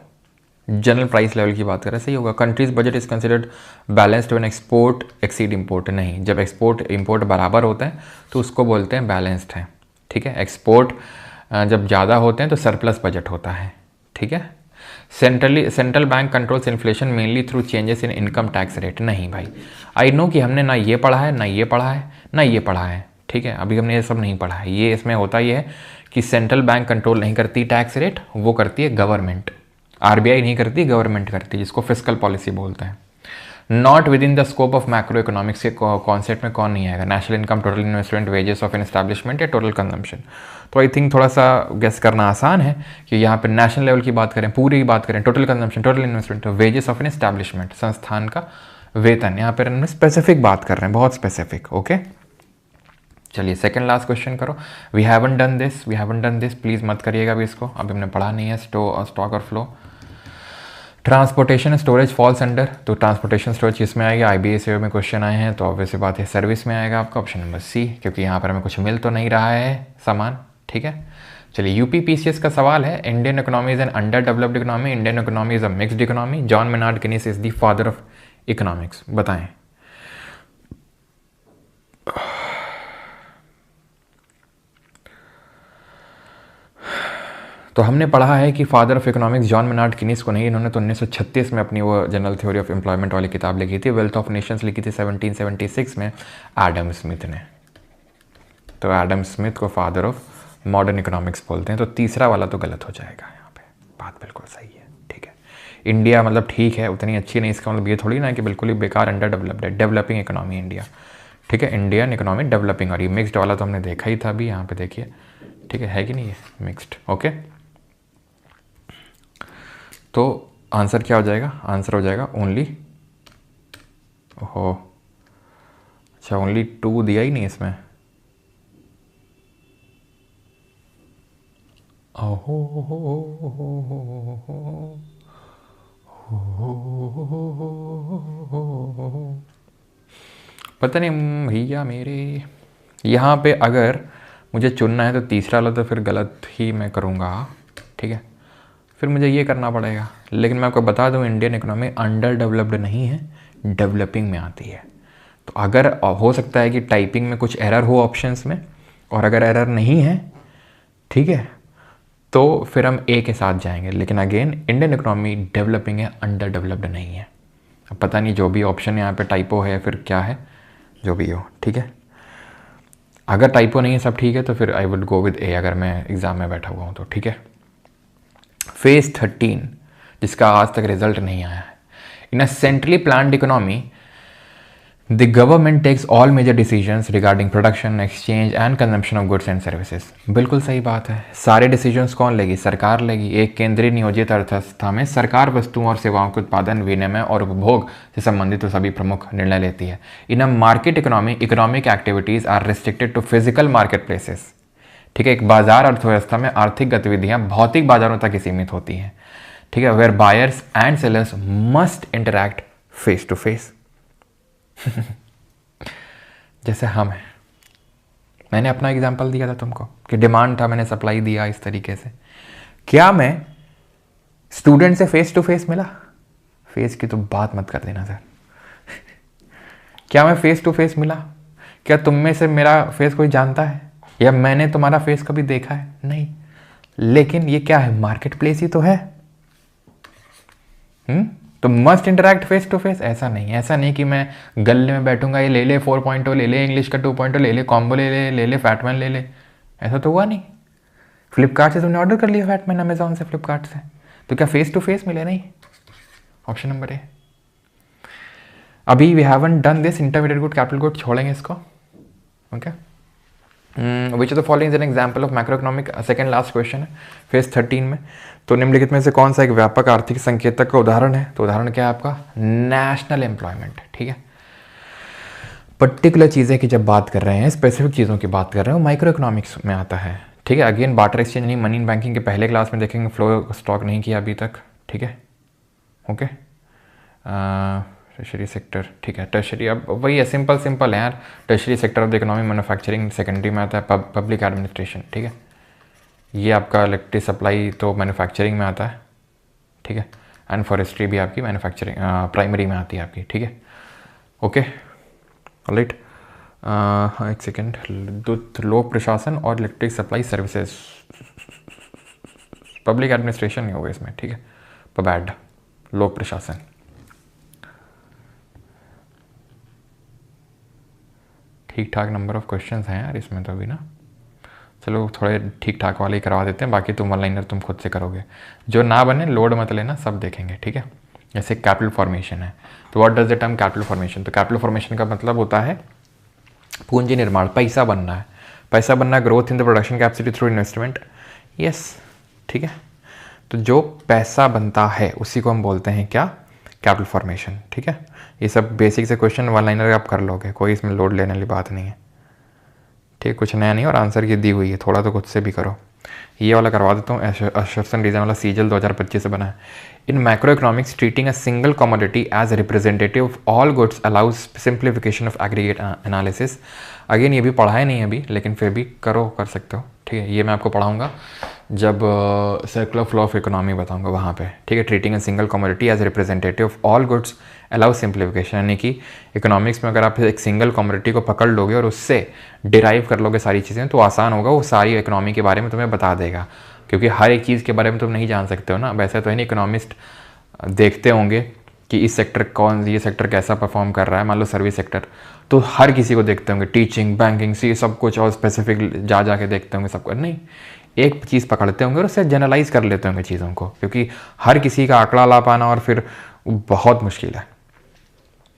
general price level की बात करें, सही होगा। Country's budget is considered balanced when export exceed import, नहीं, जब एक्सपोर्ट इंपोर्ट बराबर होते हैं तो उसको बोलते हैं बैलेंस्ड है, ठीक है। एक्सपोर्ट जब ज़्यादा होते हैं तो सरप्लस बजट होता है, ठीक है। Central bank controls inflation mainly through changes in income tax rate. नहीं भाई, आई नो कि हमने ना ये पढ़ा है, ना ये पढ़ा है, ना ये पढ़ा है, ठीक है। अभी हमने ये सब नहीं पढ़ा है। ये इसमें होता ये है कि सेंट्रल बैंक कंट्रोल नहीं करती टैक्स रेट, वो करती है गवर्नमेंट। आरबीआई नहीं करती, गवर्नमेंट करती है, जिसको फिस्कल पॉलिसी बोलते हैं। Not within the scope of macro economics के कॉन्सेप्ट में कौन नहीं आएगा? National income, total investment, wages of an establishment या टोटल कंजम्पशन। तो आई थिंक थोड़ा सा गेस करना आसान है कि यहाँ पे नेशनल लेवल की बात करें, पूरी की बात करें, total consumption, total investment, wages of an establishment, संस्थान का वेतन। यहाँ पर हमने स्पेसिफिक बात कर रहे हैं, बहुत स्पेसिफिक। ओके, चलिए सेकंड लास्ट क्वेश्चन करो। We haven't done this, please मत करिएगा अभी इसको, अभी हमने पढ़ा नहीं है। स्टॉक और flow. Transportation storage falls under, तो ट्रांसपोर्टेशन स्टोरेज किसमें आएगा? आईबीएसए में क्वेश्चन आए हैं, तो ऑब्वियस बात है सर्विस में आएगा आपका, ऑप्शन नंबर सी, क्योंकि यहाँ पर हमें कुछ मिल तो नहीं रहा है सामान, ठीक है। चलिए यूपीपीसीएस का सवाल है, Indian economy is an under developed economy, Indian economy is a mixed economy, John Maynard Keynes is the father of economics, बताएं। तो हमने पढ़ा है कि father of economics John Maynard Keynes को नहीं, इन्होंने तो 1936 में अपनी वो जनरल थ्योरी ऑफ एम्प्लॉयमेंट वाली किताब लिखी थी। वेल्थ ऑफ नेशंस लिखी थी 1776 में एडम स्मिथ ने। तो एडम स्मिथ को फादर ऑफ मॉडर्न इकोनॉमिक्स बोलते हैं। तो तीसरा वाला तो गलत हो जाएगा, यहाँ पे बात बिल्कुल सही है, ठीक है। इंडिया मतलब ठीक है, उतनी अच्छी नहीं, इसका मतलब ये थोड़ी ना कि बिल्कुल ही बेकार, अंडर डेवलप्ड है, डेवलपिंग इकोनॉमी इंडिया, ठीक है। इंडियन इकोनॉमी डेवलपिंग, और ये मिक्सड वाला तो हमने देखा ही था अभी, यहाँ पे देखिए, ठीक है कि नहीं है मिक्सड। ओके, तो आंसर क्या हो जाएगा? आंसर हो जाएगा ओनली, ओहो अच्छा, ओनली 2 दिया ही नहीं इसमें। ओहो पता नहीं भैया मेरे, यहाँ पे अगर मुझे चुनना है तो तीसरा वाला तो फिर गलत ही मैं करूँगा, ठीक है। फिर मुझे ये करना पड़ेगा, लेकिन मैं आपको बता दूं इंडियन इकोनॉमी अंडर डेवलप्ड नहीं है, डेवलपिंग में आती है। तो अगर हो सकता है कि टाइपिंग में कुछ एरर हो ऑप्शंस में, और अगर एरर नहीं है, ठीक है, तो फिर हम ए के साथ जाएंगे। लेकिन अगेन इंडियन इकोनॉमी डेवलपिंग है, अंडर डेवलप्ड नहीं है। अब पता नहीं जो भी ऑप्शन यहाँ पे टाइपो है फिर क्या है, जो भी हो, ठीक है। अगर टाइपो नहीं है, सब ठीक है, तो फिर आई वुड गो विद ए, अगर मैं एग्ज़ाम में बैठा हुआ हूँ तो, ठीक है। फेज 13 जिसका आज तक रिजल्ट नहीं आया है। In a centrally planned economy the government takes all major decisions regarding production, exchange and consumption of goods and services. बिल्कुल सही बात है, सारे डिसीजंस कौन लेगी? सरकार लेगी। एक केंद्रीय नियोजित अर्थव्यवस्था में सरकार वस्तुओं और सेवाओं के उत्पादन, विनिमय और उपभोग से संबंधित सभी प्रमुख निर्णय लेती है। In a market economy economic activities are restricted to physical market places, ठीक है। एक बाजार अर्थव्यवस्था में आर्थिक गतिविधियां भौतिक बाजारों तक ही सीमित होती हैं, ठीक है। Where buyers and sellers must interact face to face. जैसे हम हैं, मैंने अपना एग्जांपल दिया था तुमको कि डिमांड था, मैंने सप्लाई दिया इस तरीके से। क्या मैं स्टूडेंट से फेस टू फेस मिला? फेस की तो बात मत कर देना सर। क्या मैं फेस टू फेस मिला? क्या तुम में से मेरा फेस कोई जानता है, या मैंने तुम्हारा फेस कभी देखा है? नहीं। लेकिन ये क्या है? मार्केट प्लेस ही तो है। तो must interact face to face, ऐसा नहीं कि मैं गले में बैठूंगा, ये ले ले 4.0 ले ले, इंग्लिश का 2.0 ले ले, कॉम्बो ले ले फैटमैन ले ले, ऐसा तो हुआ नहीं। फ्लिपकार्ट से तुमने ऑर्डर कर लिया फैटमैन, अमेजोन से, फ्लिपकार्ट से, तो क्या फेस टू फेस मिले? नहीं। Option number A. अभी we haven't done this, intermediate good, capital good छोड़ेंगे इसको, okay. Which of the following is an example of macro economic, second last question है फेज 13 में। तो निम्नलिखित में से कौन सा एक व्यापक आर्थिक संकेतक का उदाहरण है? तो उदाहरण क्या है आपका? नेशनल एम्प्लॉयमेंट, ठीक है। पर्टिकुलर चीज़ें की जब बात कर रहे हैं, स्पेसिफिक चीज़ों की बात कर रहे हैं, माइक्रो इकोनॉमिक्स में आता है, ठीक है। अगेन बार्टर एक्सचेंज नहीं, मनी इन बैंकिंग के पहले क्लास में देखेंगे, फ्लो स्टॉक नहीं किया अभी तक, ठीक है, ओके। टर्शरी सेक्टर, ठीक है, टर्शरी अब वही है, सिंपल है यार। Tertiary sector of the economy, manufacturing secondary में आता है, पब्लिक एडमिनिस्ट्रेशन, ठीक है। ये आपका इलेक्ट्रिक सप्लाई तो मैन्युफैक्चरिंग में आता है, ठीक है। एंड फॉरेस्ट्री भी आपकी मैन्युफैक्चरिंग प्राइमरी में आती है आपकी, ठीक है, ओके, राइट। हाँ एक सेकेंड, लोक प्रशासन और electric supply services, public administration नहीं होगा इसमें, ठीक है, पबैड, लोक प्रशासन। ठीक ठाक नंबर ऑफ क्वेश्चंस हैं यार इसमें तो अभी ना, चलो थोड़े ठीक ठाक वाले ही करवा देते हैं, बाकी तुम वन लाइनर तुम खुद से करोगे, जो ना बने लोड मत लेना, सब देखेंगे, ठीक है। जैसे कैपिटल फॉर्मेशन है, तो what does the term capital formation, तो कैपिटल फॉर्मेशन का मतलब होता है पूंजी निर्माण, पैसा बनना है, पैसा बनना है, growth in the production capacity through investment, yes, ठीक है। तो जो पैसा बनता है उसी को हम बोलते हैं क्या, कैपिटल फॉर्मेशन, ठीक है। ये सब बेसिक से क्वेश्चन वन लाइनर आप कर लोगे, कोई इसमें लोड लेने वाली बात नहीं है, ठीक, कुछ नया नहीं, और आंसर की दी हुई है, थोड़ा तो खुद से भी करो। ये वाला करवा देता हूँ, एशरसन डिज़ाइन वाला सीजल 2025 से बना है। In macro economics treating a single commodity as representative of all goods allows simplification of aggregate analysis. Again ये भी पढ़ा है नहीं अभी, लेकिन फिर भी करो, कर सकते हो, ठीक है। ये मैं आपको पढ़ाऊँगा जब सर्कुलर फ्लो ऑफ इकोनॉमी बताऊँगा वहाँ पे, ठीक है। Treating a single commodity as representative of all goods allow simplification, यानी कि इकोनॉमिक्स में अगर आप एक सिंगल कमोडिटी को पकड़ लोगे और उससे डिराइव कर लोगे सारी चीज़ें, तो आसान होगा, वो सारी इकोनॉमी के बारे में तुम्हें बता देगा, क्योंकि हर एक चीज़ के बारे में तुम नहीं जान सकते हो ना। वैसे तो है नहीं, इकोनॉमिस्ट देखते होंगे कि इस सेक्टर ये सेक्टर कैसा परफॉर्म कर रहा है, मान लो सर्विस सेक्टर, तो हर किसी को देखते होंगे, टीचिंग, बैंकिंग, सी सब कुछ, और स्पेसिफिक जा के देखते होंगे सबको, नहीं, एक चीज़ पकड़ते होंगे और उससे जनरलाइज कर लेते होंगे चीज़ों को, क्योंकि हर किसी का आंकड़ा ला पाना और फिर बहुत मुश्किल है,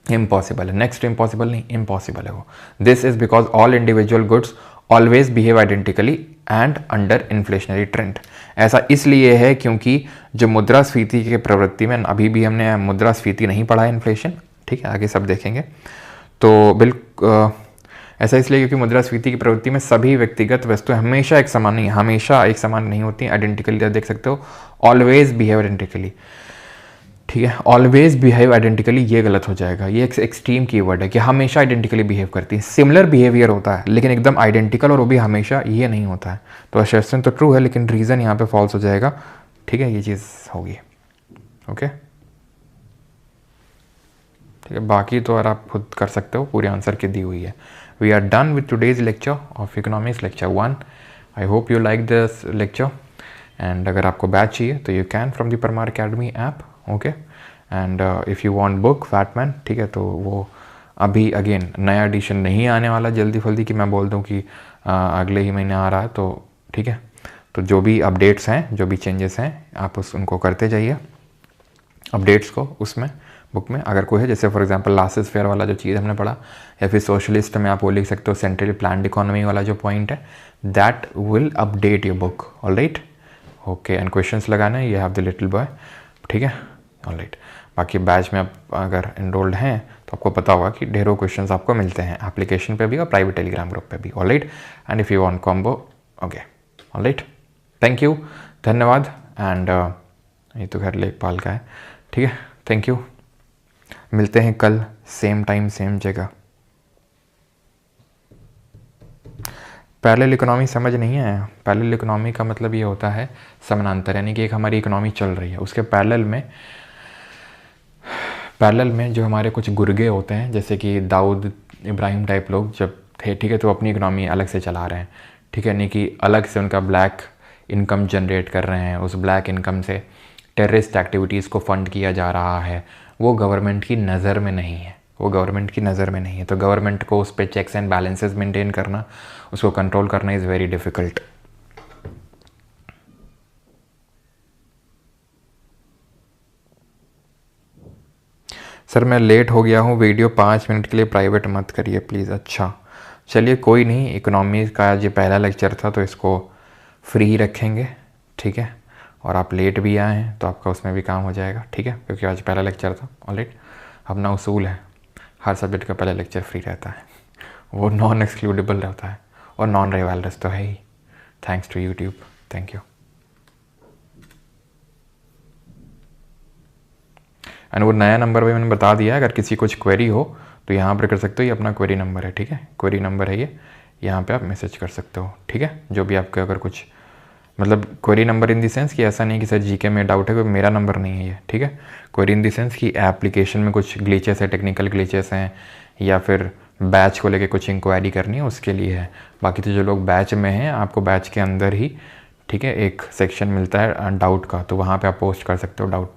इम्पॉसिबल है, नेक्स्ट इम्पॉसिबल नहीं, इम्पॉसिबल है वो। This is because all individual goods always behave identically and under inflationary trend. ऐसा इसलिए है क्योंकि जो मुद्रास्फीति के प्रवृत्ति में, अभी भी हमने मुद्रास्फीति नहीं पढ़ा है, इन्फ्लेशन, ठीक है, आगे सब देखेंगे, तो बिल्कुल ऐसा इसलिए क्योंकि मुद्रास्फीति की प्रवृत्ति में सभी व्यक्तिगत वस्तुएं हमेशा एक समान नहीं, हमेशा एक समान नहीं होती, आइडेंटिकली देख सकते हो, ऑलवेज बिहेव आइडेंटिकली, ठीक है। ऑलवेज बिहेव आइडेंटिकली ये गलत हो जाएगा, ये एक एक्सट्रीम कीवर्ड है कि हमेशा आइडेंटिकली बिहेव करती है, सिमिलर बिहेवियर होता है लेकिन एकदम आइडेंटिकल और वो भी हमेशा, ये नहीं होता है। तो असर्शन तो ट्रू है लेकिन रीज़न यहाँ पे फॉल्स हो जाएगा, ठीक है, ये चीज़ होगी, ओके, ठीक है। बाकी तो और आप खुद कर सकते हो, पूरे आंसर की दी हुई है। We are done with today's lecture of economics lecture 1। I hope you like this lecture, and अगर आपको बैच चाहिए तो you can from the Parmar academy app, okay. And if you want book Fatman, ठीक है, तो वो अभी अगेन नया एडिशन नहीं आने वाला जल्दी फल्दी कि मैं बोल दूं कि अगले ही महीने आ रहा है, तो ठीक है। तो जो भी अपडेट्स हैं, जो भी चेंजेस हैं, आप उनको करते जाइए, अपडेट्स को उसमें बुक में अगर कोई है, जैसे फॉर एग्जांपल लासेस फेयर वाला जो चीज़ हमने पढ़ा, या फिर सोशलिस्ट में आप वो लिख सकते हो सेंट्रली प्लान्ड इकोनॉमी वाला जो पॉइंट है, that will update your book, alright, okay. And questions लगाना है, ये हैव द लिटिल बॉय, ठीक है, ऑलराइट। बाकी बैच में आप अगर एनरोल्ड हैं तो आपको पता होगा कि ढेरों क्वेश्चंस आपको मिलते हैं एप्लीकेशन पे भी और प्राइवेट टेलीग्राम ग्रुप पे भी, alright. And if you want combo, okay, alright, thank you, धन्यवाद। एंड ये तो खैर लेखपाल का है, ठीक है, थैंक यू, मिलते हैं कल सेम टाइम सेम जगह। पैरेलल इकोनॉमी समझ नहीं आया? पैरेलल इकोनॉमी का मतलब ये होता है समानांतर, यानी कि एक हमारी इकोनॉमी चल रही है, उसके पैरेलल में जो हमारे कुछ गुर्गे होते हैं, जैसे कि दाऊद इब्राहिम टाइप लोग जब थे, ठीक है, तो अपनी इकोनॉमी अलग से चला रहे हैं, ठीक है, यानी कि अलग से उनका ब्लैक इनकम जनरेट कर रहे हैं, उस ब्लैक इनकम से टेररिस्ट एक्टिविटीज़ को फंड किया जा रहा है, वो गवर्नमेंट की नज़र में नहीं है, वो गवर्नमेंट की नज़र में नहीं है। तो गवर्नमेंट को उस पर चेक्स एंड बैलेंसेस मेंटेन करना, उसको कंट्रोल करना इज़ वेरी डिफ़िकल्ट। सर मैं लेट हो गया हूँ, वीडियो 5 मिनट के लिए प्राइवेट मत करिए प्लीज़। अच्छा चलिए कोई नहीं, इकोनॉमी का ये पहला लेक्चर था तो इसको फ्री रखेंगे, ठीक है। और आप लेट भी आए हैं तो आपका उसमें भी काम हो जाएगा, ठीक है, क्योंकि आज पहला लेक्चर था, ऑलराइट। अपना उसूल है, हर सब्जेक्ट का पहला लेक्चर फ्री रहता है, वो नॉन एक्सक्लूडेबल रहता है और नॉन रिवाइवल्स तो है ही। Thanks to YouTube, thank you. And वो नया नंबर भी मैंने बता दिया है, अगर किसी कुछ क्वेरी हो तो यहाँ पर कर सकते हो, ये अपना क्वेरी नंबर है, ठीक है, क्वेरी नंबर है ये, यहाँ पे आप मैसेज कर सकते हो, ठीक है। जो भी आपके अगर कुछ मतलब query number in the sense कि ऐसा नहीं कि सर जीके में डाउट है, कोई मेरा नंबर नहीं है ये, ठीक है। क्वेरी इन दी सेंस कि एप्लीकेशन में कुछ ग्लिचेस है, टेक्निकल ग्लिचेस हैं, या फिर बैच को लेके कुछ इंक्वायरी करनी है उसके लिए है। बाकी तो जो लोग बैच में हैं, आपको बैच के अंदर ही, ठीक है, एक सेक्शन मिलता है डाउट का, तो वहाँ पे आप पोस्ट कर सकते हो डाउट।